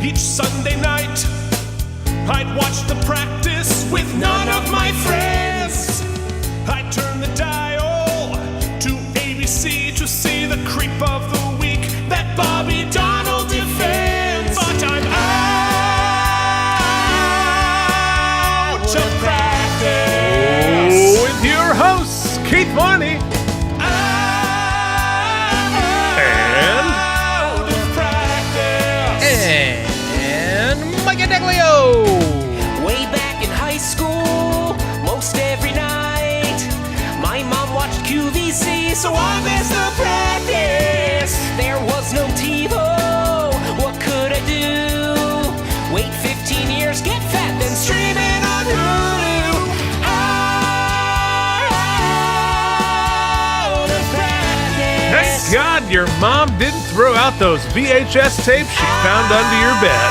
Each Sunday night, I'd watch the practice with none of my friends. I'd turn the dial to ABC to see the creep of the week that Bobby Donald defends. But I'm out of practice. With your hosts, Keith Varney. Out of practice. And Mike Indeglio. Way back in high school, most every night, my mom watched QVC, so I missed the practice. There was no TiVo, what could I do? Wait 15 years, get fat, then stream it on Hulu. Out of practice. Thank God your mom didn't throw out those VHS tapes she found under your bed.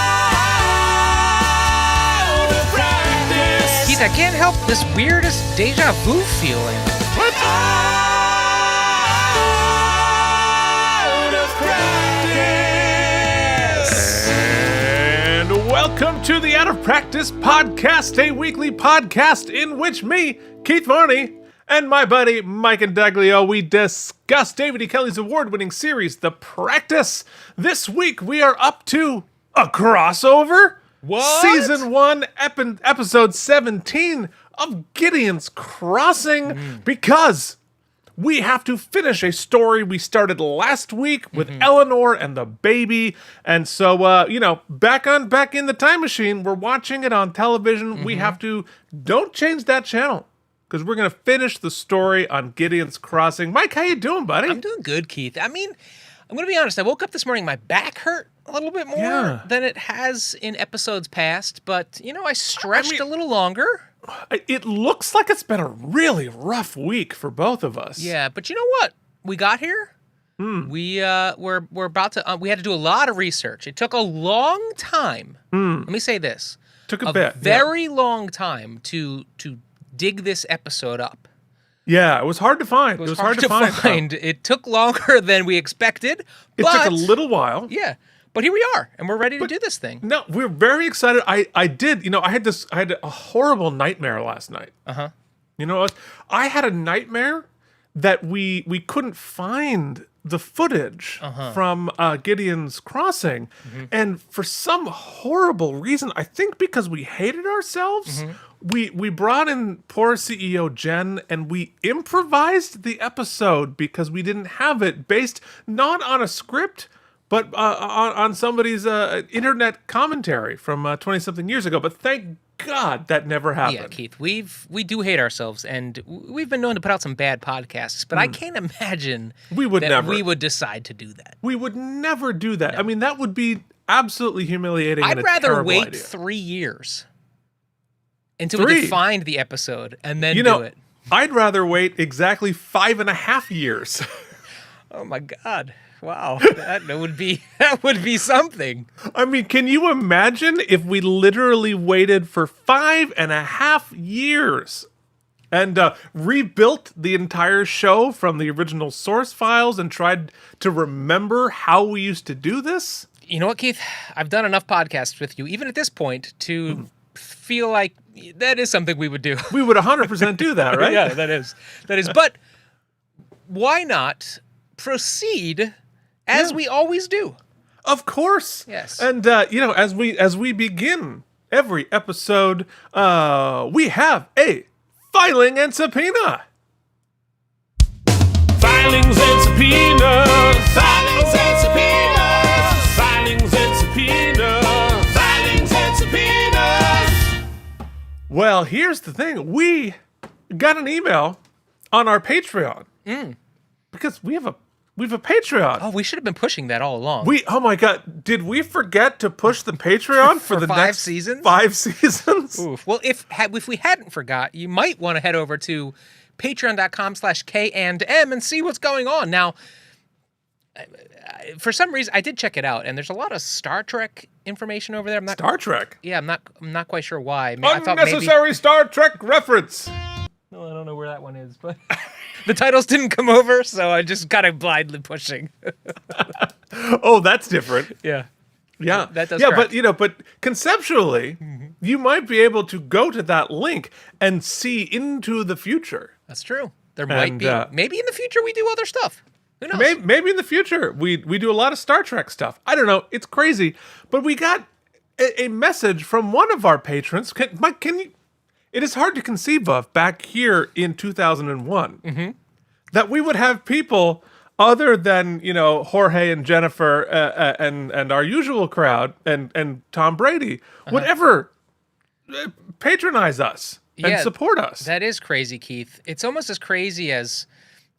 Out of practice. Keith, I can't help this weirdest deja vu feeling. Out of practice. And welcome to the Out of Practice Podcast, a weekly podcast in which me, Keith Varney, and my buddy Mike Indeglio, we discuss David E. Kelley's award-winning series, The Practice. This week we are up to a crossover. What? Season 1, episode 17 of Gideon's Crossing, because we have to finish a story we started last week with Eleanor and the baby. And so, back in the time machine, we're watching it on television. We have to, don't change that channel, because we're going to finish the story on Gideon's Crossing. Mike, how you doing, buddy? I'm doing good, Keith. I mean, I'm going to be honest. I woke up this morning, my back hurt a little bit more than it has in episodes past. But, I stretched a little longer. It looks like it's been a really rough week for both of us. Yeah, but you know what? We got here. We're about to. We had to do a lot of research. It took a long time. Let me say this: Took a bit. very long time to dig this episode up. Yeah, it was hard to find. It was hard to find. It took longer than we expected. It took a little while. Yeah, but here we are, and we're ready to do this thing. No, we're very excited. I had a horrible nightmare last night. You know what? I had a nightmare that we couldn't find the footage from Gideon's Crossing. And for some horrible reason, I think because we hated ourselves, we brought in poor CEO Jen and we improvised the episode because we didn't have it based not on a script, but on somebody's internet commentary from 20-something years ago. But thank God that never happened. Yeah, Keith, we do hate ourselves, and we've been known to put out some bad podcasts, but I can't imagine we would decide to do that. We would never do that. No. I mean, that would be absolutely humiliating. I'd rather wait 3 years until we could find the episode and then do it. I'd rather wait exactly 5.5 years. Oh my God. Wow, that would be something. I mean, can you imagine if we literally waited for 5.5 years and rebuilt the entire show from the original source files and tried to remember how we used to do this? You know what, Keith? I've done enough podcasts with you, even at this point, to feel like that is something we would do. We would 100% do that, right? Yeah, that is. But why not proceed as we always do? Of course. Yes. And as we begin every episode, we have a filing and subpoena. Filings and subpoenas. Filings and subpoenas. Filings and subpoenas. Filings and subpoenas. Well, here's the thing. We got an email on our Patreon. Because we have a Patreon. Oh, we should have been pushing that all along. Oh my God, did we forget to push the Patreon for the next seasons? 5 seasons? Oof. Well, if we hadn't forgot, you might want to head over to patreon.com/K&M and see what's going on. Now, for some reason, I did check it out, and there's a lot of Star Trek information over there. Star Trek? Yeah, I'm not quite sure why. Unnecessary Star Trek reference. No, I don't know where that one is, but the titles didn't come over, so I just kind of blindly pushing. Oh, that's different. Yeah. Yeah, that does. Yeah, correct. but conceptually, you might be able to go to that link and see into the future. That's true. There might be. Maybe in the future we do other stuff. Who knows? Maybe in the future we do a lot of Star Trek stuff. I don't know. It's crazy, but we got a message from one of our patrons. Mike, can you? It is hard to conceive of back here in 2001 that we would have people other than Jorge and Jennifer and our usual crowd and Tom Brady would ever patronize us and support us. That is crazy, Keith. It's almost as crazy as,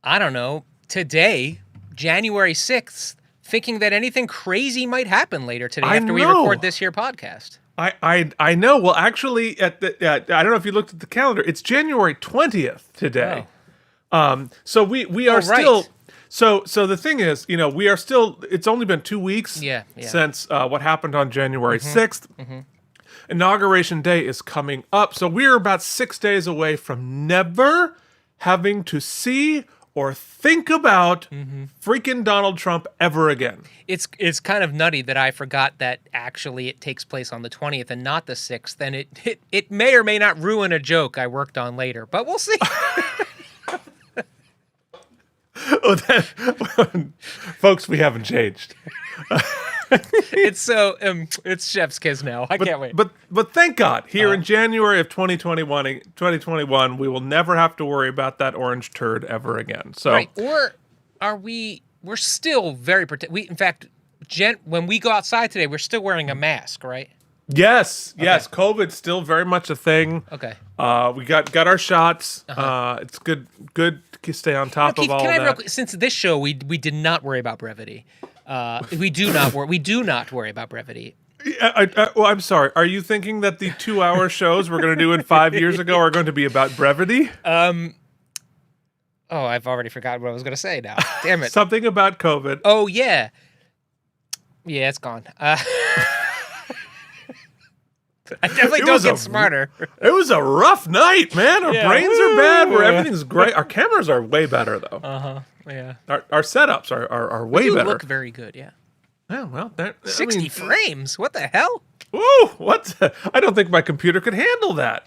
I don't know, today, January 6th, thinking that anything crazy might happen later today after we record this here podcast. I know. Well, actually, I don't know if you looked at the calendar. It's January 20th today. Oh. So we are still. So the thing is, we are still. It's only been 2 weeks since what happened on January 6th. Inauguration Day is coming up, so we're about 6 days away from never having to see or think about freaking Donald Trump ever again. It's kind of nutty that I forgot that actually it takes place on the 20th and not the 6th, and it may or may not ruin a joke I worked on later, but we'll see. Folks, we haven't changed. It's chef's kiss now. I can't wait. But thank God, here in January of 2021, we will never have to worry about that orange turd ever again. So, right. Or are we? We're still very in fact, when we go outside today, we're still wearing a mask, right? Yes. COVID's still very much a thing. Okay. We got our shots. It's good to stay on top of all of that. Since this show, we did not worry about brevity. We do not worry about brevity. Well, I'm sorry. Are you thinking that the 2-hour shows we're going to do in 5 years ago are going to be about brevity? Oh, I've already forgotten what I was going to say now. Damn it. Something about COVID. Oh, yeah. Yeah, it's gone. I definitely don't get smarter. It was a rough night, man. Our brains are bad. Everything's great. Our cameras are way better, though. Yeah. Our setups are way better. Look very good, yeah. Yeah, well, 60 frames. What the hell? Woo! I don't think my computer could handle that.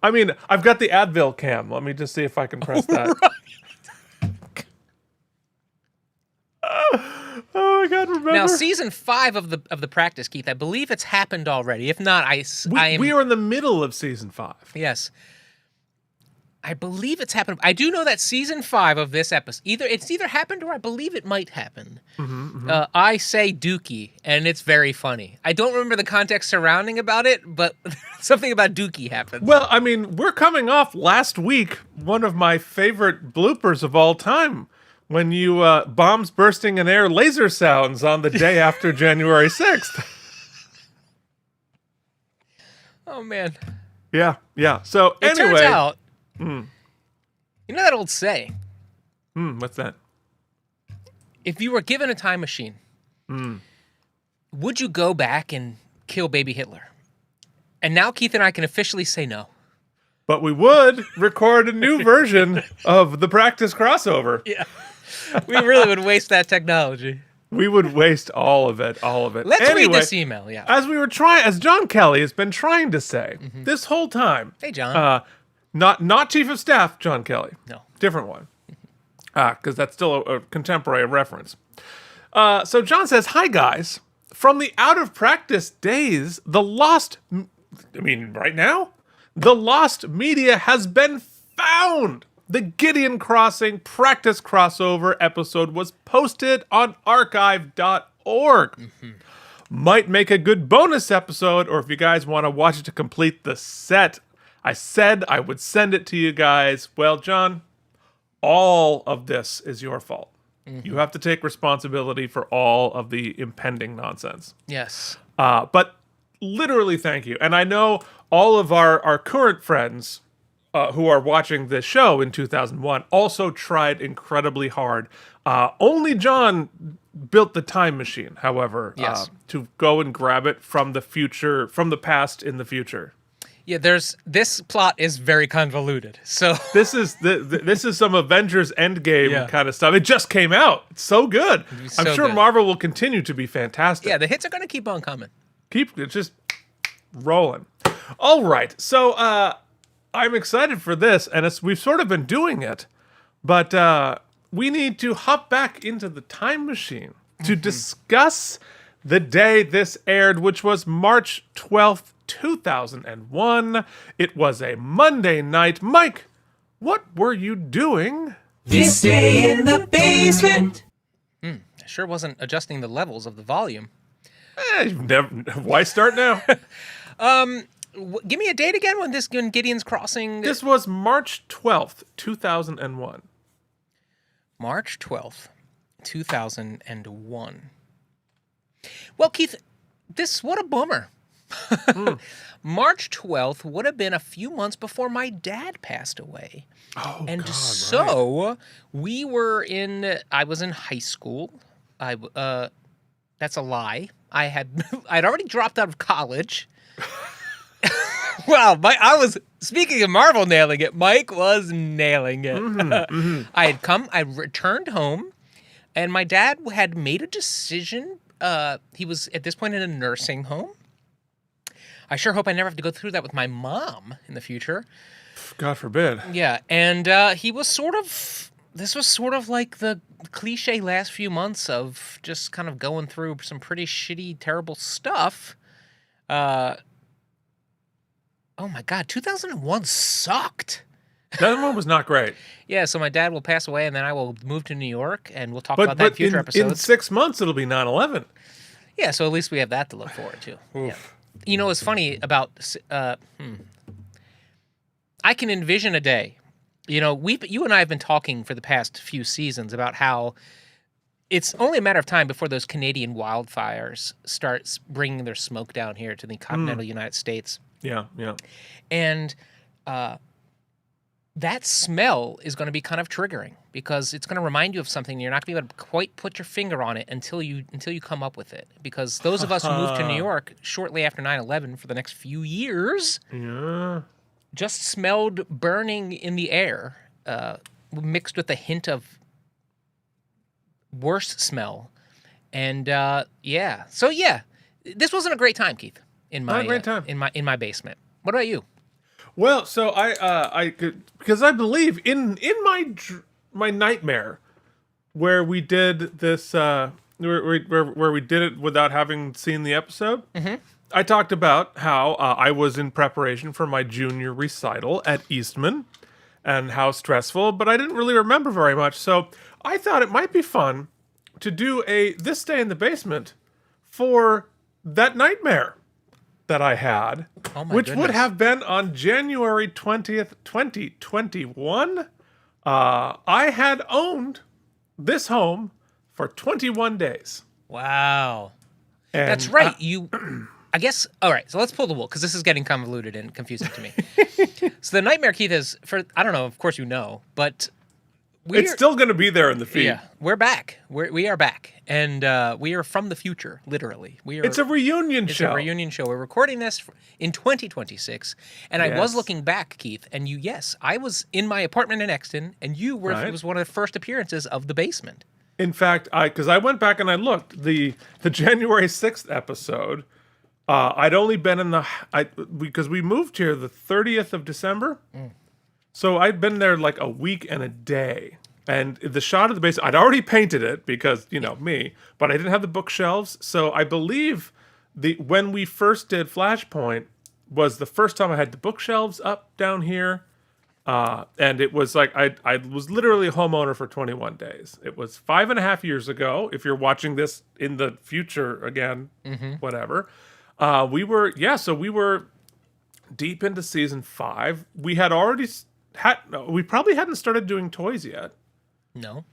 I mean, I've got the Advil cam. Let me just see if I can press that. Oh my God! Remember now season 5 of the practice, Keith. I believe it's happened already. If not, we are in the middle of season 5. Yes, I believe it's happened. I do know that season 5 of this episode it's either happened or I believe it might happen. I say Dookie, and it's very funny. I don't remember the context surrounding about it, but something about Dookie happened. Well, I mean, we're coming off last week one of my favorite bloopers of all time. When you bombs bursting in air laser sounds on the day after January 6th. Oh, man. Yeah. So it anyway. Turns out, you know that old saying? What's that? If you were given a time machine, would you go back and kill baby Hitler? And now Keith and I can officially say no. But we would record a new version of the practice crossover. Yeah. We really would waste that technology. We would waste all of it. Let's read this email, yeah. As John Kelley has been trying to say this whole time. Hey, John. Not Chief of Staff John Kelley. No. Different one. Because that's still a contemporary reference. So John says, "Hi, guys. From the out of practice days, right now, the lost media has been found. The Gideon Crossing practice crossover episode was posted on archive.org. Might make a good bonus episode, or if you guys want to watch it to complete the set. I said I would send it to you guys. Well, John, all of this is your fault. You have to take responsibility for all of the impending nonsense. Yes. But literally, thank you. And I know all of our current friends who are watching this show in 2001 also tried incredibly hard. Only John built the time machine, however, yes. To go and grab it from the future, from the past in the future. Yeah, this plot is very convoluted. So This is some Avengers Endgame Yeah. kind of stuff. It just came out. It's so good. so I'm sure good. Marvel will continue to be fantastic. yeah, the hits are going to keep on coming. Keep it just rolling. All right. So I'm excited for this, and we've sort of been doing it, but we need to hop back into the time machine to discuss the day this aired, which was March 12th, 2001. It was a Monday night. Mike, what were you doing? This day in the basement. I sure wasn't adjusting the levels of the volume. Why start now? Give me a date again when Gideon's crossing. This was March 12th, 2001. March 12th, 2001. Well, Keith, what a bummer. March 12th would have been a few months before my dad passed away. Oh, And God, so right. I was in high school. That's a lie. I'd already dropped out of college. Wow, I was speaking of Marvel nailing it. Mike was nailing it. I returned home, and my dad had made a decision. He was at this point in a nursing home. I sure hope I never have to go through that with my mom in the future. God forbid. Yeah, and he was this was sort of like the cliche last few months of just kind of going through some pretty shitty, terrible stuff. Oh my God, 2001 sucked. That one was not great. Yeah, so my dad will pass away, and then I will move to New York, and we'll talk about that in future in episodes. 6 months, it'll be 9/11. Yeah, so at least we have that to look forward to. Yeah. You know what's funny about... I can envision a day. You know, you and I have been talking for the past few seasons about how it's only a matter of time before those Canadian wildfires start bringing their smoke down here to the continental United States. Yeah. And that smell is going to be kind of triggering because it's going to remind you of something. You're not going to be able to quite put your finger on it until you come up with it. Because those of us who moved to New York shortly after 9/11 for the next few years just smelled burning in the air, mixed with a hint of worse smell. And so this wasn't a great time, Keith. Not a great time. In my basement. What about you? Well, so I could, because I believe in my nightmare where we did this where we did it without having seen the episode. I talked about how I was in preparation for my junior recital at Eastman and how stressful, but I didn't really remember very much. So I thought it might be fun to do this day in the basement for that nightmare that I had, which would have been on January 20th, 2021. I had owned this home for 21 days. Wow. And, That's right. I guess, all right, so let's pull the wool, because this is getting convoluted and confusing to me. So the nightmare, Keith, is, I don't know, of course you know, but it's still going to be there in the feed. Yeah, we're back. We are back. And we are from the future, literally. It's a reunion show. It's a reunion show. We're recording this in 2026. And I was looking back, Keith, and I was in my apartment in Exton, and you were, it was one of the first appearances of the basement. In fact, because I went back and I looked, the January 6th episode, I'd only been because we moved here the 30th of December. So I'd been there like a week and a day. And the shot of the basement, I'd already painted it because, me, but I didn't have the bookshelves. So I believe when we first did Flashpoint was the first time I had the bookshelves up down here. And it was like, I was literally a homeowner for 21 days. It was 5.5 years ago. If you're watching this in the future again, whatever. We were deep into season 5. We had already we probably hadn't started doing toys yet. No.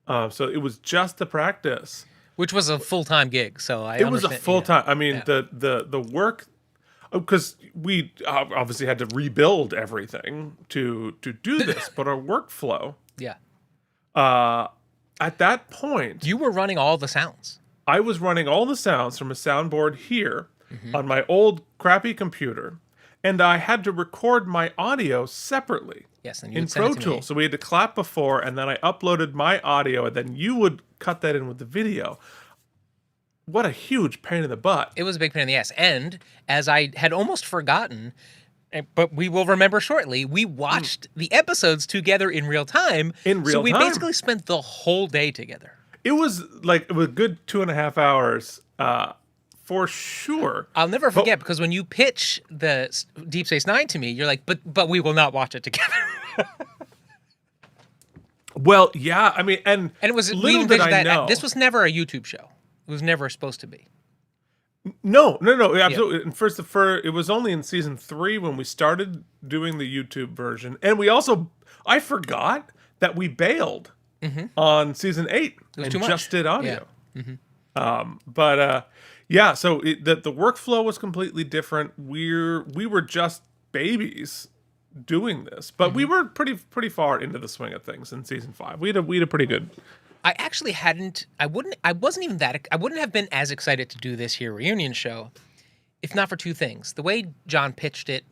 So it was just the practice. Which was a full-time gig, so It was a full-time. I mean, the work, because we obviously had to rebuild everything to do this, but our workflow. Yeah. At that point, You were running all the sounds. I was running all the sounds from a soundboard here on my old crappy computer, and I had to record my audio separately. Yes, and you in would send Pro it to me. Tools. So we had to clap before, and then I uploaded my audio, and then you would cut that in with the video. What a huge pain in the butt. It was a big pain in the ass. And as I had almost forgotten, but we will remember shortly, we watched the episodes together in real time. So we basically spent the whole day together. It was like a good 2.5 hours, for sure. I'll never forget, because when you pitch the Deep Space Nine to me, you're like, but we will not watch it together. Well, yeah, I mean, and it was little did I know. This was never a YouTube show. It was never supposed to be. No, absolutely. And first, it was only in season 3 when we started doing the YouTube version, and I forgot that we bailed on season 8 and just did audio. Yeah. Yeah, so the workflow was completely different. We were just babies doing this, but we were pretty far into the swing of things in season 5. We had a pretty good. I actually hadn't. I wouldn't have been as excited to do this here reunion show, if not for two things. The way John pitched it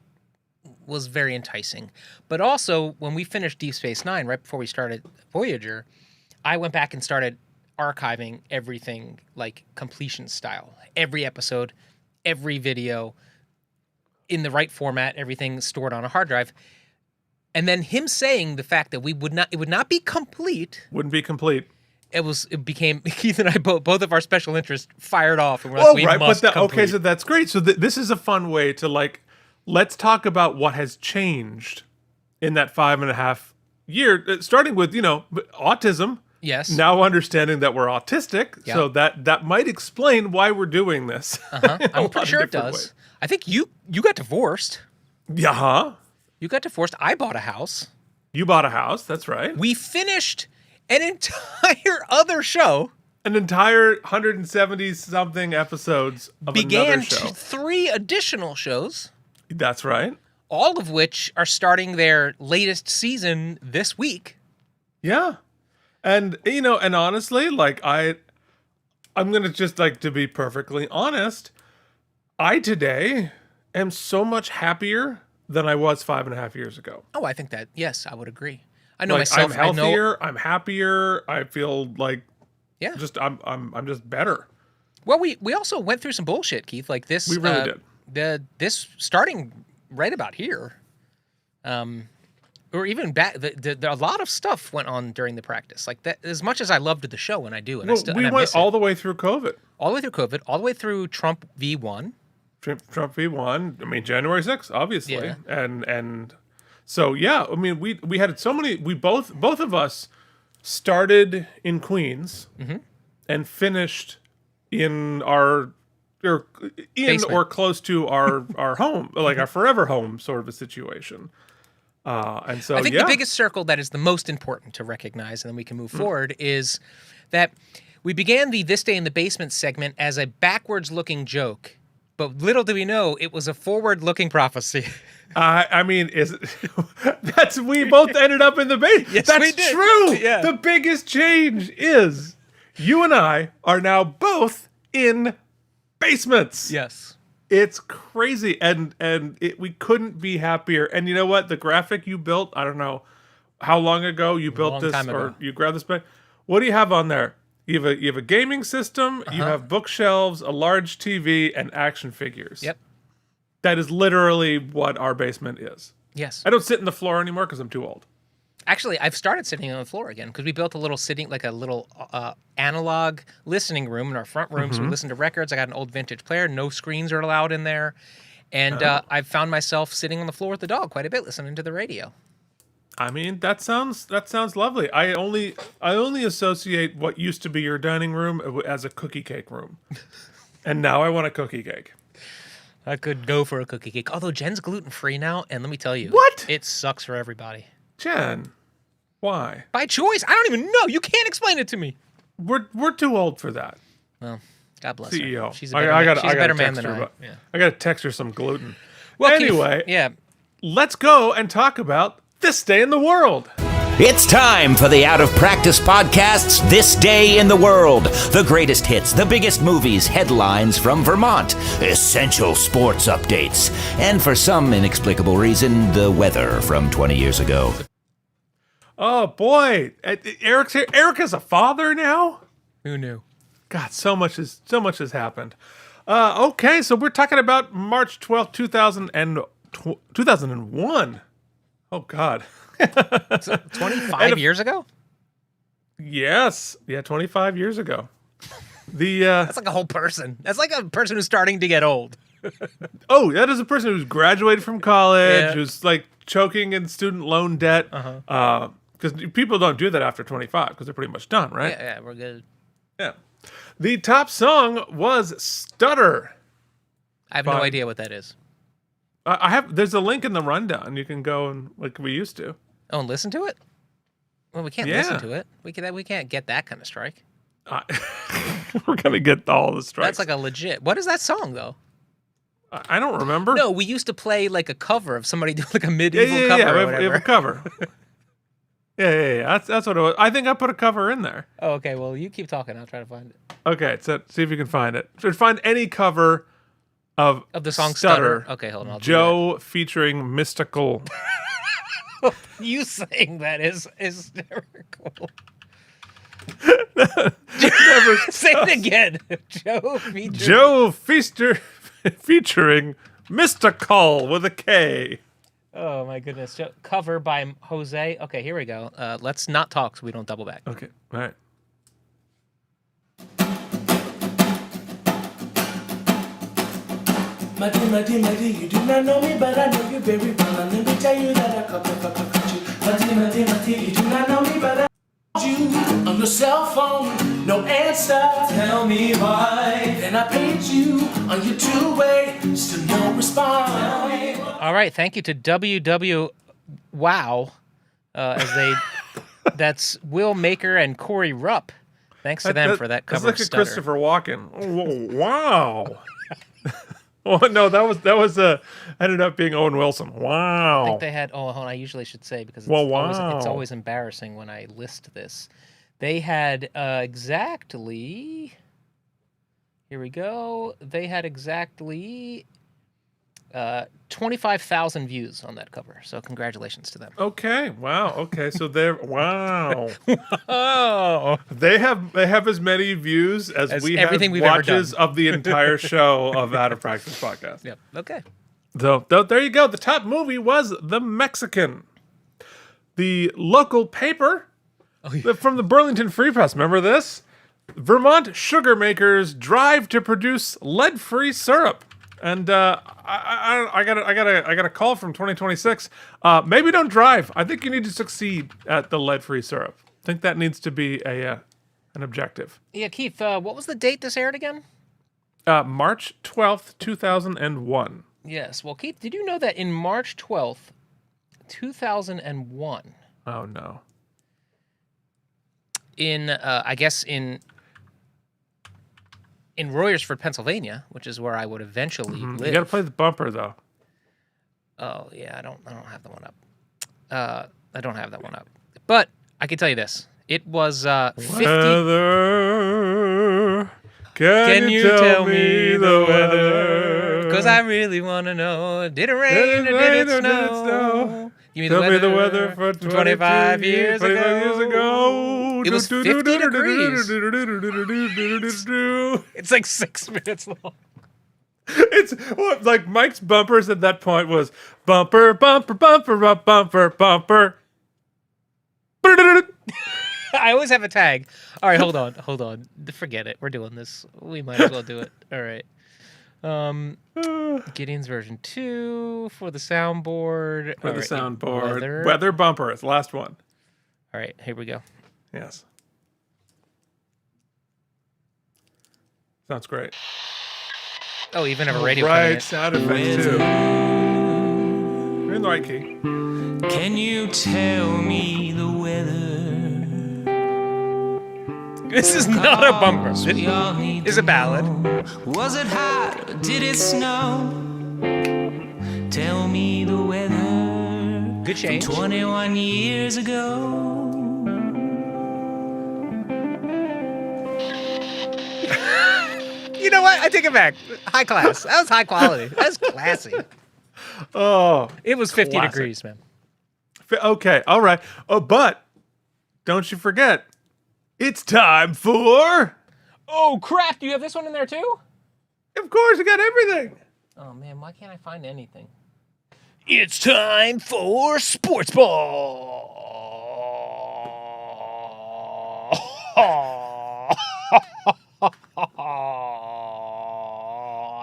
was very enticing, but also when we finished Deep Space Nine right before we started Voyager, I went back and started archiving everything like completion style. Every episode, every video, in the right format, everything stored on a hard drive. And then him saying the fact that it would not be complete. Wouldn't be complete. It became Keith and I both of our special interests fired off, and we're like, we must complete. Okay, so that's great. So this is a fun way to let's talk about what has changed in that 5.5 year, starting with autism. Yes. Now understanding that we're autistic, Yep. so that might explain why we're doing this. I'm pretty sure it does. Ways. I think you got divorced. Yeah. Huh? You got divorced. I bought a house. You bought a house. That's right. We finished an entire other show. An entire 170 something episodes of another show. 3 additional shows. That's right. All of which are starting their latest season this week. Yeah. And and honestly, I'm gonna just to be perfectly honest, I today am so much happier than I was 5.5 years ago. Oh, I think that, yes, I would agree. I know myself. I'm healthier. I'm happier. I feel I'm just better. Well, we also went through some bullshit, Keith. Like this, we really did. This starting right about here, or even back. A lot of stuff went on during the practice. Like that, as much as I loved the show, and I do, and we went all the way through COVID. All the way through COVID. All the way through Trump v1. Trump v1. I mean, January 6th, obviously, Yeah. and so yeah. I mean, we had so many. We both of us started in Queens and finished in our Basement. or close to our home, like our forever home sort of a situation. And so I think the biggest circle that is the most important to recognize, and then we can move forward, is that we began the This Day in the Basement segment as a backwards-looking joke, but little do we know it was a forward-looking prophecy. I mean, we both ended up in the basement. Yes, That's we did. true. Yeah. The biggest change is you and I are now both in basements. Yes. It's crazy, and we couldn't be happier. And you know what? The graphic you built, I don't know how long ago you built this, or you grabbed this bag. What do you have on there? You have a gaming system, you have bookshelves, a large TV, and action figures. Yep. That is literally what our basement is. Yes. I don't sit in the floor anymore because I'm too old. Actually, I've started sitting on the floor again because we built a little analog listening room in our front room. So we listen to records. I got an old vintage player. No screens are allowed in there. And I've found myself sitting on the floor with the dog quite a bit, listening to the radio. I mean, that sounds lovely. I only associate what used to be your dining room as a cookie cake room. And now I want a cookie cake. I could go for a cookie cake. Although Jen's gluten-free now, and let me tell you. What? It sucks for everybody. Jen, why? By choice? I don't even know. You can't explain it to me. We're too old for that. Well, God bless CEO. her. She's a better man than I. Yeah. I got to text her some gluten. Well, anyway, Keith, yeah. Let's go and talk about this day in the world. It's time for the Out of Practice Podcast's This Day in the World. The greatest hits, the biggest movies, headlines from Vermont, essential sports updates, and for some inexplicable reason, the weather from 20 years ago. Oh boy, Eric's here. Eric is a father now. Who knew? God, so much has happened. Okay, so we're talking about March 12th, 2001. Oh God. 25 years ago? Yes. Yeah, 25 years ago. That's like a whole person. That's like a person who's starting to get old. Oh, that is a person who's graduated from college, Yeah. who's like choking in student loan debt. Because people don't do that after 25 because they're pretty much done, right? Yeah, we're good. Yeah. The top song was Stutter. I have no idea what that is. There's a link in the rundown. You can go and like we used to. Oh, and listen to it? Well, we can't listen to it. We can't get that kind of strike. We're gonna get all the strikes. That's like a legit. What is that song though? I don't remember. No, we used to play like a cover of somebody doing like a medieval cover or whatever. We have a cover. Yeah. That's what it was. I think I put a cover in there. Oh, okay. Well, you keep talking. I'll try to find it. Okay, so see if you can find it. Should find any cover of the song Stutter. Okay, hold on. I'll Joe featuring Mystical. You saying that is hysterical. Say it again. Joe featuring Mystical with a K. Oh my goodness. Cover by Jose. Okay, here we go. Let's not talk so we don't double back. Okay, all right. My dear, you do not know me, but I know you very well. And let me tell you that I caught you. My dear, you do not know me, but I called you on your cell phone, no answer. Tell me why. Then I paid you on your two-way, still no response. All right, thank you to WW Wow, that's Will Maker and Corey Rupp. Thanks to them for that cover. That's like of Stutter. Christopher Walken. Oh, wow. Oh no, that was ended up being Owen Wilson. Wow. I think they had. Oh, hold on. I usually should say because it's, it's always embarrassing when I list this. They had exactly. Here we go. They had exactly 25,000 views on that cover. So congratulations to them. Okay. Wow. Okay. So they're wow. Oh. They have as many views as we everything have we've ever watches done. of the entire show of Out of Practice Podcast. Yep. Okay. So there you go. The top movie was The Mexican. The local paper from the Burlington Free Press. Remember this? Vermont sugar makers drive to produce lead-free syrup. And I got a call from 2026. Maybe don't drive. I think you need to succeed at the lead-free syrup. I think that needs to be an objective. Yeah, Keith. What was the date this aired again? March 12th, 2001. Yes. Well, Keith, did you know that in March 12th, 2001? Oh no. I guess in Royersford, Pennsylvania, which is where I would eventually live. You got to play the bumper though. Oh yeah, I don't have that one up. I don't have that one up. But I can tell you this: it was 50. Weather. Can you tell me the weather? Because I really want to know. Did it rain or did it snow? Give me Tell me the weather for 25 years ago. It was 50 degrees. It's like 6 minutes long. It's like Mike's bumpers at that point was bumper, bumper, bumper, bumper, bumper. I always have a tag. All right, hold on. Forget it. We're doing this. We might as well do it. All right. Gideon's version 2 for the soundboard. For All the right, soundboard. Weather bumper. It's the last one. All right, here we go. Yes. Sounds great. Oh, even have a radio Right, coming in. sound effects too. You're in the right key. Can you tell me the weather? This is not a bumper. This is a ballad. Was it hot or did it snow? Tell me the weather. Good change. 21 years ago. You know what? I take it back. High class. That was high quality. That was classy. Oh, It was 50 classic. degrees, man. Okay, all right. Oh, but don't you forget, it's time for. Oh, crap. Do you have this one in there, too? Of course, I got everything. Oh, man. Why can't I find anything? It's time for Sports Ball.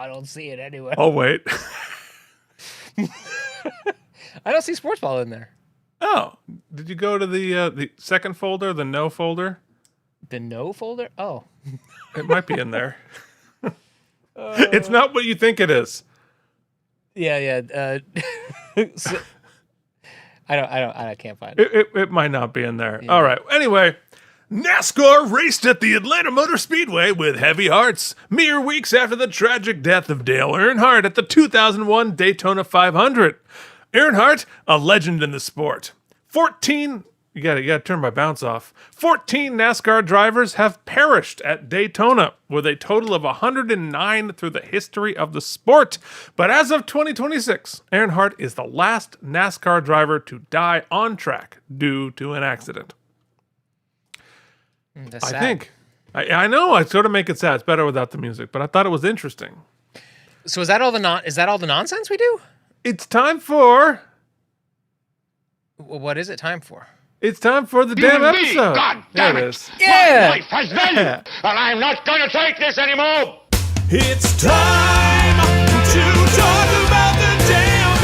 I don't see it anywhere. Oh wait. I don't see Sports Ball in there. Oh, did you go to the second folder, the no folder? The no folder? Oh. It might be in there. It's not what you think it is. Yeah. So- I can't find it. It might not be in there. All right. Anyway, NASCAR raced at the Atlanta Motor Speedway with heavy hearts mere weeks after the tragic death of Dale Earnhardt at the 2001 Daytona 500. Earnhardt, a legend in the sport. 14 You gotta turn my bounce off. 14 NASCAR drivers have perished at Daytona, with a total of 109 through the history of the sport. But as of 2026, Earnhardt is the last NASCAR driver to die on track due to an accident. That's I sad. think. I know. I sort of make it sad. It's better without the music, but I thought it was interesting. So is that all the nonsense we do? It's time for. What is it time for? It's time for the damn episode. God There damn it it. is. Yeah. Life has value, and I'm not going to take this anymore. It's time to talk about the damn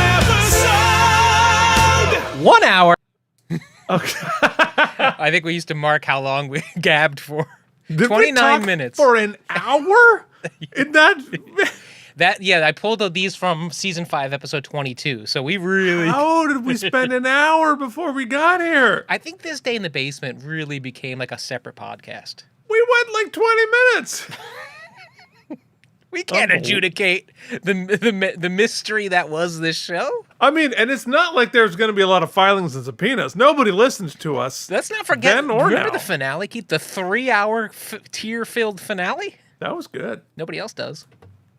episode. 1 hour. Okay. I think we used to mark how long we gabbed for. Did we 29 talk minutes. for an hour? In that. I pulled these from season 5, episode 22. So we really. How did we spend an hour before we got here? I think This Day in the Basement really became like a separate podcast. We went like 20 minutes. We can't adjudicate the mystery that was this show. I mean, and it's not like there's going to be a lot of filings and subpoenas. Nobody listens to us. Let's not forget. Then or Remember now. the finale, Keith? The 3-hour tear-filled finale? That was good. Nobody else does.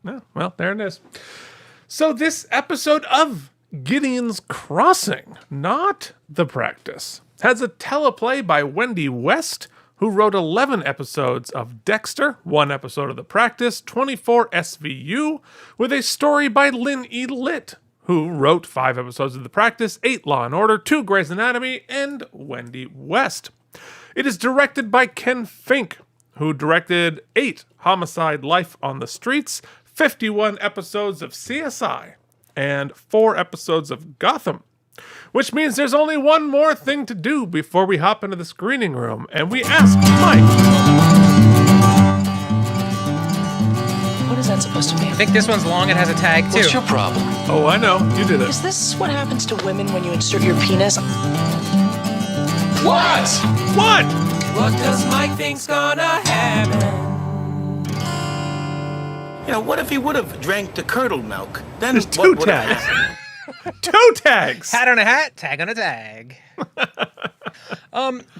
Yeah, well, there it is. So this episode of Gideon's Crossing, not The Practice, has a teleplay by Wendy West, who wrote 11 episodes of Dexter, 1 episode of The Practice, 24 SVU, with a story by Lynn E. Litt, who wrote 5 episodes of The Practice, 8 Law & Order, 2 Grey's Anatomy, and Wendy West. It is directed by Ken Fink, who directed 8 Homicide: Life on the Streets, 51 episodes of CSI, and 4 episodes of Gotham. Which means there's only one more thing to do before we hop into the screening room, and we ask Mike. What is that supposed to mean? I think this one's long and has a tag, too. What's your problem? Oh, I know. You did it. Is this what happens to women when you insert your penis? What? What does Mike think's gonna happen? You know, what if he would have drank the curdled milk? Then There's what 2 would have tags. happened? 2 tags. Hat on a hat, tag on a tag.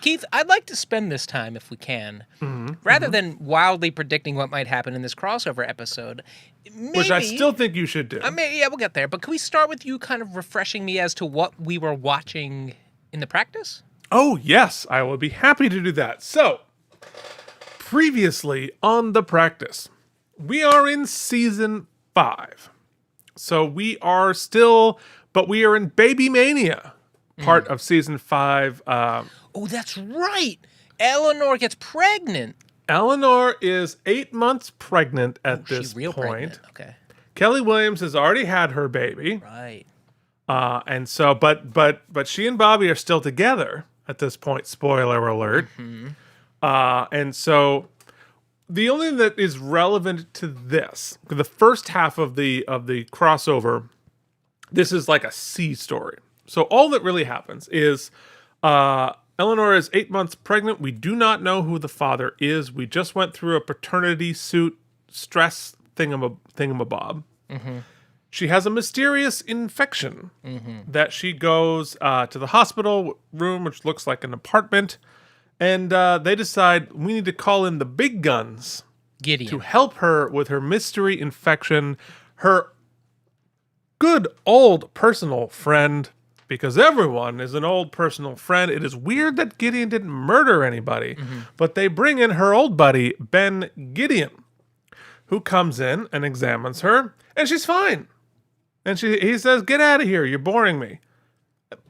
Keith, I'd like to spend this time, if we can, rather than wildly predicting what might happen in this crossover episode, maybe, Which I still think you should do. yeah, we'll get there. But can we start with you kind of refreshing me as to what we were watching in The Practice? Oh, yes. I will be happy to do that. So, previously on The Practice, we are in season 5. So we are still, but we are in Baby Mania, part of season 5. Oh, that's right. Eleanor gets pregnant. Eleanor is 8 months pregnant at this She's real point. pregnant. Okay. Kelly Williams has already had her baby. Right. And so, but she and Bobby are still together at this point. Spoiler alert. And so, the only thing that is relevant to this, the first half of the crossover, this is like a C story. So all that really happens is Eleanor is 8 months pregnant. We do not know who the father is. We just went through a paternity suit stress thingamabob. she has a mysterious infection that she goes to the hospital room, which looks like an apartment, and they decide we need to call in the big guns Gideon. to help her with her mystery infection. Her good old personal friend, because everyone is an old personal friend. It is weird that Gideon didn't murder anybody, but they bring in her old buddy, Ben Gideon, who comes in and examines her, and she's fine. And he says, "Get out of here, you're boring me."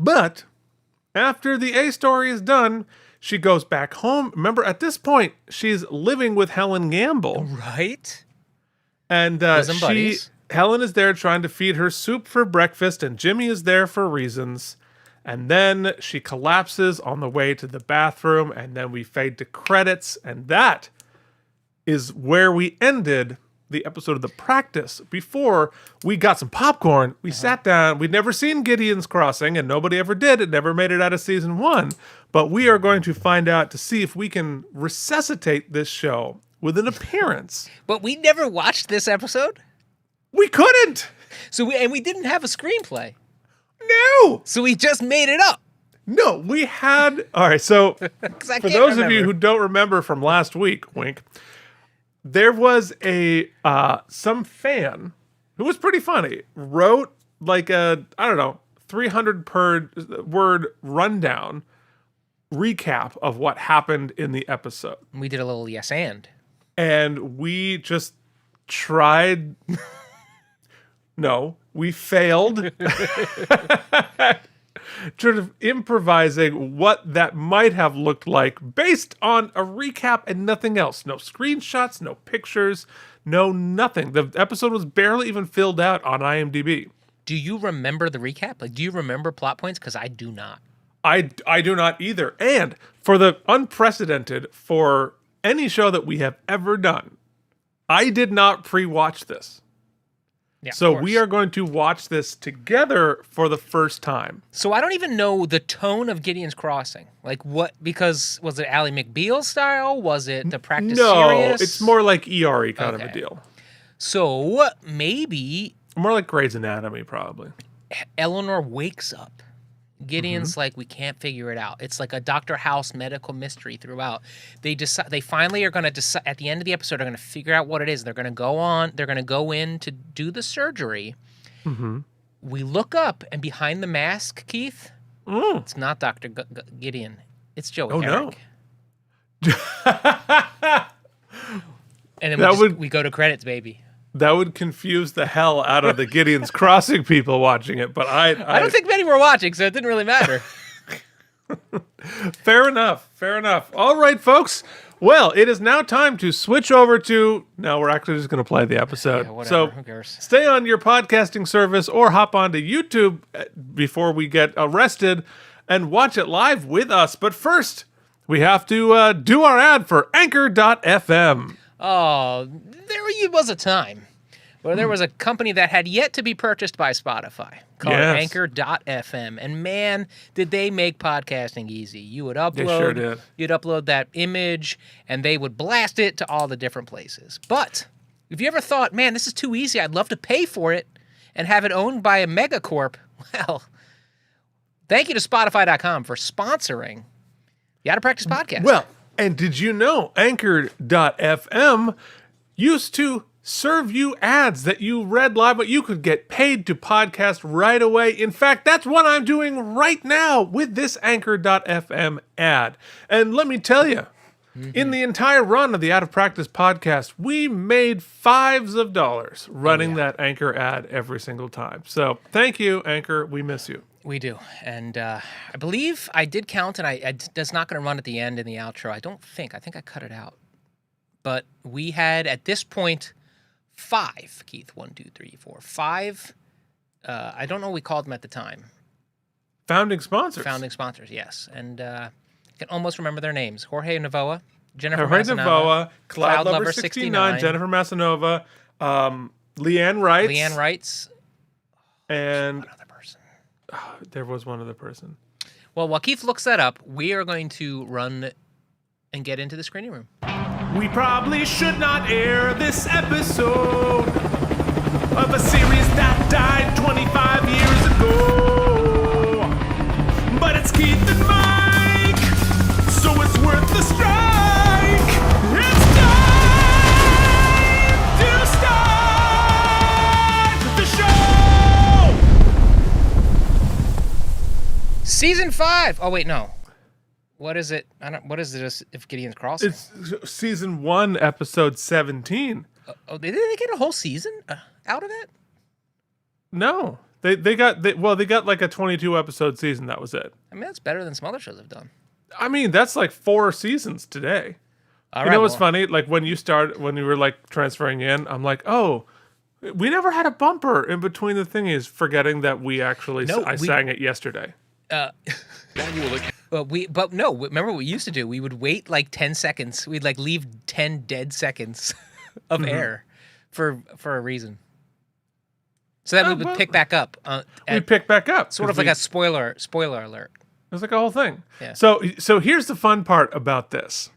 But after the A story is done, she goes back home. Remember, at this point, she's living with Helen Gamble. Right? And buddies. Helen is there trying to feed her soup for breakfast, and Jimmy is there for reasons. And then she collapses on the way to the bathroom, and then we fade to credits, and that is where we ended the episode of The Practice. Before we got some popcorn, we sat down. We'd never seen Gideon's Crossing, and nobody ever did. It never made it out of season 1. But we are going to find out to see if we can resuscitate this show with an appearance. But we never watched this episode? We couldn't! So we didn't have a screenplay. No! So we just made it up. No, we had... All right, so 'Cause I for can't those of you remember. who don't remember from last week, wink, there was some fan who was pretty funny, wrote like a, 300 per word rundown recap of what happened in the episode. We did a little yes and. And we just tried... No, we failed sort of improvising what that might have looked like based on a recap and nothing else. No screenshots, no pictures, no nothing. The episode was barely even filled out on IMDb. Do you remember the recap? Like, do you remember plot points? Because I do not. I do not either. And for the unprecedented for any show that we have ever done, I did not pre-watch this. Yeah, So of we course. are going to watch this together for the first time. So I don't even know the tone of Gideon's Crossing. Like what? Because was it Ally McBeal style? Was it The Practice No, Serious? it's more like ER-y kind of a Okay. deal. So maybe More like Grey's Anatomy, probably. Eleanor wakes up. Gideon's Mm-hmm. like, we can't figure it out. It's like a Dr. House medical mystery throughout. They decide. They finally are going to decide at the end of the episode. They're going to figure out what it is. They're going to go on. They're going to go in to do the surgery. Mm-hmm. We look up, and behind the mask, Keith, it's not Dr. Gideon. It's Joey Oh, Herrick. no. And then That would- we go to credits, baby. That would confuse the hell out of the Gideon's Crossing people watching it, but I don't think many were watching, so it didn't really matter. Fair enough. Fair enough. All right, folks. Well, it is now time to switch over to... No, we're actually just going to play the episode. Yeah, whatever. So Who cares? stay on your podcasting service or hop onto YouTube before we get arrested and watch it live with us. But first, we have to do our ad for Anchor.fm. Oh, there was a time where there was a company that had yet to be purchased by Spotify called Yes. Anchor.fm. And man, did they make podcasting easy. You would upload, sure did. You'd upload that image, and they would blast it to all the different places. But if you ever thought, man, this is too easy, I'd love to pay for it and have it owned by a megacorp, well, thank you to Spotify.com for sponsoring the Out of Practice podcast. Well, and did you know Anchor.fm used to serve you ads that you read live, but you could get paid to podcast right away. In fact, that's what I'm doing right now with this Anchor.fm ad. And let me tell you, in the entire run of the Out of Practice podcast, we made $5s of dollars running that Anchor ad every single time. So thank you, Anchor. We miss you. We do. And I believe I did count, and that's not going to run at the end in the outro. I think I cut it out. But we had, at this point, 5, Keith. 1, 2, 3, 4, 5. I don't know what we called them at the time. Founding sponsors. Founding sponsors, yes. And I can almost remember their names. Jorge Navoa, Jennifer Jorge Masanova, Navoa, Cloud Lover 69, Jennifer Masanova, Leanne Wright. Leanne Wrights, and another person. there was one other person. Well, while Keith looks that up, we are going to run and get into the screening room. We probably should not air this episode of a series that died 25 years ago. But it's Keith and Mike, so it's worth the strike. It's time to start the show. Season 5. Oh wait, no. What is it? What is this? If Gideon's crossing? It's season 1, episode 17. Oh, did they get a whole season out of it? No, they got like a 22 episode season. That was it. I mean, that's better than some other shows have done. I mean, that's like 4 seasons today. You know what's funny? Like when you were like transferring in, I'm like, oh, we never had a bumper in between the thingies, forgetting that we actually sang it yesterday. Remember what we used to do? We would wait like 10 seconds. We'd like leave 10 dead seconds of air for a reason. So that we would pick back up. We pick back up. Sort of like a spoiler alert. It was like a whole thing. Yeah. So here's the fun part about this.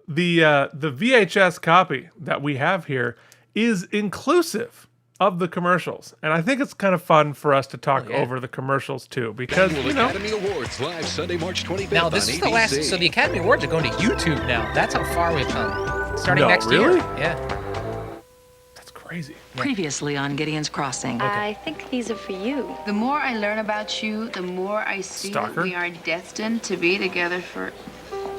The VHS copy that we have here is inclusive of the commercials. And I think it's kind of fun for us to talk over the commercials too, because, Academy Awards live Sunday, March 25th. Now, this is the last, so the Academy Awards are going to YouTube now. That's how far we've come. Starting next year. Yeah. That's crazy. Previously on Gideon's Crossing. I think these are for you. The more I learn about you, the more I see that we are destined to be together for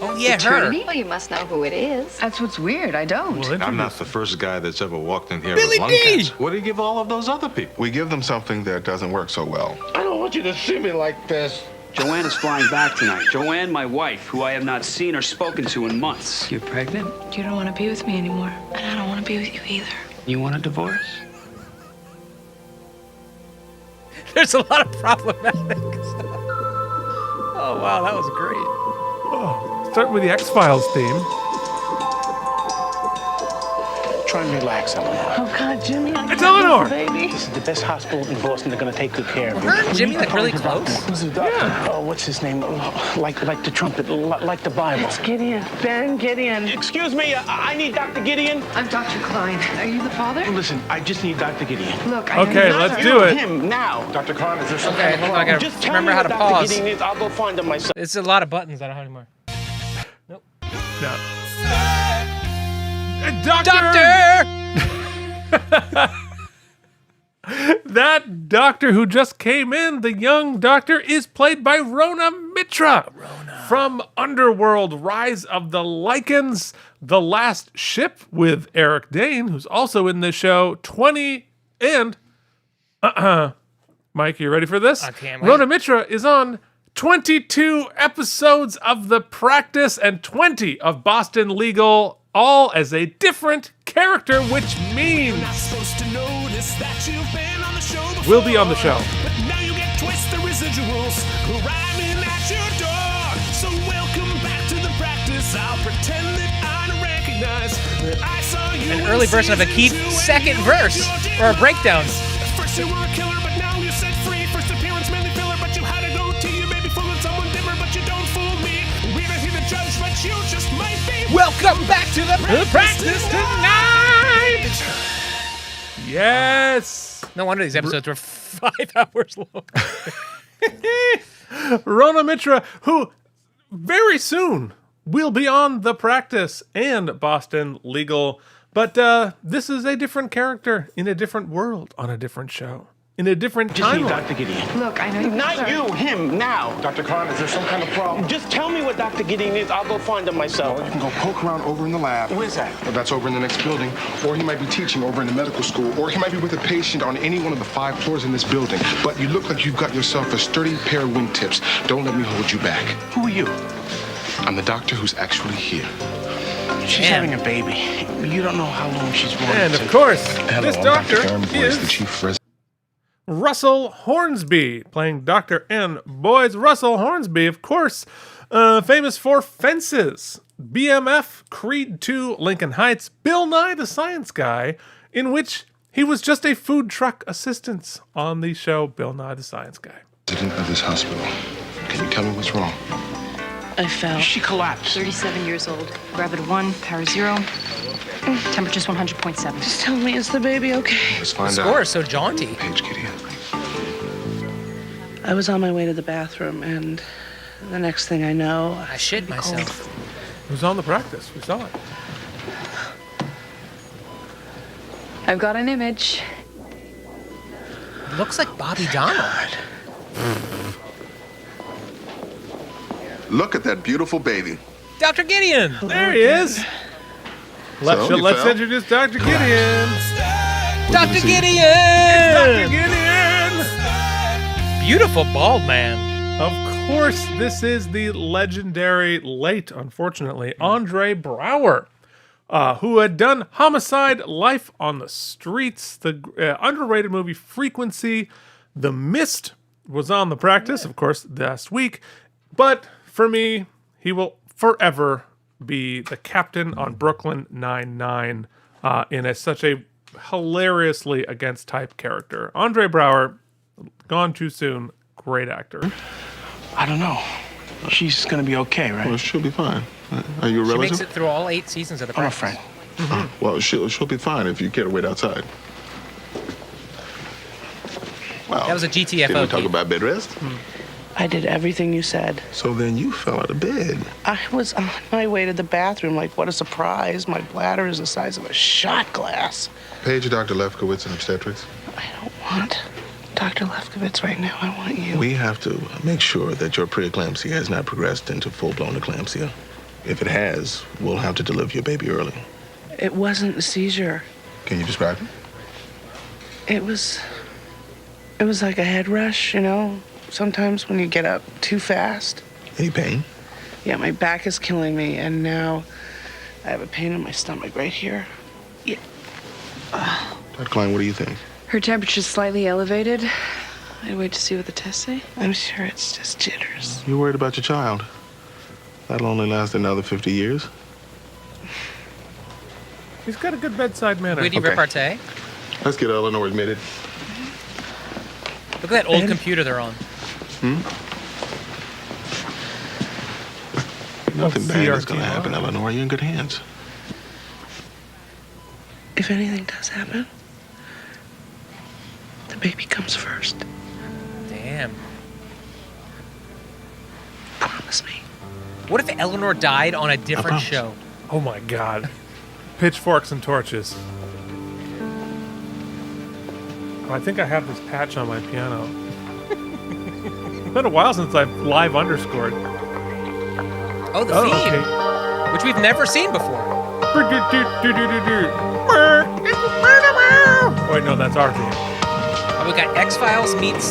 eternity. Well, you must know who it is. That's what's weird. I don't. Well, I'm not the first guy that's ever walked in here Billy with lung D! cancer. What do you give all of those other people? We give them something that doesn't work so well. I don't want you to see me like this. Joanne is flying back tonight. Joanne, my wife, who I have not seen or spoken to in months. You're pregnant? You don't want to be with me anymore, and I don't want to be with you either. You want a divorce? There's a lot of problematic stuff. Oh, wow, that was great. Start with the X-Files theme. Try and relax, Eleanor. Oh, God, Jimmy. It's Eleanor! Baby. This is the best hospital in Boston. They're going to take good care of you. Her and Jimmy, like, really close? Who's the doctor? Yeah. Oh, what's his name? Like the trumpet, like the Bible. It's Gideon. Ben Gideon. Excuse me, I need Dr. Gideon. I'm Dr. Klein. Are you the father? Listen, I just need Dr. Gideon. Look, Okay, let's do it. Him now. Dr. Klein, is there some Okay, kind of hold on, I problem? gotta Just tell remember me how what to Dr. pause. Gideon is. I'll go find him myself. It's a lot of buttons. I don't have anymore. Nope. No. Doctor! That doctor who just came in, the young doctor, is played by Rona Mitra from Underworld, Rise of the Lycans, The Last Ship with Eric Dane, who's also in the show 20 and Mike, you ready for this? Okay, Rona Mitra is on 22 episodes of The Practice and 20 of Boston Legal, all as a different character, which means Not supposed to notice that you've been on the show before. we'll be on the show. But now you get twice the residuals arriving at your door. So welcome back to The Practice. I'll pretend that I don't recognize that I saw you. An in early version of a season Keith 2 and second you verse, did or a breakdown. At first you were a killer, but now you're set free. First appearance, mainly filler, but you had a goatee. You may be fooling someone different, but you don't fool me. We're not here to judge, but you just might be. Welcome back to the Practice tonight. Yes. No wonder these episodes were 5 hours long. Rona Mitra, who very soon will be on The Practice and Boston Legal. But this is a different character in a different world on a different show. In a different Just need timeline. Dr. Gideon. Look, I know you. Not you, him, now. Dr. Klein, is there some kind of problem? Just tell me what Dr. Gideon is. I'll go find him myself. You can go poke around over in the lab. Where's that? Well, that's over in the next building. Or he might be teaching over in the medical school. Or he might be with a patient on any one of the 5 floors in this building. But you look like you've got yourself a sturdy pair of wingtips. Don't let me hold you back. Who are you? I'm the doctor who's actually here. She's having a baby. You don't know how long she's wanted And to. of course, Hello, this I'm doctor Dr. Aaron Boyce, the is chief resident. Russell Hornsby, playing Dr. N. Boys. Russell Hornsby, of course, famous for Fences, BMF, Creed 2, Lincoln Heights, Bill Nye the Science Guy, in which he was just a food truck assistant on the show Bill Nye the Science Guy. President of this hospital. Can you tell me what's wrong? I fell. She collapsed. 37 years old. Gravity 1, power 0. Temperature's 100.7. Just tell me, is the baby okay? Let's find The out. score is so jaunty. Page Gideon. I was on my way to the bathroom, and the next thing I know, I shit myself. It was on the practice. We saw it. I've got an image. Looks like Bobby Donald. Look at that beautiful baby. Dr. Gideon. There he is. Let's you fell? introduce Dr. Gideon. Dr. Gideon. Dr. Gideon. Beautiful bald man. Of course, this is the legendary, late, unfortunately, Andre Braugher, who had done Homicide, Life on the Streets, the underrated movie Frequency. The Mist was on the practice, of course, last week. But for me, he will forever be the captain on Brooklyn Nine-Nine in such a hilariously against-type character. Andre Braugher, gone too soon, great actor. I don't know. She's gonna be okay, right? Well, she'll be fine. Are you a She relative? makes it through all 8 seasons of the I'm a practice. friend. Well, she'll be fine if you care to wait outside. Well, That was a GTFO. did we talk Keith. about bed rest? I did everything you said. So then you fell out of bed. I was on my way to the bathroom. Like, what a surprise. My bladder is the size of a shot glass. Page Dr. Lefkowitz in obstetrics. I don't want Dr. Lefkowitz right now. I want you. We have to make sure that your preeclampsia has not progressed into full-blown eclampsia. If it has, we'll have to deliver your baby early. It wasn't a seizure. Can you describe it? It was like a head rush, you know? Sometimes when you get up too fast. Any pain? Yeah, my back is killing me, and now I have a pain in my stomach right here. Yeah. Dr. Klein, what do you think? Her temperature's slightly elevated. I'd wait to see what the tests say. I'm sure it's just jitters. You're worried about your child. That'll only last another 50 years. He's got a good bedside manner. Witty repartee. Let's get Eleanor admitted. Look at that old computer they're on. Nothing bad is going to CRT. happen, Eleanor. You're in good hands. If anything does happen, the baby comes first. Damn. Promise me. What if Eleanor died on a different show? Oh my God. Pitchforks and torches. Oh, I think I have this patch on my piano. It's been a while since I've live underscored. Oh, the theme, okay. which we've never seen before. Wait, no, that's our theme. Oh, we got X-Files meets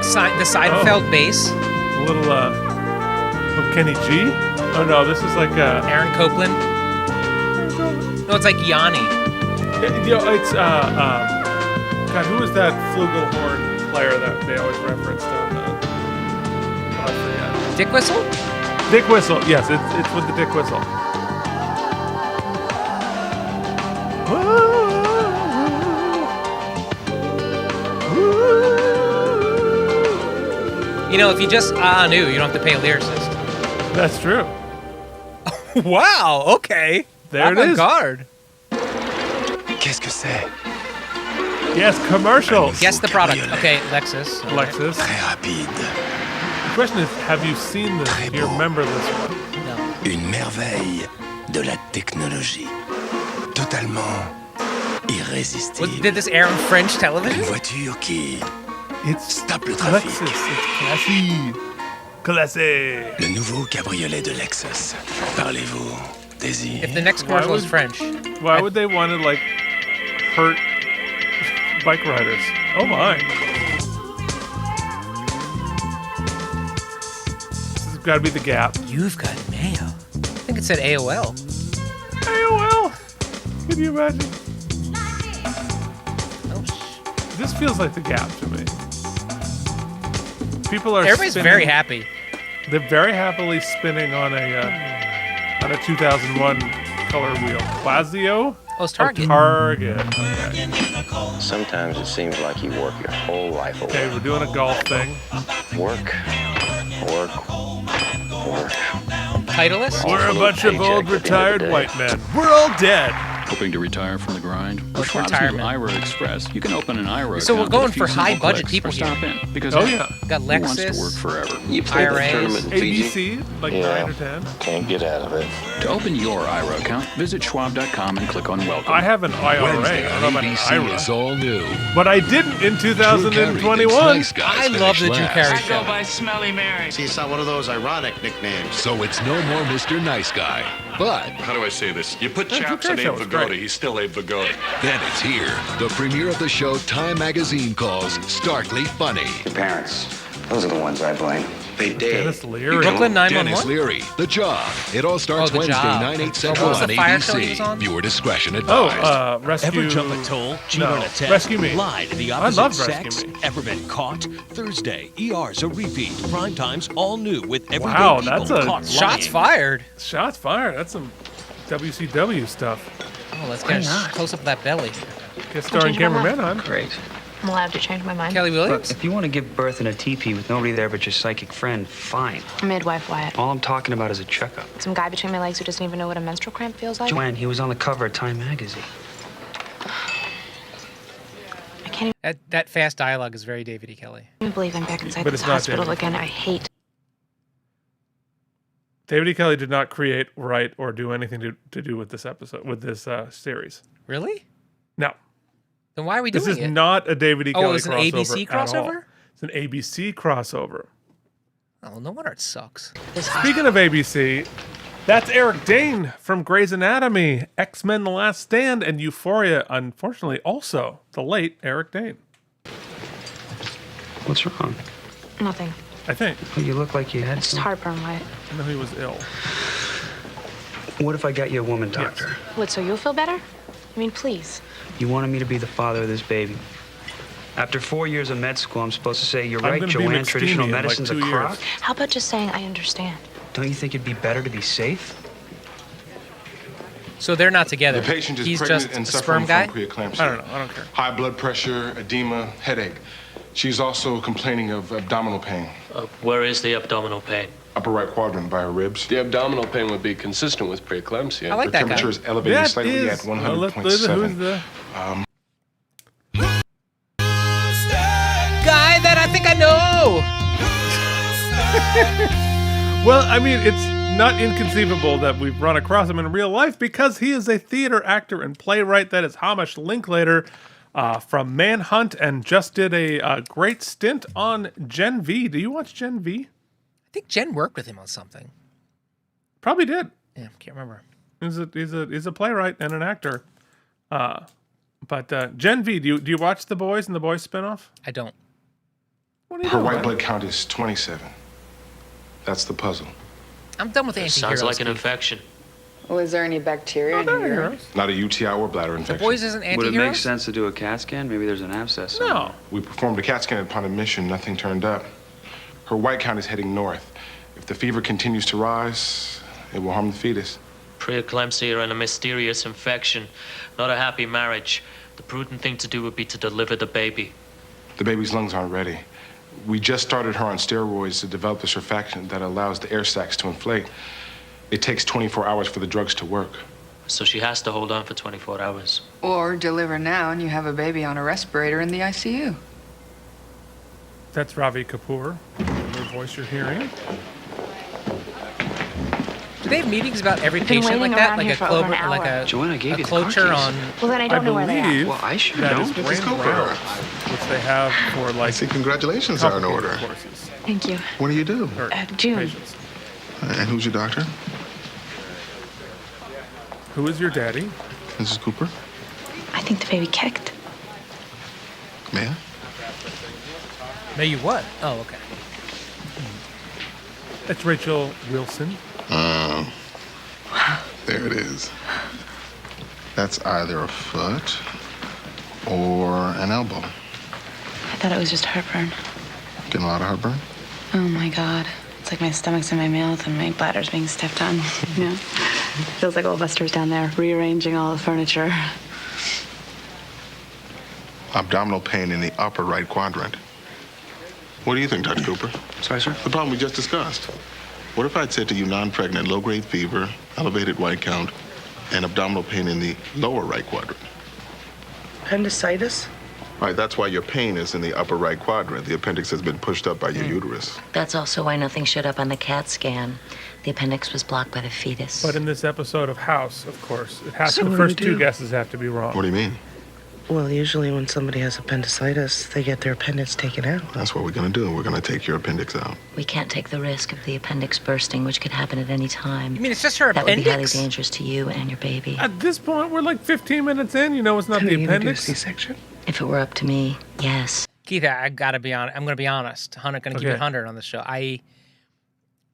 the Seinfeld bass. A little, Kenny G? Oh no, this is like, Aaron Copland. No, it's like Yanni. It's, God, who was that flugelhorn player that they always referenced on I forget. Dick Whistle? Dick Whistle, yes, it's with the Dick Whistle. You know, if you just knew, you don't have to pay a lyricist. That's true. Wow, okay. There it is. Avant-garde. Qu'est-ce que c'est? Yes, commercials. Guess the product. Okay, Lexus. Lexus. Très rapide. The question is, have you seen this? Do you remember this one? No. Une merveille de la technologie. Totalement irrésistible. Did this air on French television? Une voiture qui It's tape le trafic. Lexus. It's classy. Classy. Le nouveau cabriolet de Lexus. Parlez-vous désir? If the next commercial is French. Why would they want to, like, hurt bike riders? Oh my. This has got to be the Gap. You've got mail. I think it said AOL. AOL. Can you imagine? Oh, This feels like the Gap to me. People are. Everybody's very happy. They're very happily spinning on a 2001 color wheel. Lazio? Oh, it's Target. Target. Okay. Sometimes it seems like you work your whole life away. Okay, we're doing a golf thing. Work, work. Titleist? We're a bunch of old retired white men. We're all dead. Hoping to retire from the grind? With Schwab's retirement. new IRA Express, you can open an IRA So we're account going with a few for high simple budget clicks people or here. stop in, because Oh, hey, yeah. Got who wants to Lexus, work forever? You played the IRAs. tournament in Fiji? ABC, like Yeah. 9 or 10. Can't get out of it. To open your IRA account, visit Schwab.com and click on Welcome. I have an IRA. Wednesday I on don't know about an ABC IRA. is all new. But I didn't in Drew Carey thinks 2021. nice guys I love the finish Drew last. Carey I show. go by Smelly Mary. See, it's not one of those ironic nicknames. So it's no more Mr. Nice Guy. But How do I say this? You put Drew chaps Carey on show Abe was Vigoda, great. he's still Abe Vigoda. then it's here. The premiere of the show Time Magazine calls starkly funny. Your parents, those are the ones I blame. They did. Dennis Leary. Brooklyn Dennis 911? Leary, The Job. It all starts Oh, The Wednesday, Job. 9/8 What Central was on the fire show he ABC. was on? Viewer discretion Oh, advised. Rescue. Ever jump a toll, cheat No, on a test, Rescue Me. lie to the I opposite love sex? Rescue Me. Ever been caught? Thursday, ER's a repeat. Prime time's all new with everyday Wow, people that's a caught Shots lying. fired. Shots fired. That's some WCW stuff. Oh, let's get a close up of that belly. Guest starring changing my Cameron mind. Manheim. Great. I'm allowed to change my mind. Kelly Williams? If you want to give birth in a teepee with nobody there but your psychic friend, fine. Midwife Wyatt. All I'm talking about is a checkup. Some guy between my legs who doesn't even know what a menstrual cramp feels like. Joanne, he was on the cover of Time magazine. I can't That fast dialogue is very David E. Kelly. even believe I'm back inside But this it's not hospital David. again. I hate. David E. Kelly did not create, write, or do anything to do with this episode, with this series. Really? No. Then why are we This doing is it? not a David E. Oh, Kelly it was an crossover. ABC at all. crossover? It's an ABC crossover. Oh, no wonder it sucks. Speaking of ABC, that's Eric Dane from Grey's Anatomy, X-Men The Last Stand, and Euphoria, unfortunately, also the late Eric Dane. What's wrong? Nothing. I think. Well, you look like you had Just some. heartburn, Wyatt. I know he was ill. What if I got you a woman doctor? What, so you'll feel better? I mean, please. You wanted me to be the father of this baby. After 4 years of med school, I'm supposed to say, you're I'm right, gonna be Joanne, McSteamy traditional in like medicine's 2 a years. crock. How about just saying I understand? Don't you think it'd be better to be safe? So they're not together. The patient is He's pregnant just and a suffering sperm guy? from preeclampsia. I don't know. I don't care. High blood pressure, edema, headache. She's also complaining of abdominal pain. Where is the abdominal pain? Upper right quadrant by her ribs. The abdominal pain would be consistent with preeclampsia. I like Her that temperature guy. is elevated That slightly is- at well, who's 100.7. the Guy that I think I know! Well, I mean, it's not inconceivable that we've run across him in real life because he is a theater actor and playwright. That is Hamish Linklater from Manhunt and just did a great stint on Gen V. Do you watch Gen V? I think Jen worked with him on something. Probably did. Yeah, can't remember. He's a playwright and an actor. But Gen V, do you watch The Boys and The Boys spinoff? I don't. What are you Her doing? white blood count is 27. That's the puzzle. I'm done with anti-heroes. Sounds like an Keith. infection. Well, is there any bacteria in here? Not a UTI or bladder The infection. Boys isn't Would it make anti-heroes? sense to do a CAT scan? Maybe there's an abscess. No. We performed a CAT scan upon admission. Nothing turned up. Her white count is heading north. If the fever continues to rise, it will harm the fetus. Preeclampsia and a mysterious infection. Not a happy marriage. The prudent thing to do would be to deliver the baby. The baby's lungs aren't ready. We just started her on steroids to develop the surfactant that allows the air sacs to inflate. It takes 24 hours for the drugs to work. So she has to hold on for 24 hours. Or deliver now and you have a baby on a respirator in the ICU. That's Ravi Kapoor, the voice you're hearing. Do they have meetings about every I've been patient like waiting that? around Like here a for over clover, an like hour. a, Joanne, I gave a you the cloture car on. keys. Well, then I don't know where they are. believe Well, I should that know. is Mrs. Grand Cooper. Rounds, which they have for like. I see congratulations are in order. Courses. Thank you. What do you do? Or June. patients. And who's your doctor? Who is your daddy? Mrs. Cooper? I think the baby kicked. May I? May you what? Oh, okay. That's Rachel Wilson. There it is. That's either a foot or an elbow. I thought it was just heartburn. Getting a lot of heartburn? Oh my God. It's like my stomach's in my mouth and my bladder's being stepped on. You know? Feels like old Buster's down there rearranging all the furniture. Abdominal pain in the upper right quadrant. What do you think, Dr. Cooper? Sorry, sir? The problem we just discussed. What if I'd said to you non-pregnant, low-grade fever, elevated white count, and abdominal pain in the lower right quadrant? Appendicitis? Right, that's why your pain is in the upper right quadrant. The appendix has been pushed up by your uterus. That's also why nothing showed up on the CAT scan. The appendix was blocked by the fetus. But in this episode of House, of course, it has So the what first do we two do? guesses have to be wrong. What do you mean? Well, usually when somebody has appendicitis, they get their appendix taken out. That's what we're going to do. We're going to take your appendix out. We can't take the risk of the appendix bursting, which could happen at any time. You mean it's just her That would be highly appendix? dangerous to you and your baby. At this point, we're like 15 minutes in. You know it's not the appendix. C-section? If it were up to me, yes. Keith, I gotta be honest. I'm gonna be honest. I'm gonna keep it 100 on this show. I'm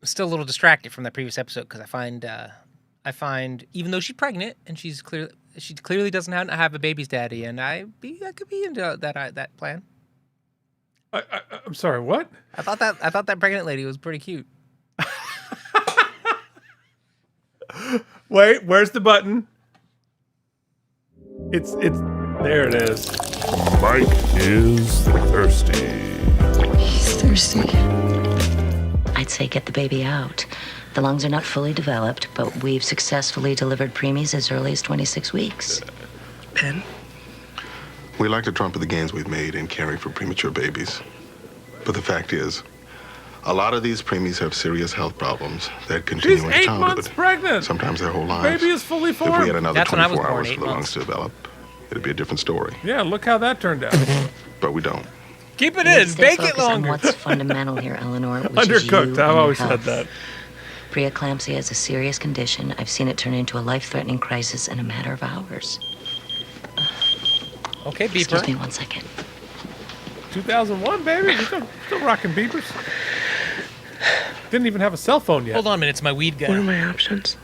still a little distracted from that previous episode because I find even though she's pregnant and she clearly doesn't have a baby's daddy, and I could be into that plan. I'm sorry, what? I thought that pregnant lady was pretty cute. Wait, where's the button? It's there. It is. Mike is thirsty. He's thirsty. I'd say get the baby out. The lungs are not fully developed, but we've successfully delivered preemies as early as 26 weeks. Ben? We like to trumpet the gains we've made in caring for premature babies. But the fact is, a lot of these preemies have serious health problems that continue She's into 8 childhood. months pregnant. Sometimes their whole lives. Baby is fully If we formed. had another That's when I was 24 born, hours 8 for the lungs months. to develop, it'd be a different story. Yeah, look how that turned out. But we don't. Keep it We need in. to Bake focus it on longer. what's fundamental here, Eleanor, which is you Undercooked. and I've your always said health. that. Preeclampsia is a serious condition. I've seen it turn into a life-threatening crisis in a matter of hours. Okay, beeper. Excuse me 1 second. 2001, baby. We're still rocking beepers. Didn't even have a cell phone yet. Hold on a minute. It's my weed guy. What are my options?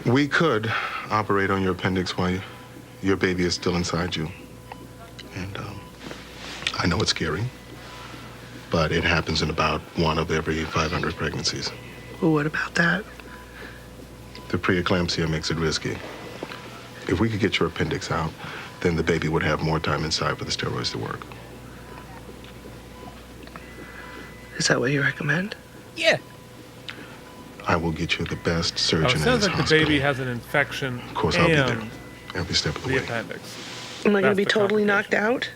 We could operate on your appendix while your baby is still inside you. And I know it's scary, but it happens in about 1 of every 500 pregnancies. Well, what about that? The preeclampsia makes it risky. If we could get your appendix out, then the baby would have more time inside for the steroids to work. Is that what you recommend? Yeah. I will get you the best Oh, surgeon it in sounds this like the hospital. baby has an infection. Of course, I'll be there and every step of the the way. appendix. Am I going That's to be the totally knocked out?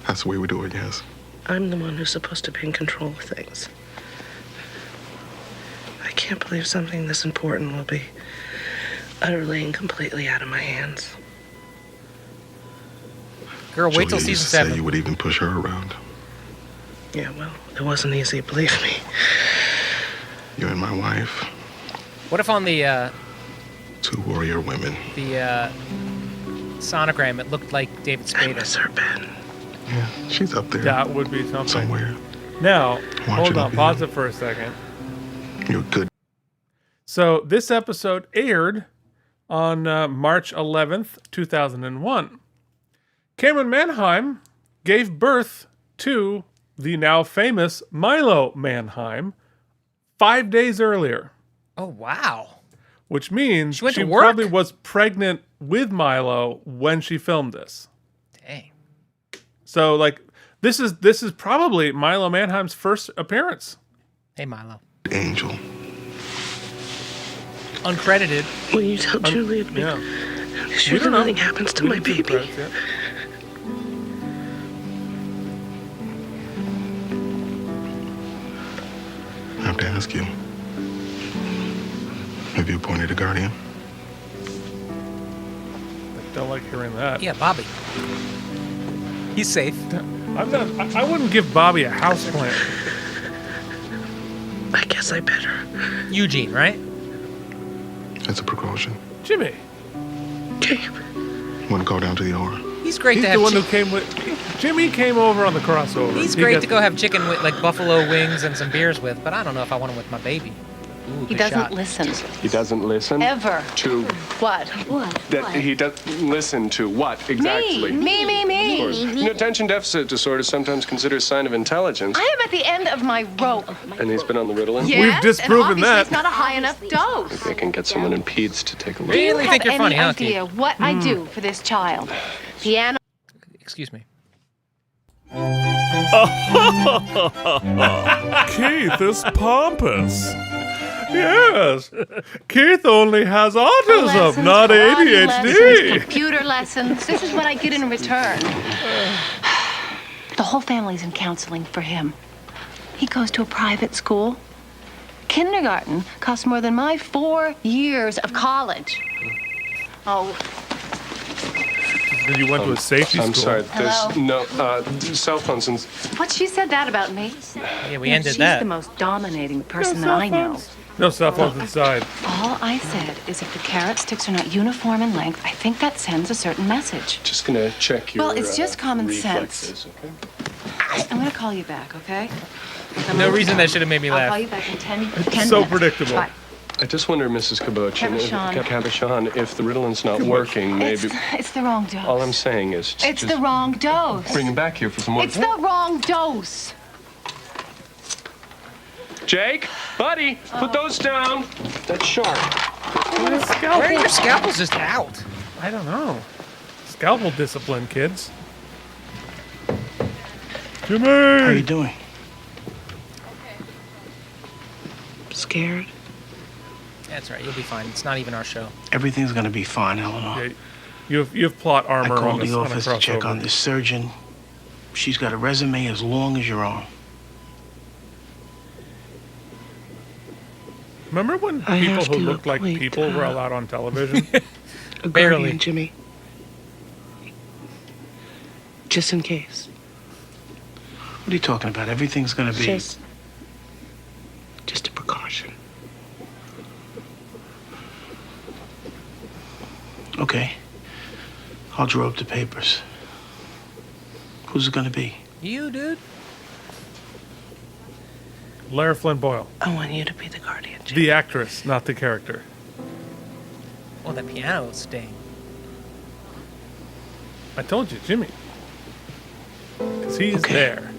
That's the way we do it, yes. I'm the one who's supposed to be in control of things. I can't believe something this important will be utterly and completely out of my hands. Girl, wait till Julia used season to say 7. you would even push her around. Yeah, well, it wasn't easy, believe me. You and my wife, What if on the 2 warrior women. sonogram it looked like David Spade? I miss her, Ben. Yeah, she's up there That would be something. somewhere. Now, hold Watching on. over Pause you. it for a second. You're good. So this episode aired on March 11th, 2001. Cameron Manheim gave birth to the now famous Milo Manheim 5 days earlier, Oh, wow. which means She went she to work? probably was pregnant with Milo when she filmed this. Dang. So, like, this is probably Milo Manheim's first appearance. Hey, Milo. Angel. Uncredited. Will you tell Julie to Yeah. make sure that nothing happens to We my didn't see the baby? credits yet. I have to ask you. Have you appointed a guardian? I don't like hearing that. Yeah, Bobby. He's safe. I wouldn't give Bobby a house plant. I guess I better. Eugene, right? It's a precaution. Jimmy. Want to go down to the OR? He's great He's to have. the one who came with. Jimmy came over on the crossover. He's He great got- to go have chicken with, like buffalo wings and some beers with, but I don't know if I want him with my baby. Ooh, He good doesn't shot. listen. He doesn't listen Ever. to What? that. He doesn't listen to what exactly? Me. Of course. You know, attention deficit disorder is sometimes considered a sign of intelligence, I am at the end of my rope. and he's been on the Ritalin. Yes, We've disproven and obviously that. It's not a high enough dose. They can get someone in peds to take a look. Do you Really have think you're any funny, huh, idea Keith? what I do for this child? Piano. Excuse me. Keith is pompous. Yes. Keith only has autism, Lessons, not karate ADHD. lessons, computer lessons. This is what I get in return. The whole family's in counseling for him. He goes to a private school. Kindergarten costs more than my 4 years of college. Oh. You went to a safety I'm school. sorry. Hello? There's no cell phones and. What, she said that about me? Yeah, we ended She's that. the most dominating person that I know. No cell phones inside. All I said is if the carrot sticks are not uniform in length, I think that sends a certain message. Just gonna check your. Well, it's just common reflexes, sense. Okay? I'm gonna call you back, okay? No reason that should have made me I'll laugh. call you back in 10 So minutes. predictable. Bye. I just wonder, Mrs. Cabochian, Cabochon. if the Ritalin's not working, maybe. It's the wrong dose. All I'm saying is. It's just the wrong dose. Bring him back here for some more. It's the wrong dose. Jake, buddy, put those down. That's sharp. Where are your scalpels just out? I don't know. Scalpel discipline, kids. Jimmy! How you doing? Scared? That's right. You'll be fine. It's not even our show. Everything's gonna be fine, Eleanor. Yeah, you have plot I armor on called this the on a office to check crossover. on this surgeon. She's got a resume as long as your arm. Remember when I people have who to looked like wait, people were allowed on television? A Barely. guardian, Jimmy. Just in case. What are you talking about? Everything's gonna be Just a precaution. Okay. I'll draw up the papers. Who's it gonna be? You, dude? Lara Flynn Boyle. I want you to be the guardian. The actress, not the character. Oh, that piano sting. I told you, Jimmy. Because he's there.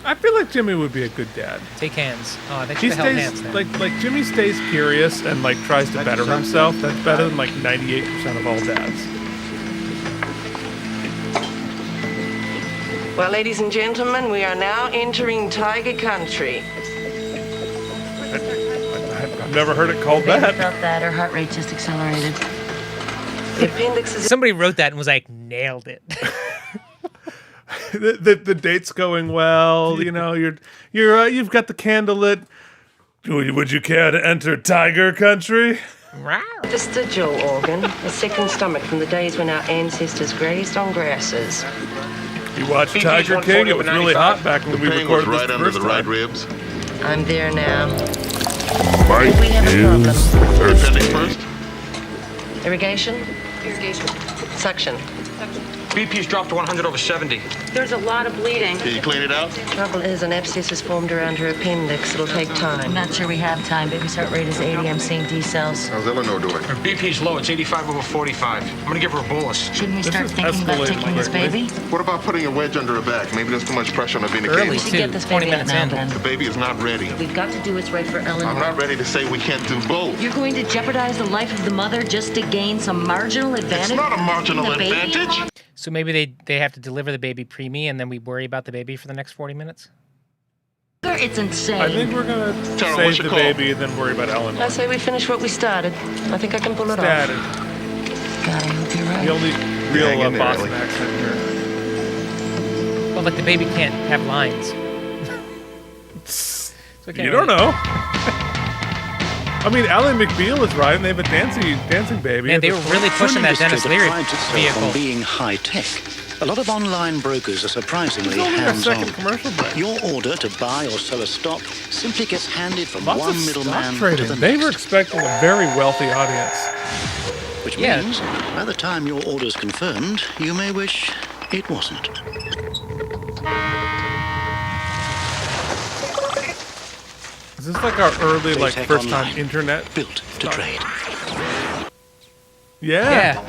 I feel like Jimmy would be a good dad. Take hands. Oh, they He should have held stays hands then. like Jimmy stays curious and like tries to better himself. That's better than like 98% of all dads. Well, ladies and gentlemen, we are now entering Tiger Country. I've never heard it called Baby that. felt that. Her heart rate just accelerated. The appendix is. Somebody wrote that and was like, nailed it. the date's going well. You know, you've got the candlelit. Would you care to enter Tiger Country? Vestigial organ, a second stomach from the days when our ancestors grazed on grasses. You watched Tiger King? It was really hot back when we Pain was recorded this right the under first the right time. ribs. I'm there now. Mike We have a problem. Appendix first. Irrigation? Irrigation. Suction. BP's dropped to 100/70. There's a lot of bleeding. Can you clean it out? Trouble is, an abscess is formed around her appendix. It'll take I'm time. not sure we have time. Baby's heart rate is 80. I'm seeing D cells. How's Eleanor doing? Her BP's low. It's 85/45. I'm gonna give her a bolus. Shouldn't we start thinking about taking this baby? What about putting a wedge under her back? Maybe there's too much pressure on the vena cava. We should get this baby out now, then. The baby is not ready. We've got to do what's right for Eleanor. I'm not ready to say we can't do both. You're going to jeopardize the life of the mother just to gain some marginal advantage? It's not a marginal The baby advantage. So maybe they have to deliver the baby preemie and then we worry about the baby for the next 40 minutes? It's insane. I think we're gonna Tara, save what's the your call? baby and then worry about Eleanor. I say we finish what we started. I think I can pull it Started. off. God, I hope you're right. The only real Hang in there, Boston Ellie. accent here. Well, like the baby can't have lines. So it can't You don't really- know. I mean, Ally McBeal is right, and they have a dancing baby. Man, they were really pushing that Dennis Leary prides itself vehicle. on being high tech. A lot of online brokers are surprisingly It's only our hands-on. second commercial break. Your order to buy or sell a stock simply gets handed from Lots one of middleman stock to trading. the They next. were expecting a very wealthy audience. Which Yeah. means, by the time your order's confirmed, you may wish it wasn't. Is this like our early, like, Playtech first time Online. internet? Built to trade. Yeah.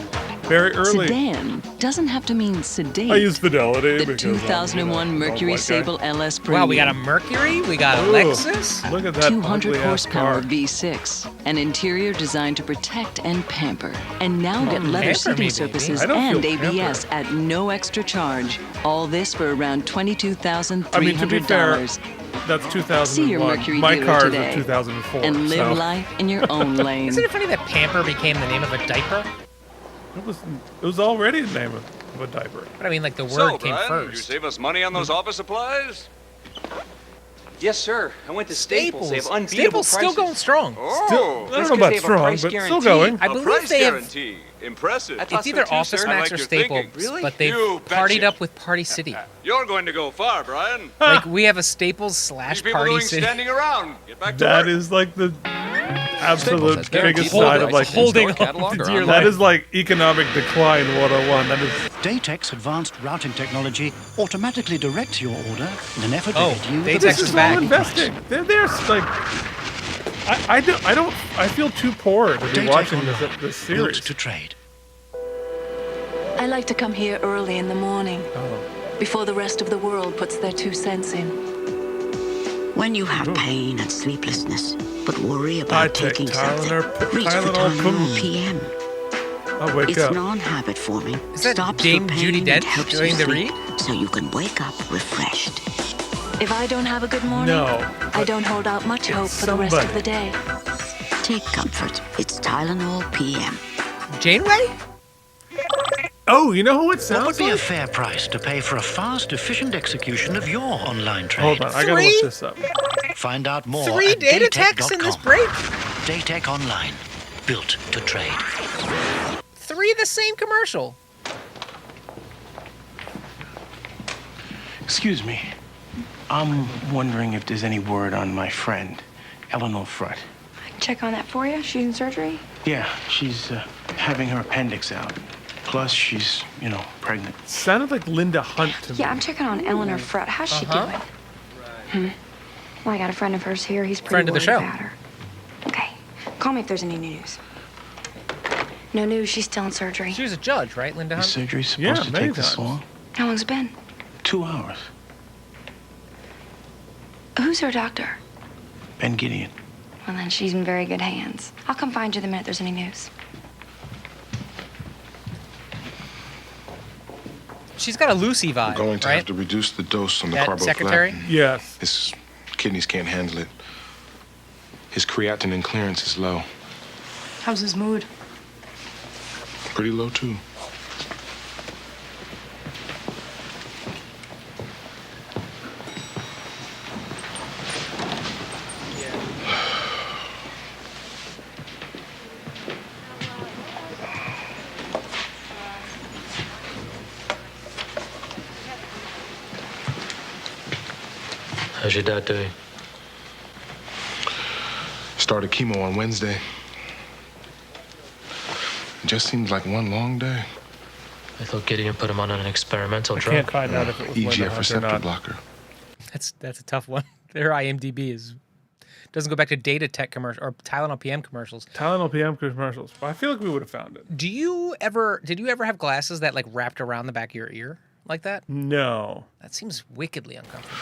very early. Sedan doesn't have to mean sedate. I use fidelity. The because 2001 Mercury Sable LS Premium. Wow, we got a Mercury, we got a Lexus. Look at that 200 horsepower car. V6, an interior designed to protect and pamper. And now get leather pamper seating me, surfaces baby. I don't and feel ABS at no extra charge. All this for around $22,300. I mean, to be fair, that's 2001. See your Mercury My dealer car today is a 2004. and live so. life in your own lane. Isn't it funny that pamper became the name of a diaper? It was already the name of a diaper. But I mean, like the word So, came Brian, first. you save us money on those office supplies? Yes, sir. I went to Staples. They have unbeatable Staples prices. still going strong. Oh, I don't know about strong, but still going. I a believe price they have. guarantee. Impressive. It's either Office Max or Staples, but they've You partied betcha. up with Party City. You're going to go far, Brian. Like we have a Staples These / people Party doing City. standing around. Get back to That work. is like the absolute Staples biggest has side of like holding catalog on or to your That life. is like economic decline 101. That is. Daytech's advanced routing technology automatically directs your order in an effort Oh, to get you Daytech the is This is best all back. price. investing. They're like. I feel too poor to be Daytech watching Online, this built series. to trade. I like to come here early in the morning, before the rest of the world puts their 2 cents in. When you have pain and sleeplessness, but worry I about take taking something, reach for Tylenol Tylenol PM. I'll wake It's up. non-habit forming. Is that stops Dame the pain Judi and Dench helps doing you the sleep, read? so you can wake up refreshed. If I don't have a good morning, No, I don't hold out much hope for the rest of the day. Take comfort. It's Tylenol PM. Janeway? Oh, you know who it What sounds would be a like? fair price to pay for a fast, efficient execution of your online trade? Hold on, I gotta look this up. Find out more 3 at data techs in this daytech.com. break? Daytech Online, built to trade. 3 the same commercial. Excuse me. I'm wondering if there's any word on my friend, Eleanor Frutt. Check on that for you. She's in surgery. Yeah, she's having her appendix out. Plus, she's, pregnant. Sounded like Linda Hunt to me. Yeah, I'm checking on Eleanor Frutt. How's she doing? Well, I got a friend of hers here. He's pretty Friend of the worried show. about her. Okay. Call me if there's any news. No news. She's still in surgery. She was a judge, right, Linda The Hunt? surgery's supposed to take this long? How long's it been? 2 hours. Who's her doctor? Ben Gideon. Well, then she's in very good hands. I'll come find you the minute there's any news. She's got a Lucy vibe, We're going to right? have to reduce the dose on the That carboflavoin. secretary? Yes. His kidneys can't handle it. His creatinine clearance is low. How's his mood? Pretty low, too. How's your dad doing? Started chemo on Wednesday. It just seems like one long day. I thought Gideon put him on an experimental I drug. can't find out if it was Linda EGF Hunt or receptor not. blocker. That's a tough one. Their IMDb doesn't go back to Data Tech commercial or Tylenol PM commercials. Tylenol PM commercials. But I feel like we would have found it. Did you ever have glasses that like wrapped around the back of your ear like that? No. That seems wickedly uncomfortable.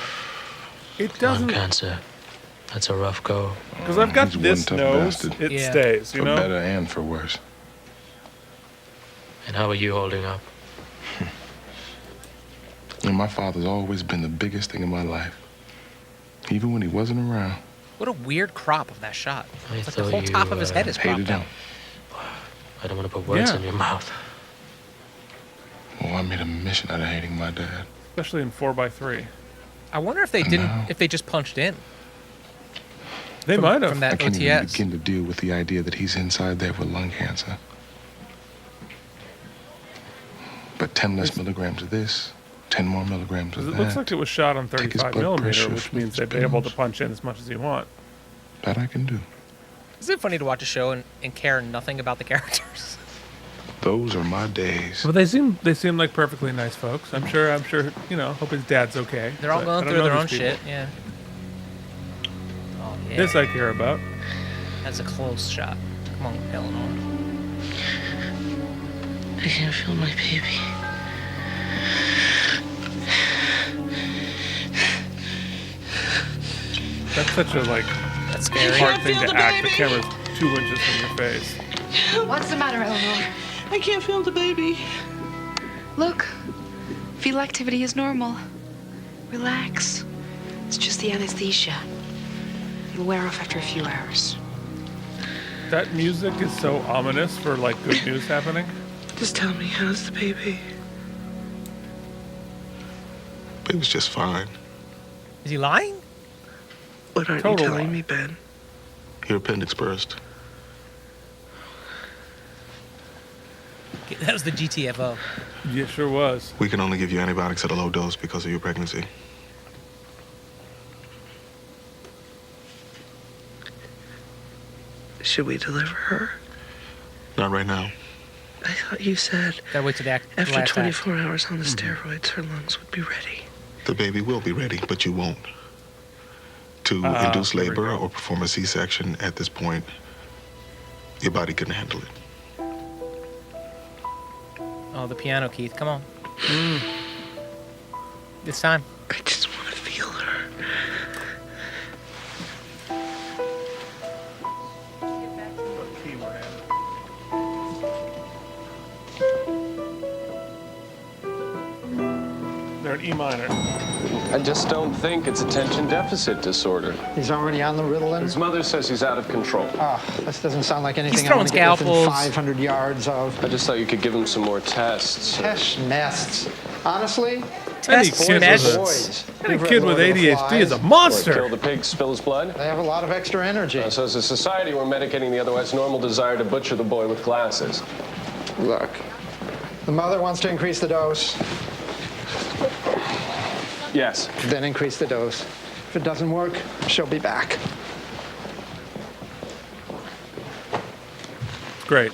It Lung doesn't. cancer. That's a rough go. Because I've got He's one this tough nose. bastard. It Yeah. stays, you For know? better and for worse. And how are you holding up? And my father's always been the biggest thing in my life. Even when he wasn't around. What a weird crop of that shot. I It's like the thought whole top of his you, head is Hated cropped him. out. I don't want to put words Yeah. in your mouth. Well, I made a mission out of hating my dad. Especially in 4x3. I wonder if they if they just punched in. They From- might have. from that I can't even OTS. begin to deal with the idea that he's inside there with lung cancer. But 10 less milligrams of this, 10 more milligrams of It that. looks like it was shot on Take his 35 blood millimeter, pressure which from means his they'd be able to pills. punch in as much as you want. That I can do. Isn't it funny to watch a show and care nothing about the characters? Those are my days. But they seem like perfectly nice folks. I'm sure, hope his dad's okay. They're all But I going don't through know their own these shit. people. Yeah. Oh, yeah. This I care about. That's a close shot. Come on, Eleanor. I can't feel my baby. That's such a That's scary. hard thing to act. The camera's 2 inches from your face. What's the matter, Eleanor? I can't feel the baby. Look, fetal activity is normal. Relax. It's just the anesthesia. It'll wear off after a few hours. That music is so ominous for good news happening. Just tell me, how's the baby? Baby's just fine. Is he lying? What aren't Total you telling lie. me, Ben? Your appendix burst. That was the GTFO. Yeah, sure was. We can only give you antibiotics at a low dose because of your pregnancy. Should we deliver her? Not right now. I thought you said Gotta wait till the after last 24 hours on the steroids, her lungs would be ready. The baby will be ready, but you won't. To induce there we labor go. or perform a C-section at this point, your body couldn't handle it. Oh, the piano, Keith. Come on. It's time. I just want to feel her. They're an E minor. I just don't think it's attention deficit disorder. He's already on the Ritalin? His mother says he's out of control. This doesn't sound like anything I throwing want to get within scalpels. 500 yards of. I just thought you could give him some more tests. Test nests. Honestly, Any Test kid, mesh. boys. with ADHD is a What, monster. kill the pig, spill his blood? They have a lot of extra energy. So as a society, we're medicating the otherwise normal desire to butcher the boy with glasses. Look, the mother wants to increase the dose, Yes. then increase the dose. If it doesn't work, she'll be back. Great.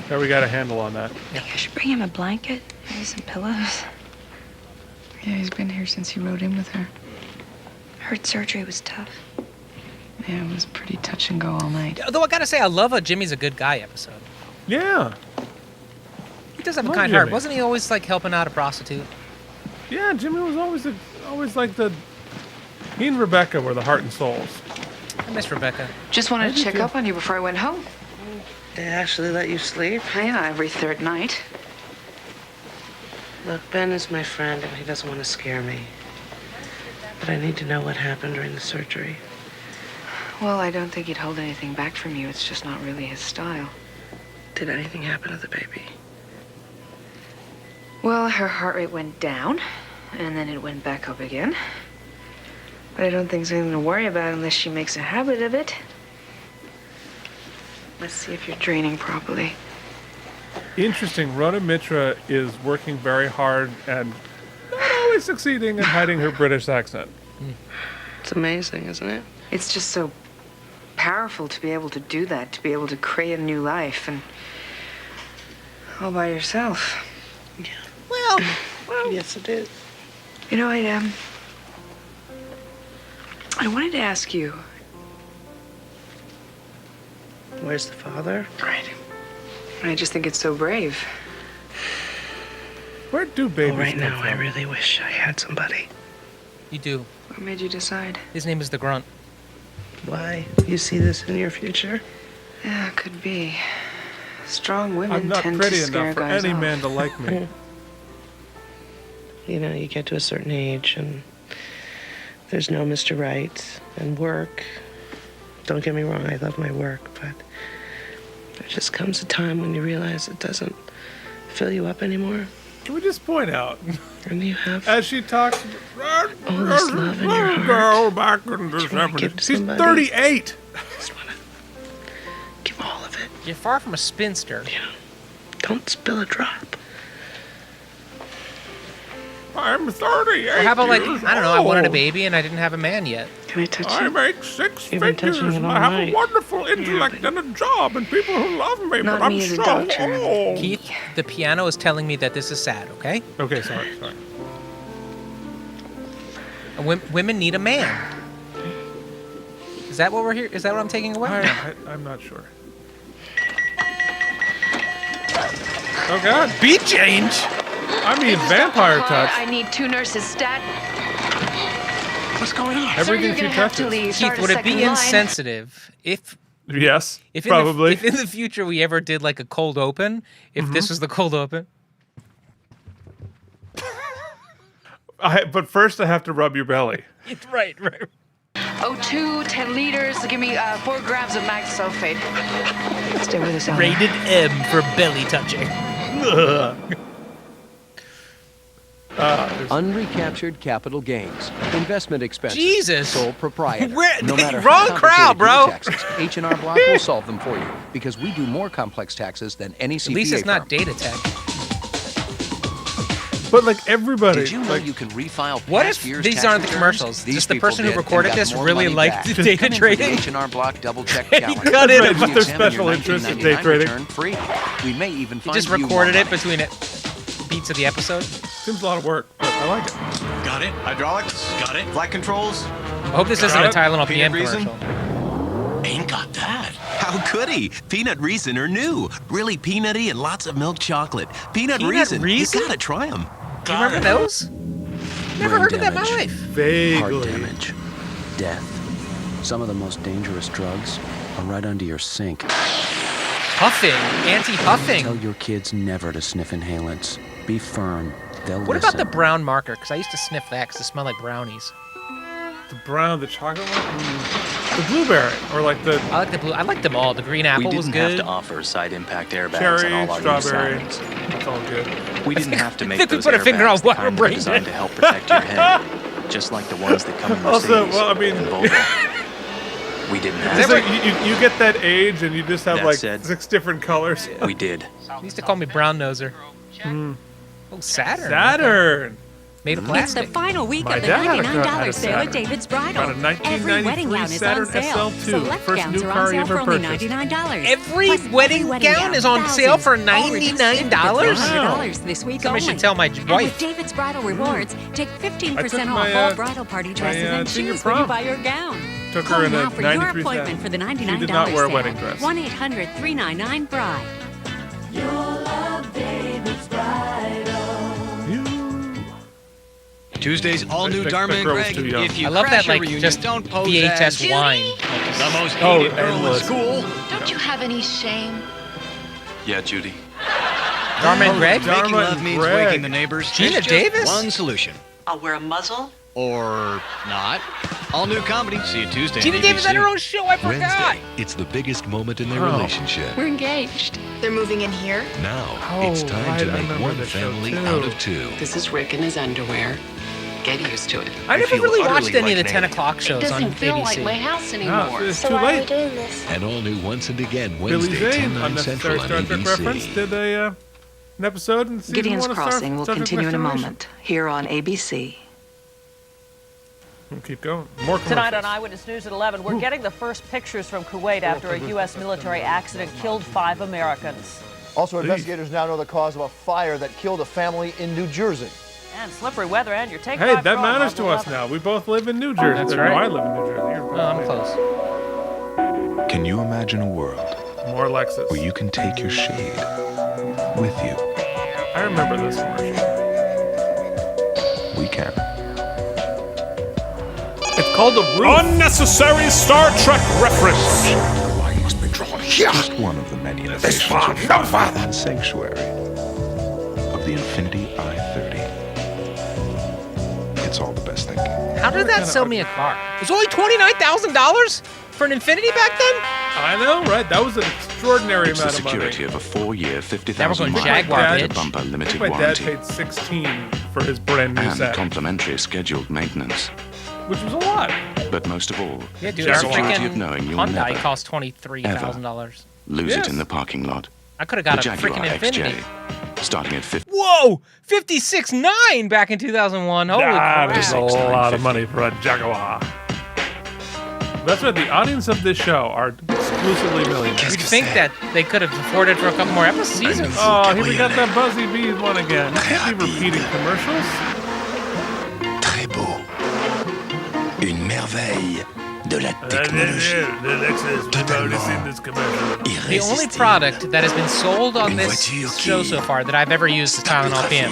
Now we got a handle on that. Maybe I should bring him a blanket, maybe some pillows. Yeah, he's been here since he rode in with her. Heard surgery was tough. Yeah, it was pretty touch and go all night. Though I gotta say, I love a Jimmy's a good guy episode. Yeah. He does have a Love kind heart. Jimmy. Wasn't he always helping out a prostitute? Yeah, Jimmy was always like the. He and Rebecca were the heart and souls. I miss Rebecca. Just wanted to check up on you before I went home. They actually let you sleep? Yeah, every third night. Look, Ben is my friend and he doesn't want to scare me. But I need to know what happened during the surgery. Well, I don't think he'd hold anything back from you. It's just not really his style. Did anything happen to the baby? Well, her heart rate went down, and then it went back up again. But I don't think there's anything to worry about unless she makes a habit of it. Let's see if you're draining properly. Interesting. Rona Mitra is working very hard and not always succeeding in hiding her British accent. It's amazing, isn't it? It's just so powerful to be able to do that, to be able to create a new life, and all by yourself. Yeah. Well, yes, it is. You know, I wanted to ask you. Where's the father? Right. I just think it's so brave. Where do babies right come now, from? I really wish I had somebody. You do. What made you decide? His name is the Grunt. Why? You see this in your future? Yeah, could be. Strong women I'm not tend pretty to scare enough for guys any off. man to like me. You know, you get to a certain age and there's no Mr. Right and work. Don't get me wrong, I love my work, but there just comes a time when you realize it doesn't fill you up anymore. Can we just point out, And you have as she talks, all this love in your heart. girl back in the that you wanna give 70s. to She's somebody. 38. Just want to give all of it. You're far from a spinster. Yeah. Don't spill a drop. I'm 38. Or how about years I don't know, I wanted a old. baby and I didn't have a man yet. Can I touch I you? make six You've been figures touching it and all I have night. a wonderful intellect and a job and people who love me, Not but I'm me as a so doctor. old. Keith, the piano is telling me that this is sad, okay? Okay, sorry. And women need a man. Is that what we're here? Is that what I'm taking away? I'm not sure. Oh God. Beat change. I mean, vampire touch. I need 2 nurses stat. What's going on? Everything she touches. Keith, would it be insensitive if Yes, if probably. if in the future we ever did like a cold open, if this was the cold open? But first I have to rub your belly. Right. O2, 10 liters. Give me 4 grams of max sulfate. Stay with us, Ellen. Rated M for belly touching. Unrecaptured capital gains, investment expenses, Jesus. sole proprietor. Wrong how crowd, complicated bro. your taxes, H&R Block will solve them for you because we do more complex taxes than any CPA At least it's not firm. data tech. But like everybody. Did you know like, you can refile What past if year's these tax aren't the returns? commercials? These Just the people person who did and recorded got this more really money liked back. the Come data in for trading. the H&R Block double check He calendar. got in. Right, but there's Examine special your interest in 1999 day trading. return free. We may even He find just you recorded more it money. between beats of the episode. Seems a lot of work, but I like it. Got it. Hydraulics. Got it. Flight controls. I hope this isn't a Tylenol PM commercial. Ain't got that. How could he? Peanut Reason are new. Really peanutty and lots of milk chocolate. Peanut Reason. You gotta try them. Do you remember those? Never heard of that in my life. Vaguely. Heart damage, death. Some of the most dangerous drugs are right under your sink. Puffing, anti-puffing. Tell your kids never to sniff inhalants. Be firm. They'll What listen. about the brown marker? Because I used to sniff that because it smelled like brownies. The chocolate one? The blueberry, or like the... I like the blue. I like them all. The green apple we was didn't have good. to offer side impact airbags Cherry, on all our strawberry. new sirens. It's all good. We didn't have to make think we those put a finger on airbags what the we're kind that are bringing. designed to help protect your head, just like the ones that come in Mercedes Also, well, I mean... and Volvo. We didn't have It's to. like you get that age and you just have That like said, 6 different colors. We did. They used to call me brown noser. Oh, Saturn. Saturn. Made of It's plastic. the final week My of the dad had a $99 sale Saturn. at David's Bridal. Got a Every wedding 1993 gown is Saturn on sale. SL2. Select First gowns new are car on you sale ever for only purchased. $99. Every Plus, wedding gown is on sale for $99? $99 this week Somebody only. should tell my And with wife. David's Bridal Rewards, take 15% my, off all bridal party dresses and senior shoes when you prom. buy your gown. Took Call her in a now for your 93 appointment Saturn. for the $99 She did not wear a sale. wedding dress. 1-800-399-BRIDE. Tuesday's all-new The Dharma and girl was Greg. too young. If you I love crash that, like, a reunion, just don't pose VHS as wine. the most Oh, hated girl in endless. school. Don't you have any shame? Yeah, Judy. Dharma and Greg? Making Dharma love and means Greg. waking the neighbors. Gina There's just Davis? one solution. I'll wear a muzzle. Or not. All-new comedy. See you Tuesday. Gina on Davis had ABC. her own show. I forgot. Wednesday, it's the biggest moment in their Oh. relationship. We're engaged. They're moving in here. Now, Oh, it's time right, to I make remember one the show, family too. out of 2. This is Rick in his underwear. Get used to it. I never feel really utterly watched any of the like 10 an o'clock It shows on doesn't feel like my ABC. house No, anymore. it's too late. doing this? And all new Once and Again Billy Wednesday, Zane, 10, 9 Central unnecessary on Star Trek reference, ABC. did an episode in season Gideon's 1 of Crossing will Star Trek continue in a Next Generation. moment here on ABC. We'll keep going. More Tonight commercials. on Eyewitness News at 11, we're getting the first pictures from Kuwait after a U.S. military accident killed 5 Americans. Also, investigators now know the cause of a fire that killed a family in New Jersey. And slippery weather, and your take Hey, five that drive matters on to the us 11. now. We both live in New Jersey. That's No, right. I live in New Jersey. You're I'm close. Can you imagine a world More Lexus. where you can take your shade with you? I remember this commercial. We can. It's called the Roof. Unnecessary Star Trek reference. Line must be drawn here. Just one of the many innovations far, no farther. and sanctuary of the Infinity I-30. It's all the best thinking. How did that sell me a car? It was only $29,000 for an Infinity back then? I know, right? That was an extraordinary It's the amount of money. security of a 4-year, Now we're 50,000 going mile Jaguar, bumper bitch. bumper I think limited my dad warranty paid $16 for his brand new and set, complimentary scheduled maintenance. which was a lot. But most of all, Yeah, dude, the our security freaking of knowing you'll Hyundai never cost $23,000. lose Yes. it in the parking lot. I could have got the a Jaguar freaking Infinity. XJ, starting at 50. Whoa! 56.9 back in 2001. Holy That crap. is a lot of money for a Jaguar. That's right. The audience of this show are exclusively millionaires. You'd think that they could have afforded for a couple more seasons. Oh, here we got that Buzzy Bee one again. You can't be repeating commercials. Très beau. Une merveille de la technologie. The only product that has been sold on this show so far that I've ever used is Tylenol PM.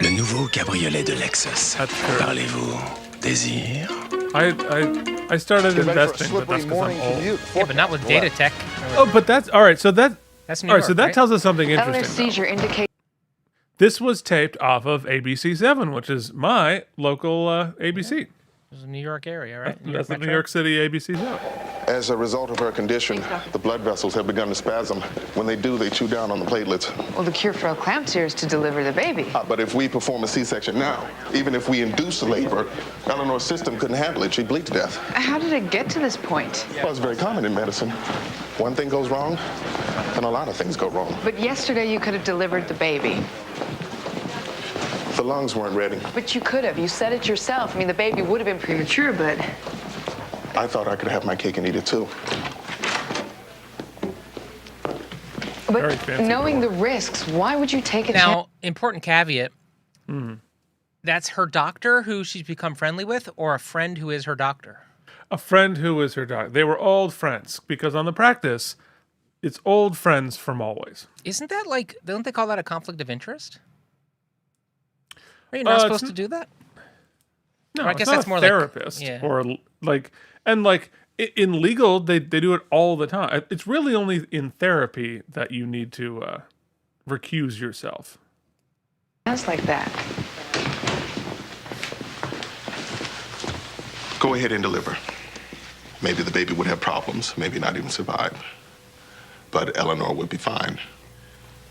Le nouveau cabriolet de Lexus. Parlez-vous désir? I started investing, but that's because I'm old. Yeah, but not with data tech. Oh, but that's all right. So that's New all right. York, So that right? tells us something Eleanor's interesting. seizure indicates. This was taped off of ABC7, which is my local ABC. This is New York area, right? That's the New York City ABC7. As a result of her condition, the blood vessels have begun to spasm. When they do, they chew down on the platelets. Well, the cure for eclampsia is to deliver the baby. But if we perform a C-section now, even if we induce labor, Eleanor's system couldn't handle it. She'd bleed to death. How did it get to this point? Well, it's very common in medicine. One thing goes wrong, and a lot of things go wrong. But yesterday you could have delivered the baby. The lungs weren't ready. But you could have. You said it yourself. I mean, the baby would have been premature, but... I thought I could have my cake and eat it too. But knowing the risks, why would you take a chance? Now, important caveat. That's her doctor who she's become friendly with, or a friend who is her doctor? A friend who is her doctor. They were old friends because on the practice, it's old friends from always. Isn't that like, don't they call that a conflict of interest? Are you not supposed to do that? No, or I guess it's not that's a more therapist like, or like, and like in legal, they do it all the time. It's really only in therapy that you need to recuse yourself. Sounds like that. Go ahead and deliver. Maybe the baby would have problems, maybe not even survive. But Eleanor would be fine.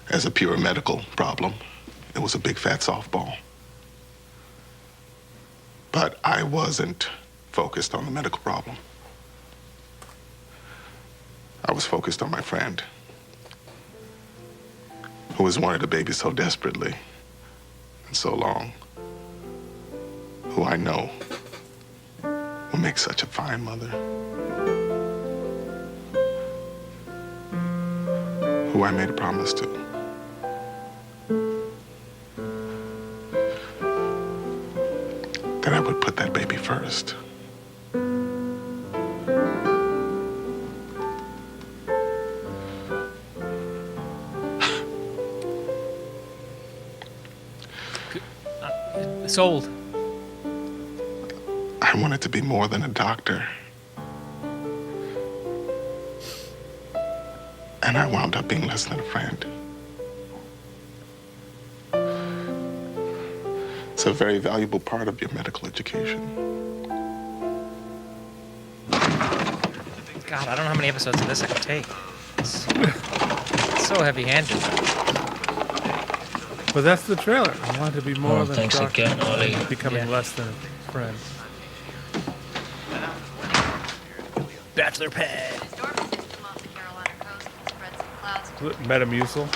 As a pure medical problem, it was a big fat softball. But I wasn't focused on the medical problem. I was focused on my friend, who has wanted a baby so desperately and so long, who I know will make such a fine mother, who I made a promise to. That I would put that baby first. Sold. I wanted to be more than a doctor. And I wound up being less than a friend. It's a very valuable part of your medical education. God, I don't know how many episodes of this I could take. It's so heavy-handed. But that's the trailer. I want to be more than thanks a doctor. again, Ollie. Becoming less than a friend. Bachelor pad. Metamucil.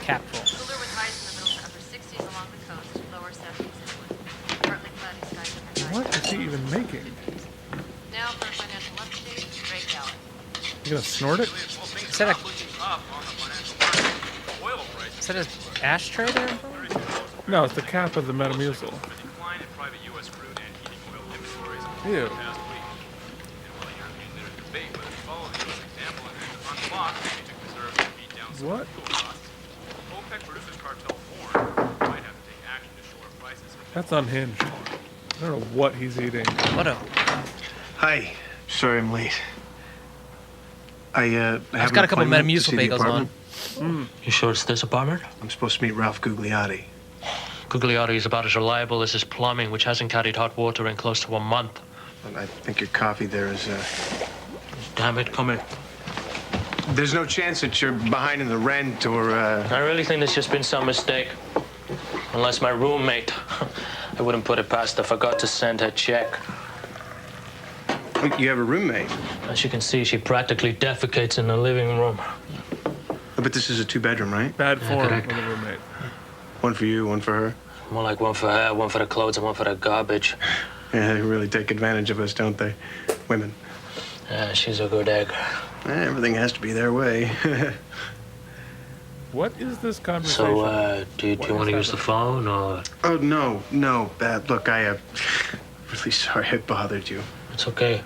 Capsule. What is he even making? Now for a financial update, Ray Gallup. You gonna snort it? Is that an ashtray there? No, it's the cap of the Metamucil. Ew. What? That's unhinged. I don't know what he's eating. What a... Hi. Sorry I'm late. I've got a couple Metamucil bagels on. You sure it's this apartment? I'm supposed to meet Ralph Gugliotti. Gugliotti is about as reliable as his plumbing, which hasn't carried hot water in close to a month. Well, I think your coffee there is, Damn it, come in. There's no chance that you're behind in the rent or, I really think there's just been some mistake. Unless my roommate, I wouldn't put it past her, forgot to send her check. You have a roommate? As you can see, she practically defecates in the living room. But this is a two-bedroom, right? Bad form correct. with a roommate. One for you, one for her? More like one for her, one for the clothes, and one for the garbage. Yeah, they really take advantage of us, don't they? Women. Yeah, she's a good egg. Everything has to be their way. What is this conversation? So, do you want to use the phone or? Oh, no. Look, I am really sorry I bothered you. It's okay.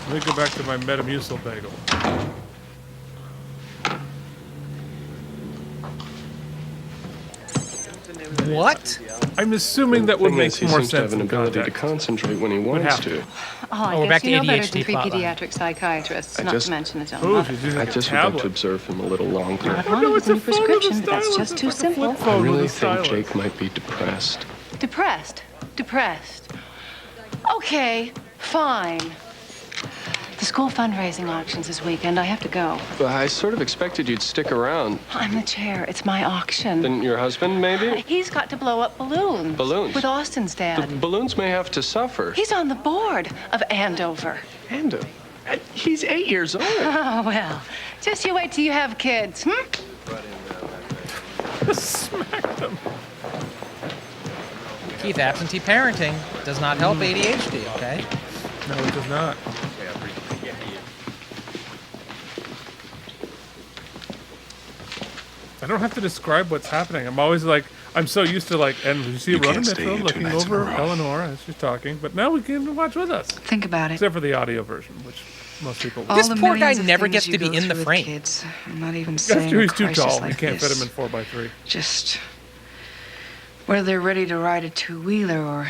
Let me go back to my Metamucil bagel. What? I'm assuming that would make more sense. He seems to have an ability to concentrate when he wants to. I guess you know better than three pediatric psychiatrists, not to mention his own mother. I just would like to observe him a little longer. I don't know it's a prescription, but that's just too simple. I really think Jake might be depressed. Depressed. Okay, fine. The school fundraising auction's this weekend. I have to go. But I sort of expected you'd stick around. I'm the chair. It's my auction. Then your husband, maybe? He's got to blow up balloons. Balloons? With Austin's dad. The balloons may have to suffer. He's on the board of Andover. Andover? He's 8 years old. Oh, well. Just you wait till you have kids, Smack them. Keith, absentee parenting does not help ADHD, okay? No, it does not. I don't have to describe what's happening. I'm always like, I'm so used to like, and you see Rhoda Mitchell looking over Eleanor as she's talking, but now we can watch with us. Think about it. Except for the audio version, which most people All This the poor guy millions of never things gets you to be go in the through with frame. Kids. I'm not even saying After he's a too crisis tall, like we can't fit this. him in 4x3. Just whether they're ready to ride a two-wheeler or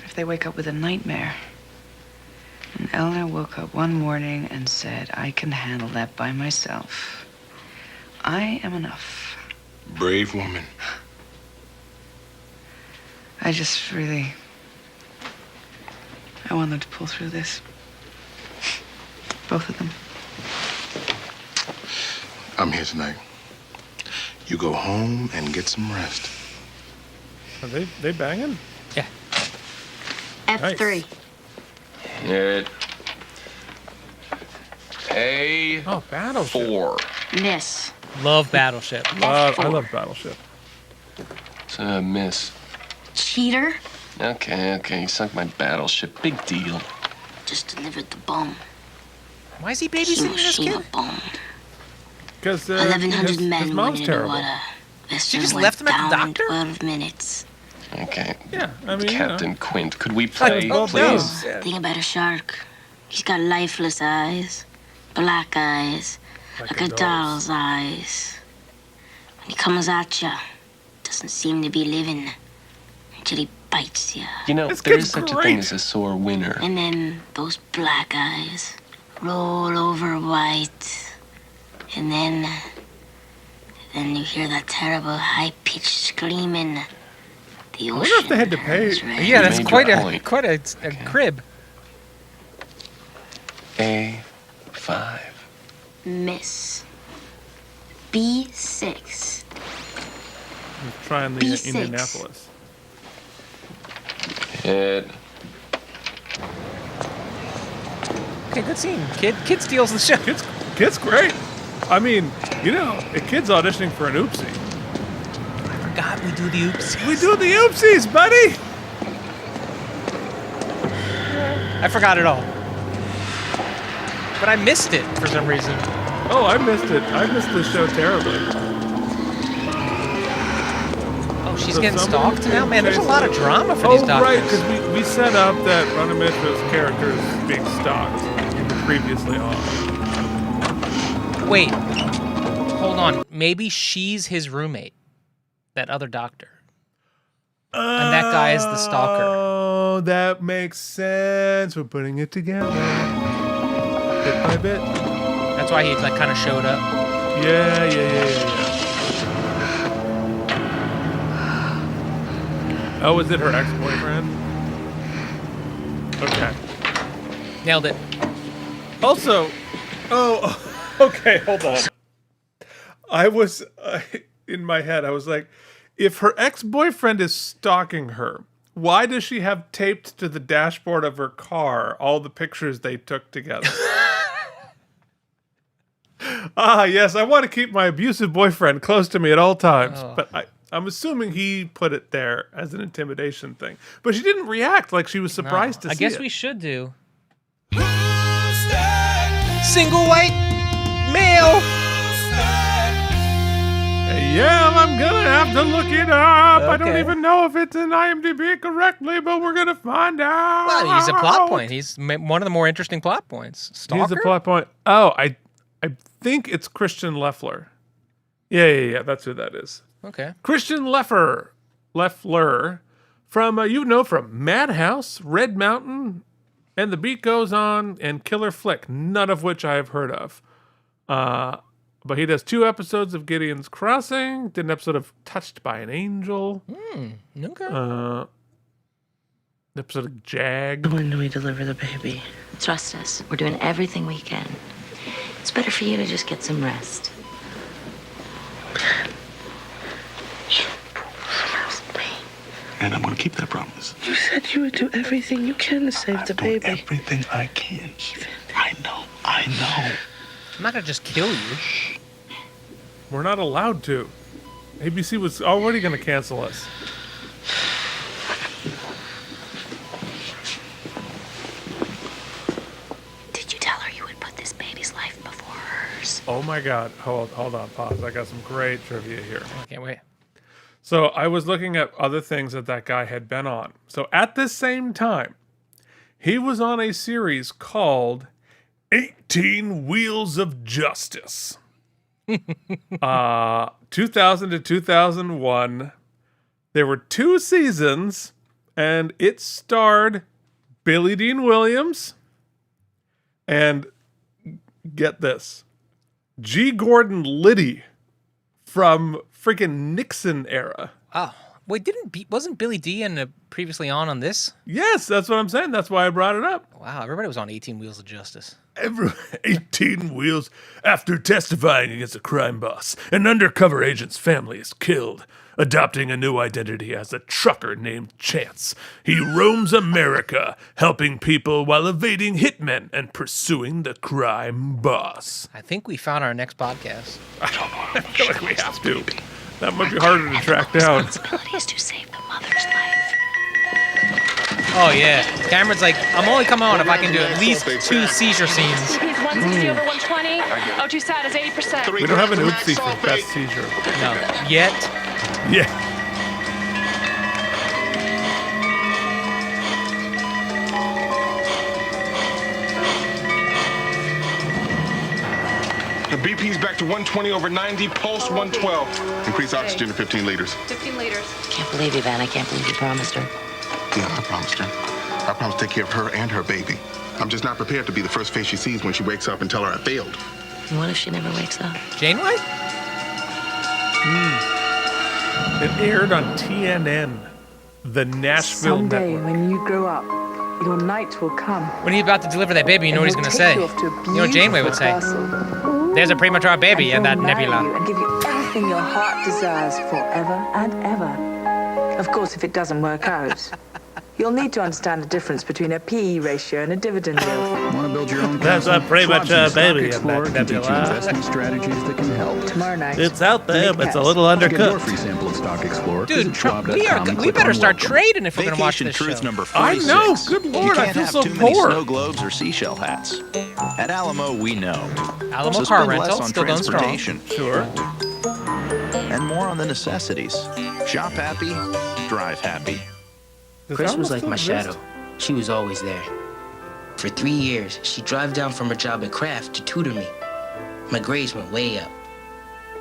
if they wake up with a nightmare. And Eleanor woke up one morning and said, I can handle that by myself. I am enough. Brave woman. I just really... I want them to pull through this. Both of them. I'm here tonight. You go home and get some rest. Are they banging? Yeah. F3. It. A. Oh, Battleship. 4. Miss. Love Battleship. I love Battleship. It's a miss. Cheater. Okay. You sunk my Battleship. Big deal. Just delivered the bomb. Why is he babysitting this kid? Because 1,100 men his went mom's into terrible. water. She just left him at the doctor? 12 minutes. Okay. Yeah, I mean, Captain Quint, could we play, please? Yeah. Think about a shark. He's got lifeless eyes, black eyes, like a doll's eyes. When he comes at you, doesn't seem to be living until he bites you. You know, there is such a thing as a sore winner. And then those black eyes roll over white. And then you hear that terrible high-pitched screaming. The I wonder if they had to pay. Yeah, that's quite a crib. A5. Miss. B6. I'm trying the B6. Indianapolis. Hit. Okay, good scene. Kid steals the show. Kid's great. I mean, you know, a kid's auditioning for an Oopsie. I forgot we do the Oopsies. We do the Oopsies, buddy. I forgot it all. But I missed it for some reason. Oh, I missed it. I missed this show terribly. Oh, she's So getting somebody stalked now? Man, there's a lot of drama for Oh, these doctors. right, because we set up that Runamitra's character is being stalked in the previously on. Wait. Hold on. Maybe she's his roommate. That other doctor. And that guy is the stalker. Oh, that makes sense. We're putting it together. Bit by bit. That's why he like kind of showed up. Yeah. Oh, was it her ex-boyfriend? Okay. Nailed it. Also, okay, hold on. I was, in my head, I was like, if her ex-boyfriend is stalking her, why does she have taped to the dashboard of her car all the pictures they took together? Yes, I want to keep my abusive boyfriend close to me at all times. Oh. But I'm assuming he put it there as an intimidation thing. But she didn't react like she was surprised to see it. I guess we should do single white male. Yeah, I'm gonna have to look it up. I don't Okay. even know if it's in IMDb correctly, but we're gonna find out. Well, he's a plot point. He's one of the more interesting plot points. Stalker? He's a plot point. Oh, I think it's Christian Leffler. Yeah, that's who that is. Okay. Christian Leffler from from Madhouse, Red Mountain, and The Beat Goes On, and Killer Flick, none of which I have heard of. But he does 2 episodes of Gideon's Crossing, did an episode of Touched by an Angel. Okay. An episode of Jag. When do we deliver the baby? Trust us. We're doing everything we can. It's better for you to just get some rest. And I'm going to keep that promise. You said you would do everything you can to save the baby. Everything I can. I know. I'm not going to just kill you. We're not allowed to. ABC was already going to cancel us. Did you tell her you would put this baby's life before hers? Oh my God. Hold on, pause. I got some great trivia here. I can't wait. So I was looking at other things that guy had been on. So at this same time, he was on a series called 18 Wheels of Justice. 2000 to 2001. There were 2 seasons, and it starred Billy Dean Williams and, get this, G. Gordon Liddy from freaking Nixon era. Oh, wait, wasn't Billy D previously on this? Yes, that's what I'm saying. That's why I brought it up. Wow, everybody was on 18 Wheels of Justice. 18 wheels after testifying against a crime boss. An undercover agent's family is killed. Adopting a new identity as a trucker named Chance, he roams America, helping people while evading hitmen and pursuing the crime boss. I think we found our next podcast. I don't know. I feel like we have to. That might be harder to track down. Responsibility is to save the mother's life. Oh, yeah. Cameron's like, I'm only coming on if I can do at least 2 seizure scenes. CP's 160 over 120. O2 sat is 80%. We don't have an Oopsie for best seizure. No. Yet. Yeah. The BP's back to 120 over 90, pulse 112. Increase oxygen to 15 liters. 15 liters. Can't believe you, Van. I can't believe you promised her. Yeah, I promised her. I promised to take care of her and her baby. I'm just not prepared to be the first face she sees when she wakes up and tell her I failed. And what if she never wakes up? Janeway? It aired on TNN, the Nashville Someday, network. when you grow up, your night will come. When he's about to deliver that baby, you know what he's going to say. You know what Janeway would say? There's a premature baby in that nebula. And give you everything your heart desires forever and ever. Of course, if it doesn't work out, you'll need to understand the difference between a PE ratio and a dividend yield. Want to build your own There's a premature baby in that can teach you nebula. investment strategies that can help. Tomorrow night. It's out there, but it's a little Get your undercooked. free sample of Stock Explorer. Dude, Visit schwab.com we and click better on start welcome. trading if we're going to watch this Truth show. number I 46. know. Good You Lord, I can't feel have so too many poor. snow globes or seashell hats. At Alamo, we know. Alamo So car spend less rental, on still going strong. transportation. Sure. And more on the necessities. Shop happy, drive happy. Chris was like my shadow. She was always there. For 3 years, she'd drive down from her job at Kraft to tutor me. My grades went way up.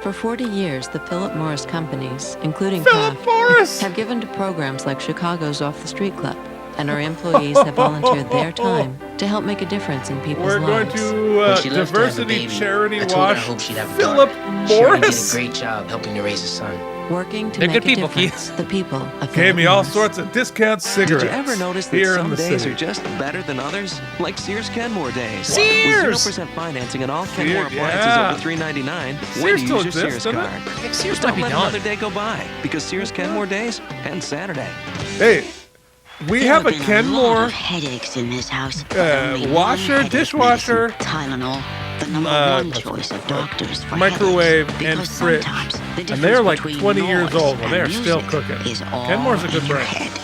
For 40 years, the Philip Morris companies, including Philip Kraft, Morris! have given to programs like Chicago's Off the Street Club, and our employees have volunteered their time to help make a difference in people's We're going lives. to When she left to have a diversity baby, charity I told her I wash hope she'd have a Philip daughter. She already did Morris. a great job helping to raise a son. Working to They're make good people, a difference. The people of Gave Philip me all Morris. sorts of discount cigarettes. Did you ever notice that here in some the days city. are just better than others? Like Sears Kenmore days. Sears! With 0% financing on all Kenmore Sears, appliances yeah. over $399 Sears when you still use your exists, Sears doesn't card. it? I think Sears But might don't be let done. another day go by, because Sears Kenmore days end Saturday. Hey, we have a Kenmore Headaches in this house. washer, dishwasher, Tylenol, the number one choice of doctors for microwave, headaches, and because fridge. sometimes the And difference they're like between 20 years noise old, and they're and still music cooking. is all Kenmore's a good in your brand. head.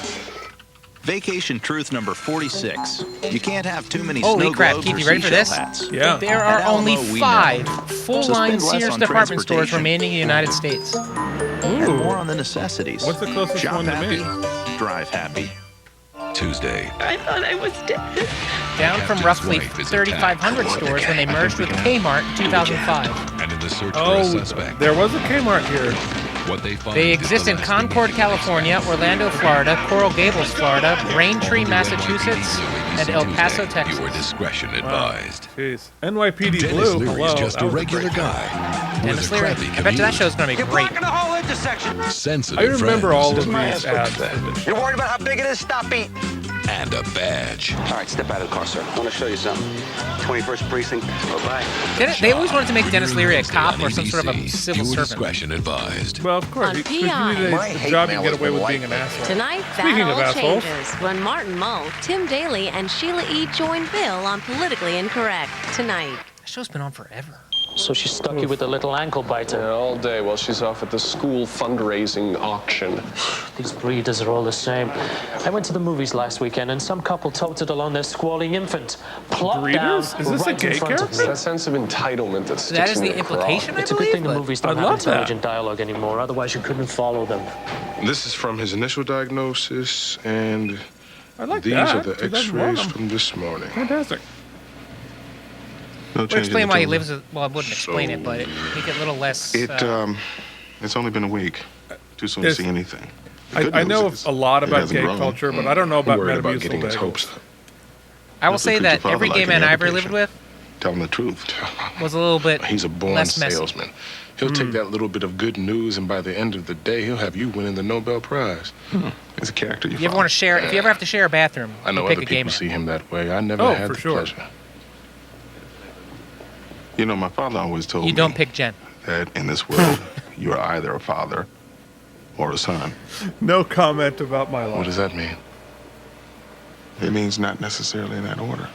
Vacation truth number 46. You can't have too many Holy snow crap, globes Keith, or you ready for seashell this? hats. Yeah. There At are only Alamo, we 5 know. full-line So spend less Sears on department stores transportation. remaining in the United States. And more on the necessities. What's the closest Shop one to happy, me? drive happy. Tuesday. I thought I was dead. Down from roughly 3,500 stores when they merged with Kmart in 2005. And in the search for a suspect, there was a Kmart here. what they find They is the exist in last Concord, California, Orlando, Florida, Coral Gables, Florida, Braintree, Massachusetts, and El Paso, Texas. Your discretion advised. Jeez. NYPD Dennis Blue. Leary's Hello. just That a was regular great. guy. Dennis with a Leary. crappy I bet you that commute, show's gonna be great. the whole intersection. sensitive I remember friends, all of these ads. You're worried about how big it is? Stop eating. and a badge. All right, step out of the car, sir. I want to show you something. 21st precinct. Bye-bye. They always wanted to make Dennis Leary a cop or some sort of a civil Your servant. discretion advised. Well, of course. On He PI. needed a job and get away with being an asshole. Tonight, Speaking that of all assholes. changes when Martin Mull, Tim Daly, and Sheila E. join Bill on Politically Incorrect tonight. That show's been on forever. So she stuck you with a little ankle biter. Yeah, all day while she's off at the school fundraising auction. These breeders are all the same. I went to the movies last weekend and some couple toted along their squalling infant. Plopped down Breeders? Is this a right in gay front of character? me. That sense of entitlement that sticks That is in the your craw. implication, I It's a believe. good thing the but- movies don't I have love that. intelligent dialogue anymore, otherwise you couldn't follow them. This is from his initial diagnosis, and I like these that. are the He doesn't want x-rays them. from this morning. Fantastic. No Would change in explain the why he tumor. lives. Well, I wouldn't explain it, but make it a little less. It's only been a week. Too soon to There's- see anything. The good I news know is a lot it about hasn't gay grown. culture, but I don't know I'm about worried about Metamucil getting his bagels. hopes up. I will Just say treat your that father every like gay any man I other ever lived patient. with Tell him the truth. was a little bit He's a born less messy. salesman. He'll take that little bit of good news, and by the end of the day, he'll have you winning the Nobel Prize. It's a character If you ever want to share, if you ever have to share a bathroom, I know you pick other a gay people man. see him that way. I never Oh, had for the sure. pleasure. You know, my father always told You me don't pick Jen. that in this world, you are either a father or a son. No comment about my life. What does that mean? It means not necessarily in that order.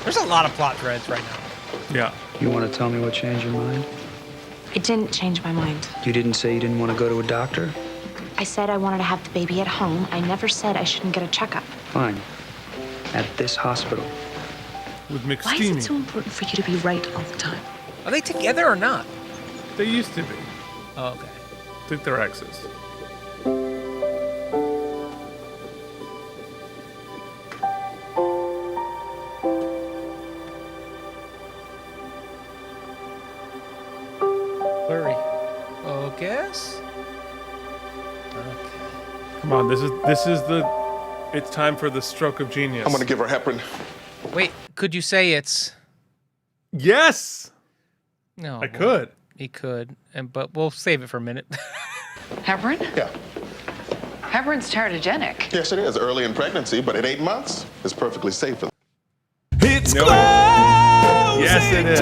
There's a lot of plot threads right now. Yeah. You want to tell me what changed your mind? It didn't change my mind. You didn't say you didn't want to go to a doctor? I said I wanted to have the baby at home. I never said I shouldn't get a checkup. Fine. At this hospital. With Why is McSteamy. it so important for you to be right all the time? Are they together or not? They used to be. Oh, okay. I think they're exes. Blurry. Oh, guess. Come on, this is the. It's time for the stroke of genius. I'm gonna give her heparin. Wait, could you say it's? Yes. No, I could. He could, but we'll save it for a minute. Heparin? Yeah. Heparin's teratogenic. Yes, it is early in pregnancy, but at 8 months, it's perfectly safe for It's No. closing Yes, it is.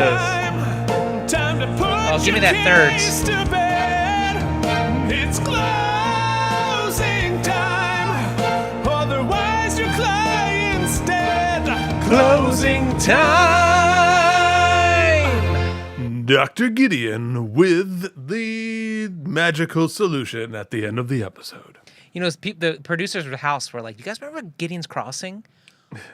time to put Oh, give me your that third. keys to bed. It's closing time. Otherwise, your client's dead. Closing time. Dr. Gideon with the magical solution at the end of the episode. You know, the producers of the house were like, "You guys remember Gideon's Crossing?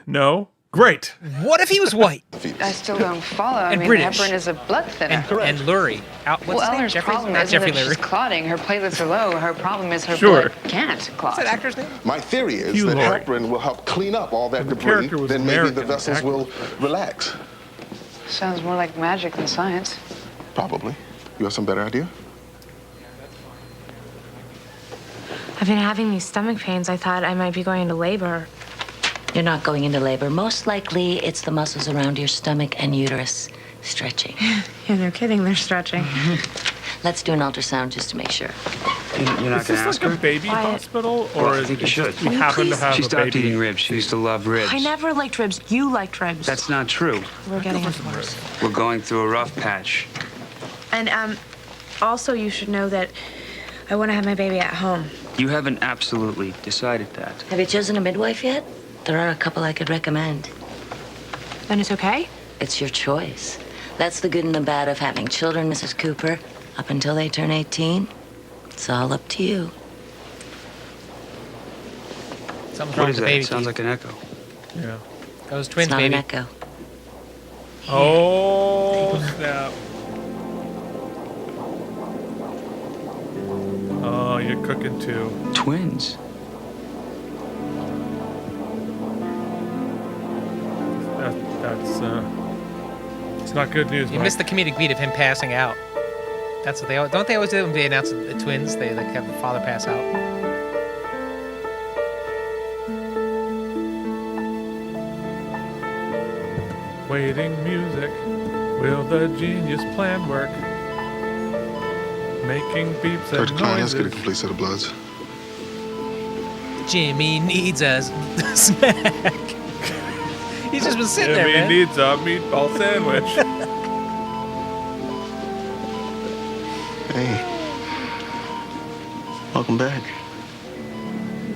No? Great. What if he was white I still don't follow. I And mean, British. heparin is a blood thinner. and Lurie? What's Well, his name? Eller's problem Not isn't Jeffrey that she's Lurie. clotting. Her platelets are low. Her problem is her Sure. blood can't clot. What's that actor's name? My theory is Hugh that Laurie. heparin will help clean up all that The debris. character was Then maybe American, the vessels actor. will relax. Sounds more like magic than science. Probably. You have some better idea? I've been having these stomach pains. I thought I might be going into labor. You're not going into labor. Most likely, it's the muscles around your stomach and uterus stretching. Yeah, no kidding. They're stretching. Let's do an ultrasound just to make sure. You're not Is going this to ask like a her? baby hospital? Or Well, I is think it you should. just we happen to have She a stopped baby? eating ribs. She used to love ribs. I never liked ribs. You liked ribs. That's not true. We're getting into worse. We're going through a rough patch. And also you should know that I want to have my baby at home. You haven't absolutely decided that. Have you chosen a midwife yet? There are a couple I could recommend. Then it's okay. It's your choice. That's the good and the bad of having children, Mrs. Cooper. Up until they turn 18, It's all up to you. Something's What wrong is with the that? baby. It sounds Keith. like an echo. Yeah. Those twins, It's not baby. an echo. Oh, snap. Oh, you're cooking too. Twins. That's it's not good news. You Mike. missed the comedic beat of him passing out. That's what they don't they always do when they announce the twins? They like have the father pass out. Waiting music. Will the genius plan work? Making beeps Dr. and Klein, let's get a noises. complete set of bloods. Jimmy needs a snack. He's just been sitting there, man. Jimmy needs a meatball sandwich. Hey. Welcome back.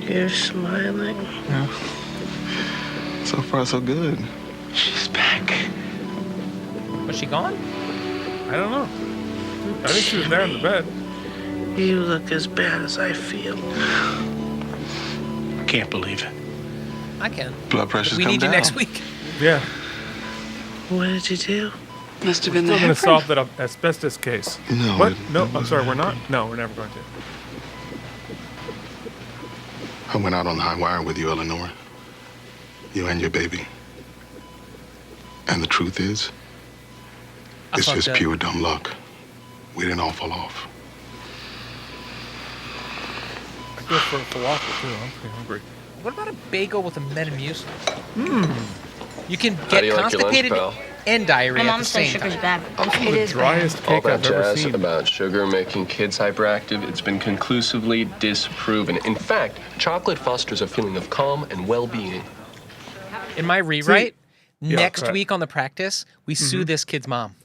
You're smiling. Yeah. So far, so good. She's back. Was she gone? I don't know. I think she was there in the bed. You look as bad as I feel. I can't believe it. I can. Blood pressure's We come need you down. next week. Yeah. What did you do? Must have We're been the still going to heparin. solve that asbestos case. No. What? No, I'm sorry, we're not? No, we're never going to. I went out on the high wire with you, Eleanor. You and your baby. And the truth is, I it's fucked just up. pure dumb luck. We didn't all fall off. I go for a falafel too. I'm pretty hungry. What about a bagel with a Metamucil? You can How do get you like your lunch, constipated pal? and diarrhea My at mom the says same sugar's time. bad. The driest All cake that I've ever jazz seen. about sugar making kids hyperactive, it's been conclusively disproven. In fact, chocolate fosters a feeling of calm and well-being. In my rewrite, Yeah, next correct. week on the practice, we sue this kid's mom.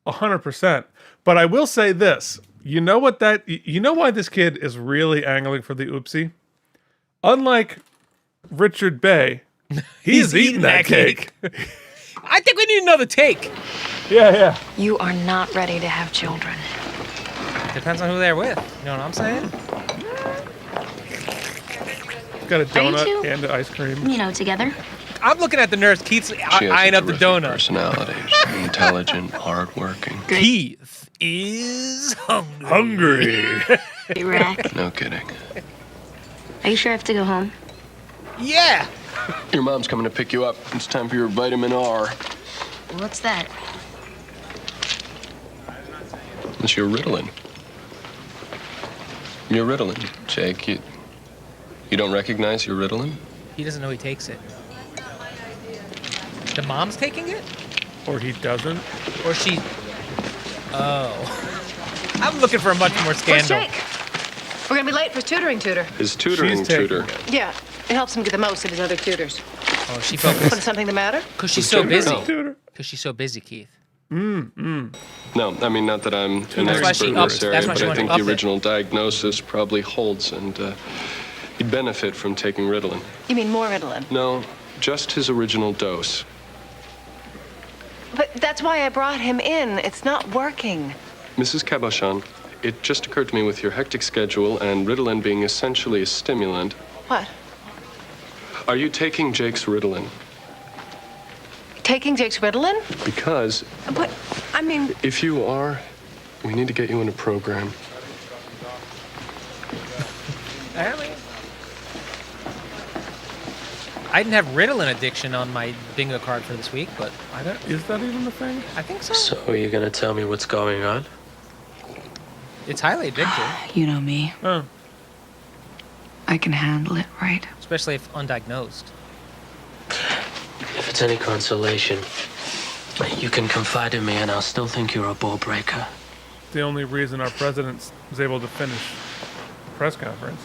100%. But I will say this. You know what you know why this kid is really angling for the oopsie? Unlike Richard Bay, he's eating that cake. I think we need another take. Yeah. You are not ready to have children. Depends on who they're with. You know what I'm saying? Got a Are you donut two? and ice cream. You know, together. I'm looking at the nurse. Keith's She has eyeing a up the terrific donut. personality. She's intelligent, hardworking. Keith is hungry. Rack. No kidding. Are you sure I have to go home? Yeah. Your mom's coming to pick you up. It's time for your vitamin R. What's that? It's your Ritalin. Your Ritalin, Jake. You don't recognize your Ritalin? He doesn't know he takes it. The mom's taking it? Or he doesn't. Or she... Oh. I'm looking for a much more Where's scandal. Jake? We're gonna be late for his tutoring tutor. His tutoring She's taking tutor. Yeah, it helps him get the most of his other tutors. Oh, she What, focused. is something the matter? Because she's Who's so tutor? busy. Oh. Because she's so busy, Keith. No, I mean, not that I'm an That's why expert she in upped- this area, that's why but she I wanted to think up the it. original diagnosis probably holds, and he'd benefit from taking Ritalin. You mean more Ritalin? No, just his original dose. But that's why I brought him in. It's not working. Mrs. Cabochon, it just occurred to me with your hectic schedule and Ritalin being essentially a stimulant. What? Are you taking Jake's Ritalin? Taking Jake's Ritalin? Because But, I mean, if you are, we need to get you in a program. I didn't have Ritalin addiction on my bingo card for this week, but Is that even a thing? I think so. So are you gonna tell me what's going on? It's highly addictive, You know me. Oh. I can handle it, right? especially if undiagnosed. If it's any consolation, you can confide in me and I'll still think you're a ball breaker. The only reason our president was able to finish the press conference.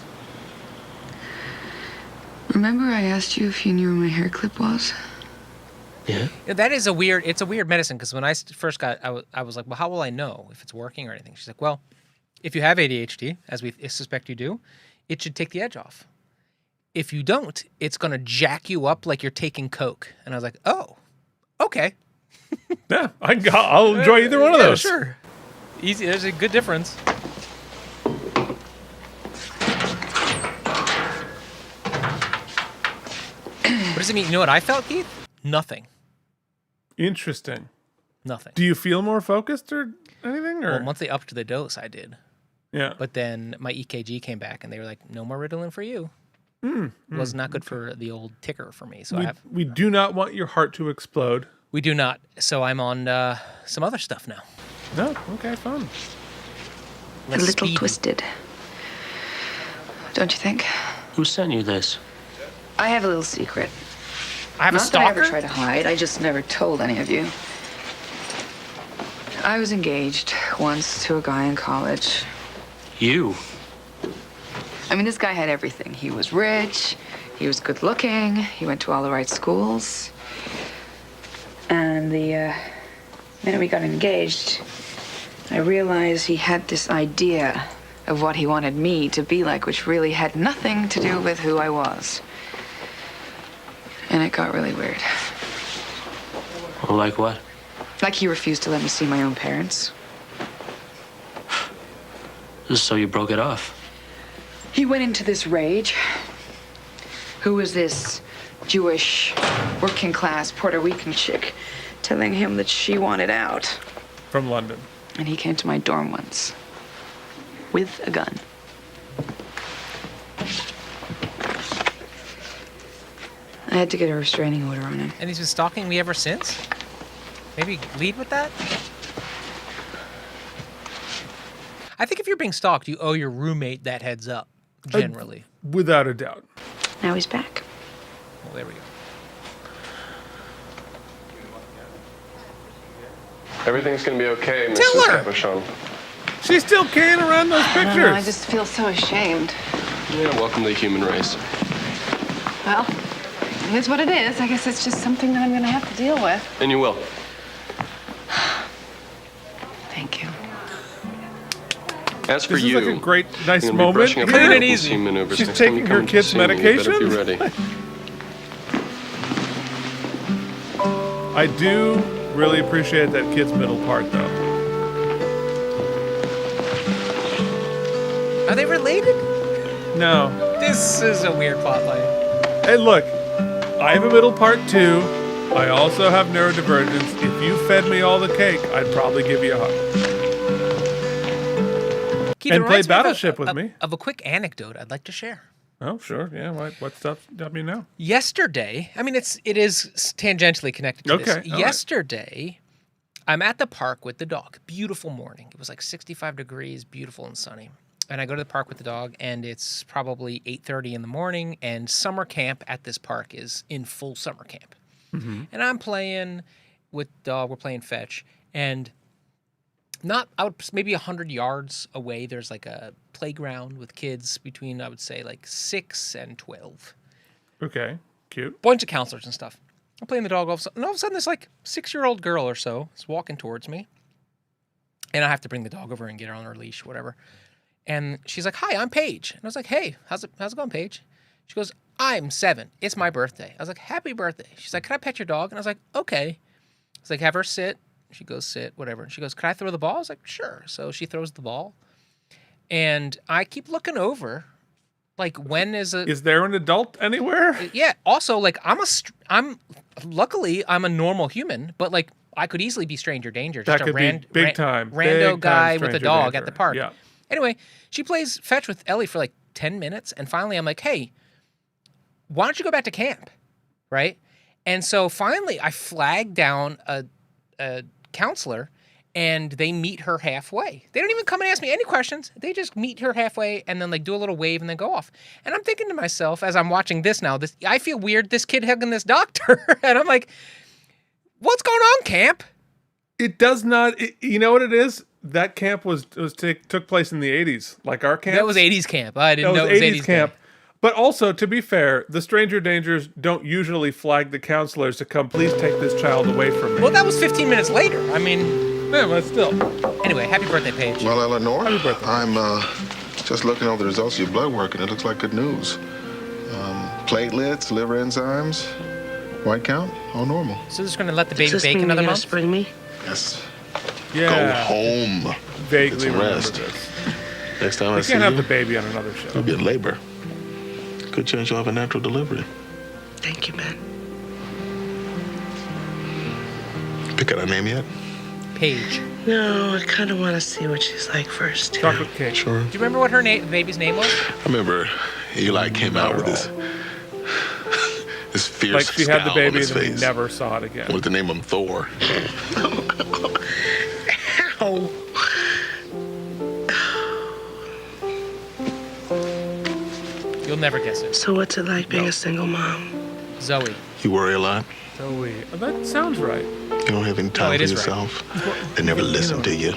Remember I asked you if you knew where my hair clip was? Yeah? Yeah, that is a weird. It's a weird medicine because when I first got, I was like, well, how will I know if it's working or anything? She's like, well, if you have ADHD, as we suspect you do, it should take the edge off. If you don't, it's gonna jack you up like you're taking coke. And I was like, oh, okay. Yeah, I'll enjoy either one of Yeah, those. Sure. Easy. There's a good difference. does it mean? You know what I felt, Keith? Nothing. Interesting. Nothing. Do you feel more focused or anything? Or? Well, once they upped the dose, I did. Yeah. But then my EKG came back, and they were like, "No more Ritalin for you." Was not good for the old ticker for me. So we do not want your heart to explode. We do not. So I'm on some other stuff now. No. Okay. Fun. A little twisted. Don't you think? Who sent you this? I have a little secret. I have a Not that I ever stalker? try to hide. I just never told any of you. I was engaged once to a guy in college. You? I mean, this guy had everything. He was rich. He was good looking. He went to all the right schools. And the minute we got engaged, I realized he had this idea of what he wanted me to be like, which really had nothing to do with who I was. And it got really weird. Like what? Like he refused to let me see my own parents. So you broke it off? He went into this rage. Who was this Jewish, working class Puerto Rican chick telling him that she wanted out? From London. And he came to my dorm once with a gun. I had to get a restraining order on him. And he's been stalking me ever since? Maybe lead with that? I think if you're being stalked, you owe your roommate that heads up, generally. Without a doubt. Now he's back. Well, there we go. Everything's gonna be okay, Mrs. Tell her. Cabochon. She's still carrying around those I don't know, pictures. I just feel so ashamed. Yeah, welcome to the human race. Well, it is what it is. I guess it's just something that I'm going to have to deal with. And you will. Thank you. As for This is you, like a great, nice you're gonna be moment. brushing up Clean on it your easy. OOPSY maneuvers She's next time you taking come her in to kid's see me. You better medication. be ready. I do really appreciate that kid's middle part, though. Are they related? No. This is a weird plotline. Hey, look. I have a middle part, too. I also have neurodivergence. If you fed me all the cake, I'd probably give you a hug. Keith, And it play reminds me of Battleship with me. Of a quick anecdote I'd like to share. Oh, sure. Yeah. What stuff got me now? Yesterday, I mean, it is tangentially connected to this. Okay, all right. Yesterday, I'm at the park with the dog. Beautiful morning. It was like 65 degrees, beautiful and sunny. And I go to the park with the dog, and it's probably 8:30 in the morning, and summer camp at this park is in full summer camp. Mm-hmm. And I'm playing with the dog. We're playing fetch, and not out maybe 100 yards away, there's like a playground with kids between, I would say, like 6 and 12. Okay. Cute. Bunch of counselors and stuff. I'm playing the dog, and all of a sudden this like 6-year-old girl or so is walking towards me. And I have to bring the dog over and get her on her leash, whatever. And she's like, "Hi, I'm Paige." And I was like, "Hey, how's it going, Paige?" She goes, "I'm 7. It's my birthday." I was like, "Happy birthday." She's like, "Can I pet your dog?" And I was like, "Okay." I was like, "Have her sit." She goes, "Sit," whatever. And she goes, "Can I throw the ball?" I was like, "Sure." So she throws the ball. And I keep looking over, like, when is there an adult anywhere? Yeah. Also, like, luckily I'm a normal human, but like I could easily be stranger danger. That Just could a be big time. rando Big guy time with a stranger dog danger. at the park. Yeah. Anyway, she plays fetch with Ellie for like 10 minutes, and finally I'm like, "Hey, why don't you go back to camp?" Right? And so finally I flag down a counselor, and they meet her halfway. They don't even come and ask me any questions. They just meet her halfway and then like do a little wave and then go off. And I'm thinking to myself, as I'm watching this now, I feel weird, this kid hugging this doctor. And I'm like, what's going on, camp? It does not. You know what it is? That camp took place in the 80s, like our camp. That was 80s camp. I didn't know it was 80s camp. But also, to be fair, the stranger dangers don't usually flag the counselors to come, "Please take this child away from me." Well, that was 15 minutes later. I mean, yeah, but still. Anyway, happy birthday, Paige. Well, Eleanor, Happy birthday. I'm just looking over the results of your blood work, and it looks like good news. Platelets, liver enzymes, white count, all normal. So just going to let the baby Does this bake mean another you're gonna month? spring me? Yes. Yeah. Go home. Vaguely Get some remember rest. this. Next time I We see can't have you, the baby on another show. you'll be in labor. Good chance you'll have a natural delivery. Thank you, Ben. Pick out a name yet? Paige. No, I kind of want to see what she's like first. Chocolate cake. Sure. Do you remember what her baby's name was? I remember Eli came out with this fierce Like she had the scowl baby on his and we face. never saw it again. Wanted to name him Thor. Ow. You'll never guess it. So what's it like being a single mom? Zoe. You worry a lot? Zoe. Oh, that sounds right. You don't have any time for yourself. They never listen to you.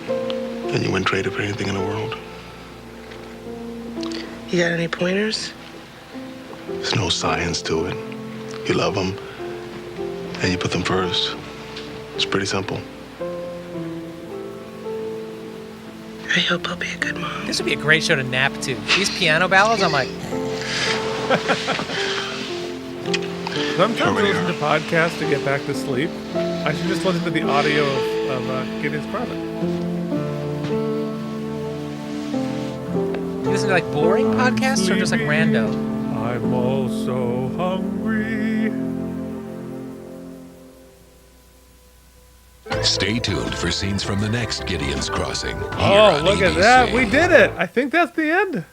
And you wouldn't trade it for anything in the world. You got any pointers? There's no science to it. You love them, and you put them first. It's pretty simple. I hope I'll be a good mom. This would be a great show to nap to. These piano ballads, I'm like... Sometimes I listen to podcasts to get back to sleep. I should just listen to the audio of Gideon's Crossing. You listen to like boring podcasts or just like rando? I'm also hungry. Stay tuned for scenes from the next Gideon's Crossing. Oh, look at that. We did it. I think that's the end.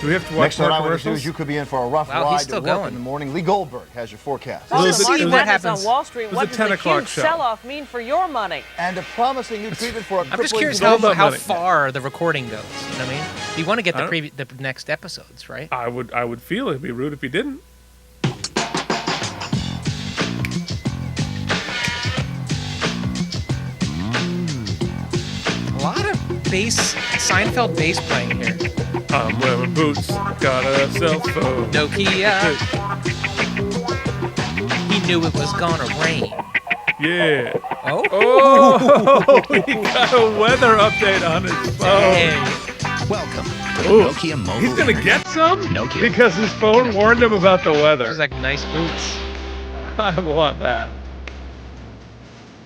Do we have to watch Next more on Eyewitness commercials? News, you could be in for a rough Wow, he's ride still to work going. in the morning. Lee Goldberg has your forecast. Let's see what happens on Wall Street. It was What a does 10 the o'clock huge show. sell-off mean for your money? And a promising new treatment for a I'm just curious crippling how disease. far the recording goes. You know what I mean? You want to get the next episodes, right? I would feel it'd be rude if you didn't. A lot of Seinfeld bass playing here. I'm wearing boots, got a cell phone. Nokia. He knew it was gonna rain. Yeah. Oh. Oh, he got a weather update on his phone. Welcome to the Ooh, Nokia Mobile. he's gonna Internet. get some Nokia. because his phone warned him about the weather. Those like nice boots. I want that.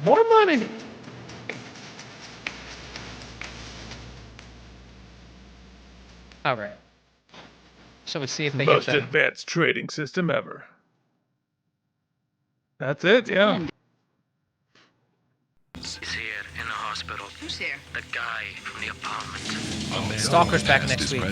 More money. All right. So let's see if they Most hit the... advanced trading system ever. That's it, yeah. He's here in the hospital. Who's here? The guy from the apartment. Stalker's back next week.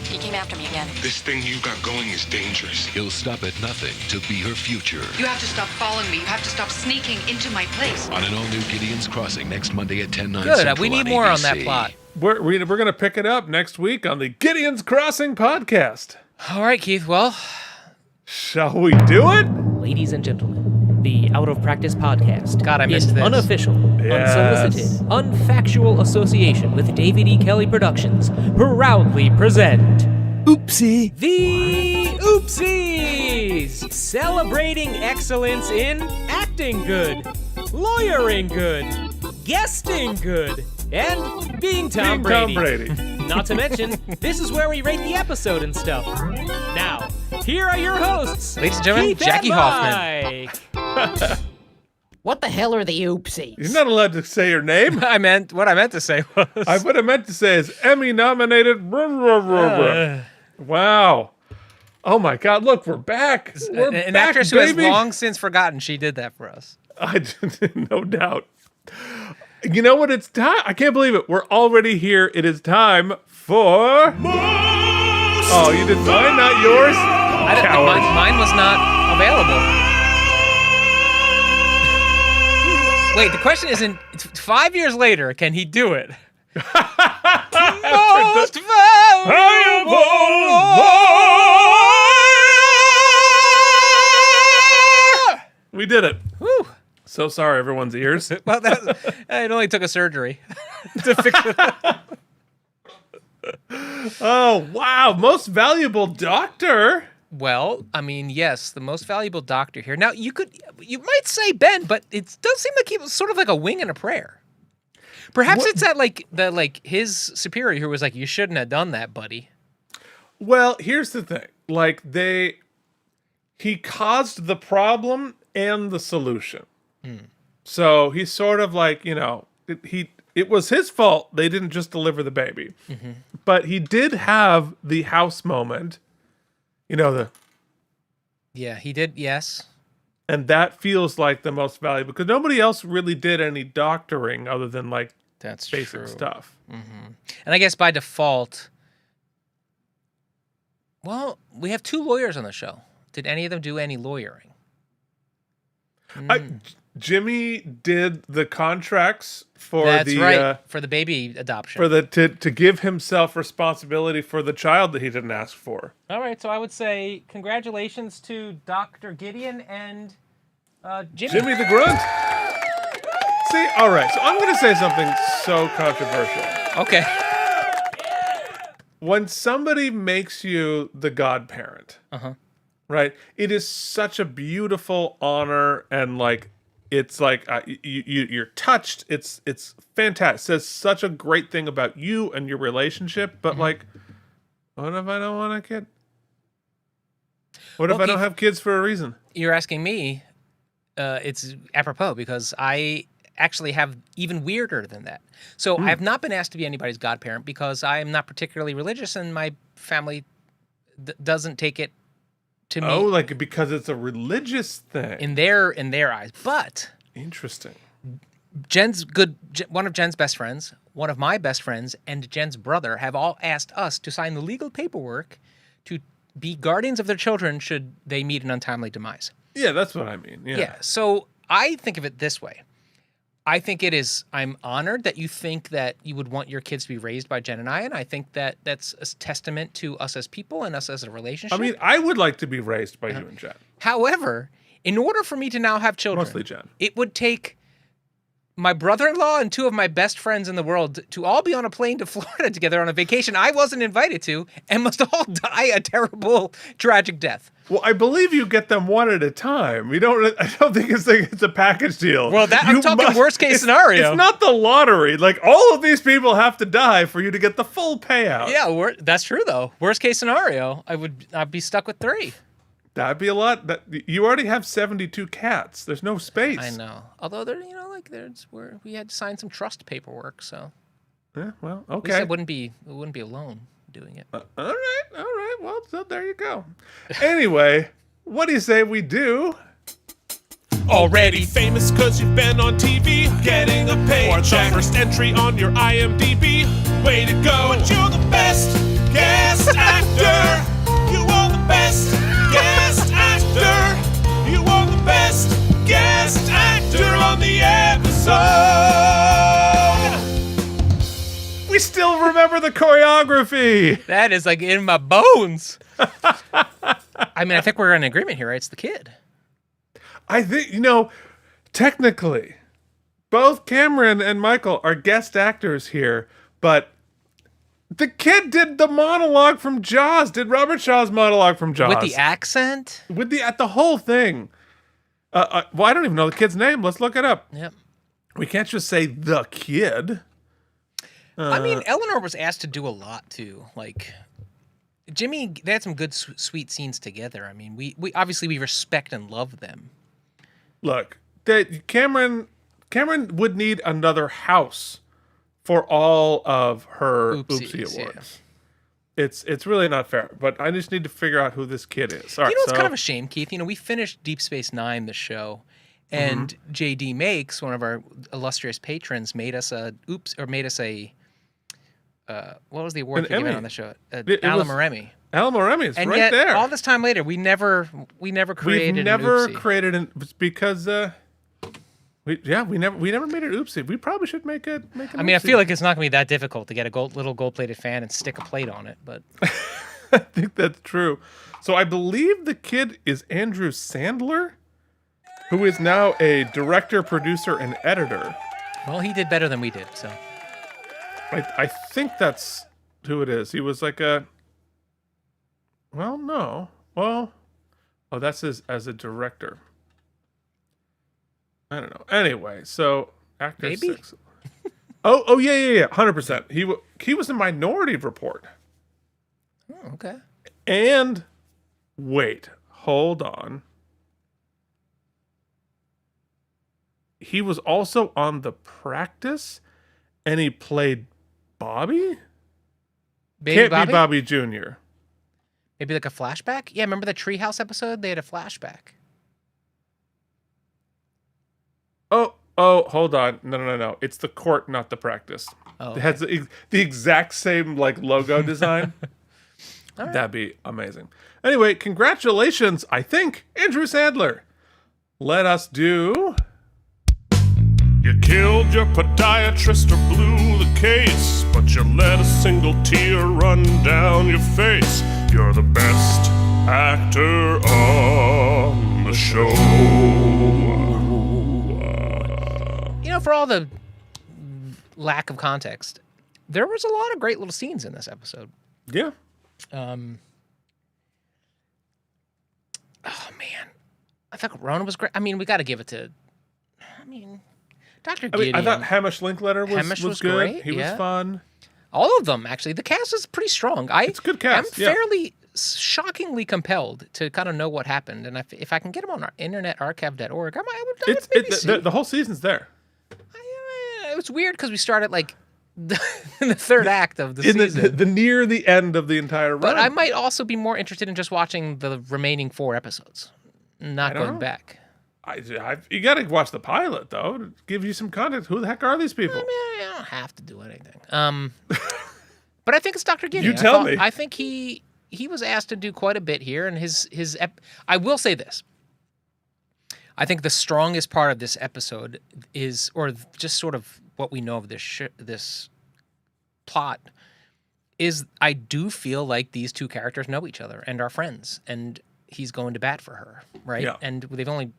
He came after me again. This thing you got going is dangerous. He'll stop at nothing to be her future. You have to stop following me. You have to stop sneaking into my place. On an all-new Gideon's Crossing next Monday at 10/9 Good. Central We need on more on that ABC. plot. We're going to pick it up next week on the Gideon's Crossing podcast. All right, Keith. Well, shall we do it? Ladies and gentlemen, the Out of Practice podcast. God, I missed in this. unofficial, Yes. unsolicited, unfactual association with David E. Kelley Productions, proudly present Oopsie. the Oopsies, celebrating excellence in acting good, lawyering good, guesting good, and being Tom Brady. Not to mention, this is where we rate the episode and stuff. Now, here are your hosts, ladies and gentlemen, Keith Jackie and Hoffman. Mike. What the hell are the Oopsies? You're not allowed to say your name. What I meant to say was... What I meant to say is Emmy-nominated. Wow. Oh, my God. Look, we're back. We're an back, actress who has baby. long since forgotten she did that for us. No doubt. You know what? It's time. I can't believe it. We're already here. It is time for... Oh, you did mine, not yours? Mine was not available. Wait, the question isn't 5 years later, can he do it? Most valuable. We did it. Whew. So sorry, everyone's ears. Well, it only took a surgery to fix it. Oh, wow. Most valuable doctor. Well, I mean, yes, the most valuable doctor here. Now, you might say Ben, but it does seem like he was sort of like a wing and a prayer. Perhaps it's that his superior who was like, "You shouldn't have done that, buddy." Well, here's the thing. He caused the problem and the solution. So he's sort of like, it was his fault they didn't just deliver the baby. Mm-hmm. But he did have the house moment. Yeah, he did, yes. And that feels like the most valuable because nobody else really did any doctoring other than like That's basic true. stuff. And I guess by default, well, we have 2 lawyers on the show. Did any of them do any lawyering? Jimmy did the contracts for That's right, for the baby adoption. for the to give himself responsibility for the child that he didn't ask for. All right, so I would say congratulations to Dr. Gideon and Jimmy the Grunt. See, all right, so I'm going to say something so controversial. Okay. When somebody makes you the godparent, right? It is such a beautiful honor, and like it's like you're touched. It's fantastic. It says such a great thing about you and your relationship. But like, what if I don't want a kid? What if I don't have kids for a reason? You're asking me. It's apropos because I actually have even weirder than that. So I have not been asked to be anybody's godparent because I am not particularly religious, and my family doesn't take it to me. Oh, like because it's a religious thing in their eyes. But interesting. One of Jen's best friends, one of my best friends, and Jen's brother have all asked us to sign the legal paperwork to be guardians of their children should they meet an untimely demise. Yeah, that's what I mean. Yeah. So I think of it this way. I think it is, I'm honored that you think that you would want your kids to be raised by Jen and I, and I think that that's a testament to us as people and us as a relationship. I mean, I would like to be raised by you and Jen. However, in order for me to now have children, Mostly Jen. It would take my brother-in-law and 2 of my best friends in the world to all be on a plane to Florida together on a vacation I wasn't invited to and must all die a terrible, tragic death. Well, I believe you get them one at a time. I don't think it's a package deal. Well, I'm talking worst case scenario. It's not the lottery. Like all of these people have to die for you to get the full payout. Yeah, that's true though. Worst case scenario, I'd be stuck with 3. That'd be a lot. You already have 72 cats. There's no space. I know. Although we had to sign some trust paperwork, so. Yeah, well, At least okay. it wouldn't be alone doing it. All right. Well, so there you go. Anyway, what do you say we do? Already famous cause you've been on TV, getting a paycheck, or the first entry on your IMDb. Way to go, but you're the best guest actor. You are the best guest actor. You are the best guest actor on the episode. We still remember the choreography. That is like in my bones. I mean, I think we're in agreement here, right? It's the kid. I think, technically, both Cameron and Michael are guest actors here, but the kid did the monologue from Jaws, did Robert Shaw's monologue from Jaws. With the accent? With the whole thing. Well, I don't even know the kid's name. Let's look it up. Yep. We can't just say the kid. I mean, Eleanor was asked to do a lot too. Like, Jimmy, they had some good, sweet scenes together. I mean, we obviously we respect and love them. Look, Cameron would need another house for all of her Oopsie awards. Yeah. It's really not fair, but I just need to figure out who this kid is. All right, it's kind of a shame, Keith. We finished Deep Space Nine, the show, and JD Makes, one of our illustrious patrons, made us a what was the award they gave out on the show? Alamoremi. Alamoremi is and right yet, there. All this time later, we never created. We've never an Oopsie. created an because we never made an Oopsie. We probably should make an I mean, Oopsie. I feel like it's not gonna be that difficult to get a little gold-plated fan and stick a plate on it, but I think that's true. So I believe the kid is Andrew Sandler, who is now a director, producer, and editor. Well, he did better than we did, so. I think that's who it is. He was like a... Well, no. Well... Oh, that's as a director. I don't know. Anyway, so... Actor Maybe? 6. Oh, yeah. 100%. He was in Minority Report. Oh, okay. And... Wait. Hold on. He was also on The Practice, and he played Bobby? Can't Bobby? be Bobby Jr. Maybe like a flashback? Yeah, remember the Treehouse episode? They had a flashback. Oh, hold on. No. It's the court, not the practice. Oh, It has the exact same like logo design. That'd be amazing. Anyway, congratulations, I think, Andrew Sandler. Let us do... You killed your podiatrist or blew the case, but you let a single tear run down your face. You're the best actor on the show. You know, for all the lack of context, there was a lot of great little scenes in this episode. Yeah. Oh man, I thought Rona was great. I mean, we got to give it to. I mean, Dr. Gideon. I thought Hamish Linklater was good. Great. He was fun. All of them, actually. The cast is pretty strong. It's a good cast. I'm fairly shockingly compelled to kind of know what happened, and if I can get them on our internetarchive.org, I would maybe see. The whole season's there. It was weird because we started like in the third act of the season. The near the end of the entire run. But I might also be more interested in just watching the remaining 4 episodes, not going back. You got to watch the pilot though to give you some context. Who the heck are these people? I mean, I don't have to do anything. But I think it's Dr. Gideon. You tell me. I think he was asked to do quite a bit here, and I will say this. I think the strongest part of this episode is, or just sort of what we know of this plot, is I do feel like these two characters know each other and are friends, and he's going to bat for her, right? Yeah. And we've only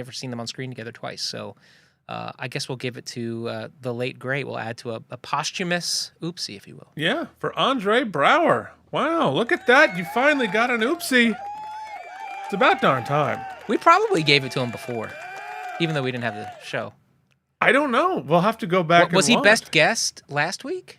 ever seen them on screen together twice, so I guess we'll give it to the late great. We'll add to a posthumous oopsie, if you will. Yeah, for Andre Brower. Wow, look at that! You finally got an oopsie. It's about darn time. We probably gave it to him before, even though we didn't have the show. I don't know. We'll have to go back. Was and he watch. best guest last week?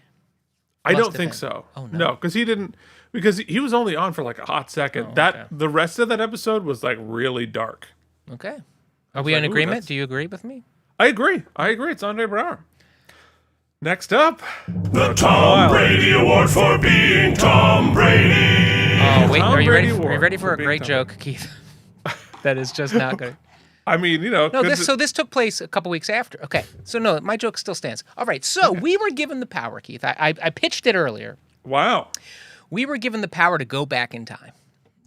I Must don't have think been. so. Oh, no. No, because he didn't. Because he was only on for like a hot second. The rest of that episode was like really dark. Okay. I Are was we like, in ooh, agreement? that's- Do you agree with me? I agree. It's Andre Brower. Next up, The Tom Brady Award for being Tom Brady. Oh wait, Tom are you Brady ready? Are you Award ready for a being great Tom joke, Keith? That is just not good. I mean, No, this took place a couple weeks after. Okay, so no, my joke still stands. All right, so we were given the power, Keith. I pitched it earlier. Wow. We were given the power to go back in time.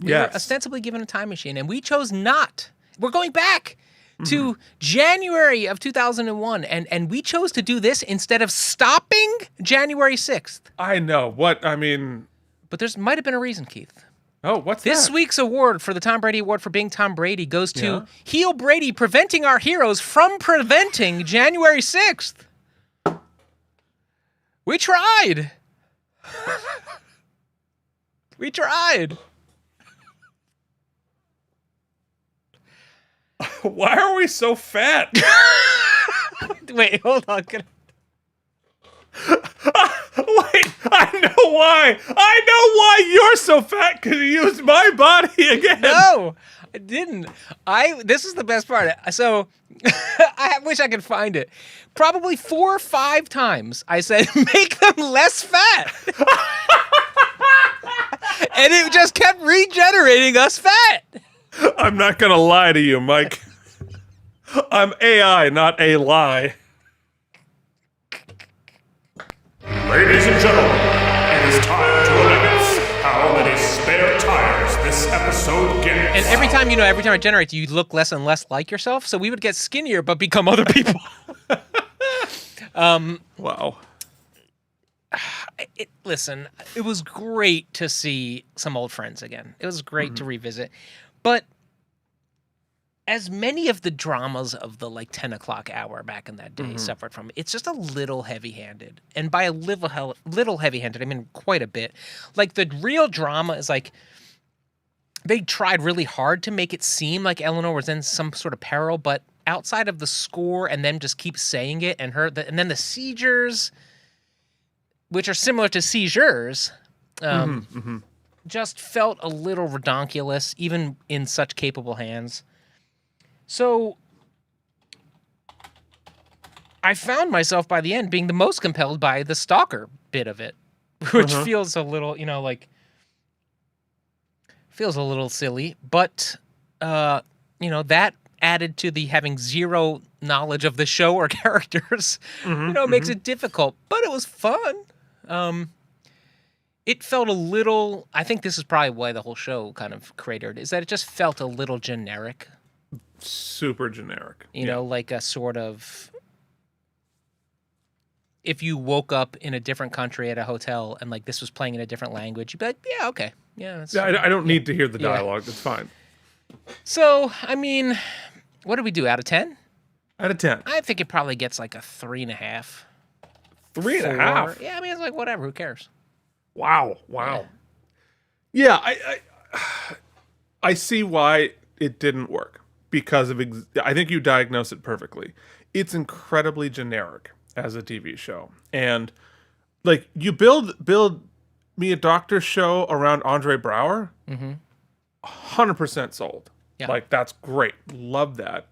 We were ostensibly given a time machine, and we chose not. We're going back to January of 2001, and we chose to do this instead of stopping January 6th. I know. But there might have been a reason, Keith. Oh, what's This that? week's award for the Tom Brady Award for being Tom Brady goes to Heel Brady, preventing our heroes from preventing January 6th. We tried. We tried. Why are we so fat? Wait, hold on. Wait, I know why. I know why you're so fat, because you used my body again. No, I didn't. This is the best part. So I wish I could find it. Probably 4 or 5 times I said, make them less fat. And it just kept regenerating us fat. I'm not going to lie to you, Mike. I'm AI, not a lie. Ladies and gentlemen, it is time to announce how many spare tires this episode gets. And every time I generate, you look less and less like yourself. So we would get skinnier, but become other people. Wow. Listen, it was great to see some old friends again. It was great to revisit. But as many of the dramas of the 10 o'clock hour back in that day suffered from, it's just a little heavy-handed. And by a little heavy-handed, I mean quite a bit. The real drama is they tried really hard to make it seem like Eleanor was in some sort of peril, but outside of the score and them just keep saying it and then the seizures, which are similar to seizures, just felt a little redonkulous, even in such capable hands. So I found myself by the end being the most compelled by the stalker bit of it, which feels a little, feels a little silly. But, that added to the having zero knowledge of the show or characters, makes it difficult. But it was fun. It felt a little. I think this is probably why the whole show kind of cratered. Is that it just felt a little generic. Super generic. You know, like a sort of. If you woke up in a different country at a hotel and like this was playing in a different language, you'd be like, yeah, okay. Yeah, I don't need to hear the dialogue. It's fine. So, I mean, what do we do? Out of 10? Out of 10. I think it probably gets like a 3.5. 3.5? Yeah, I mean, it's like, whatever. Who cares? Wow. Yeah, I see why it didn't work. Because of, I think you diagnosed it perfectly. It's incredibly generic as a TV show. And, like, you build me a doctor show around Andre Braugher, 100% sold. Yeah. Like, that's great. Love that.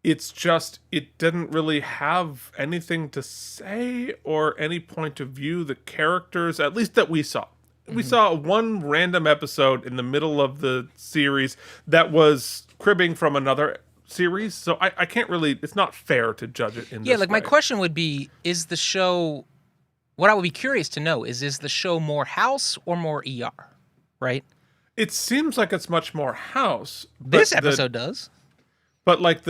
It's just, it didn't really have anything to say or any point of view. The characters, at least that we saw. We saw one random episode in the middle of the series that was cribbing from another series. So I can't really, it's not fair to judge it in this like way. my question would be, is the show, what I would be curious to know is the show more house or more ER, right? It seems like it's much more house. This episode does. But like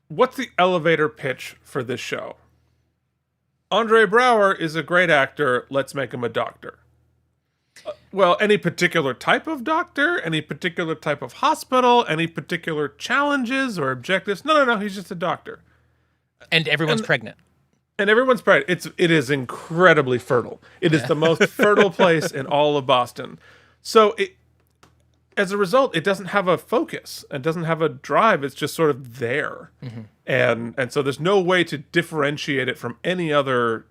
what's the elevator pitch for this show? Andre Braugher is a great actor. Let's make him a doctor. Well, any particular type of doctor, any particular type of hospital, any particular challenges or objectives? No. He's just a doctor. And everyone's pregnant. And everyone's pregnant. It is incredibly fertile. It is the most fertile place in all of Boston. So as a result, it doesn't have a focus. It doesn't have a drive. It's just sort of there. And so there's no way to differentiate it from any other,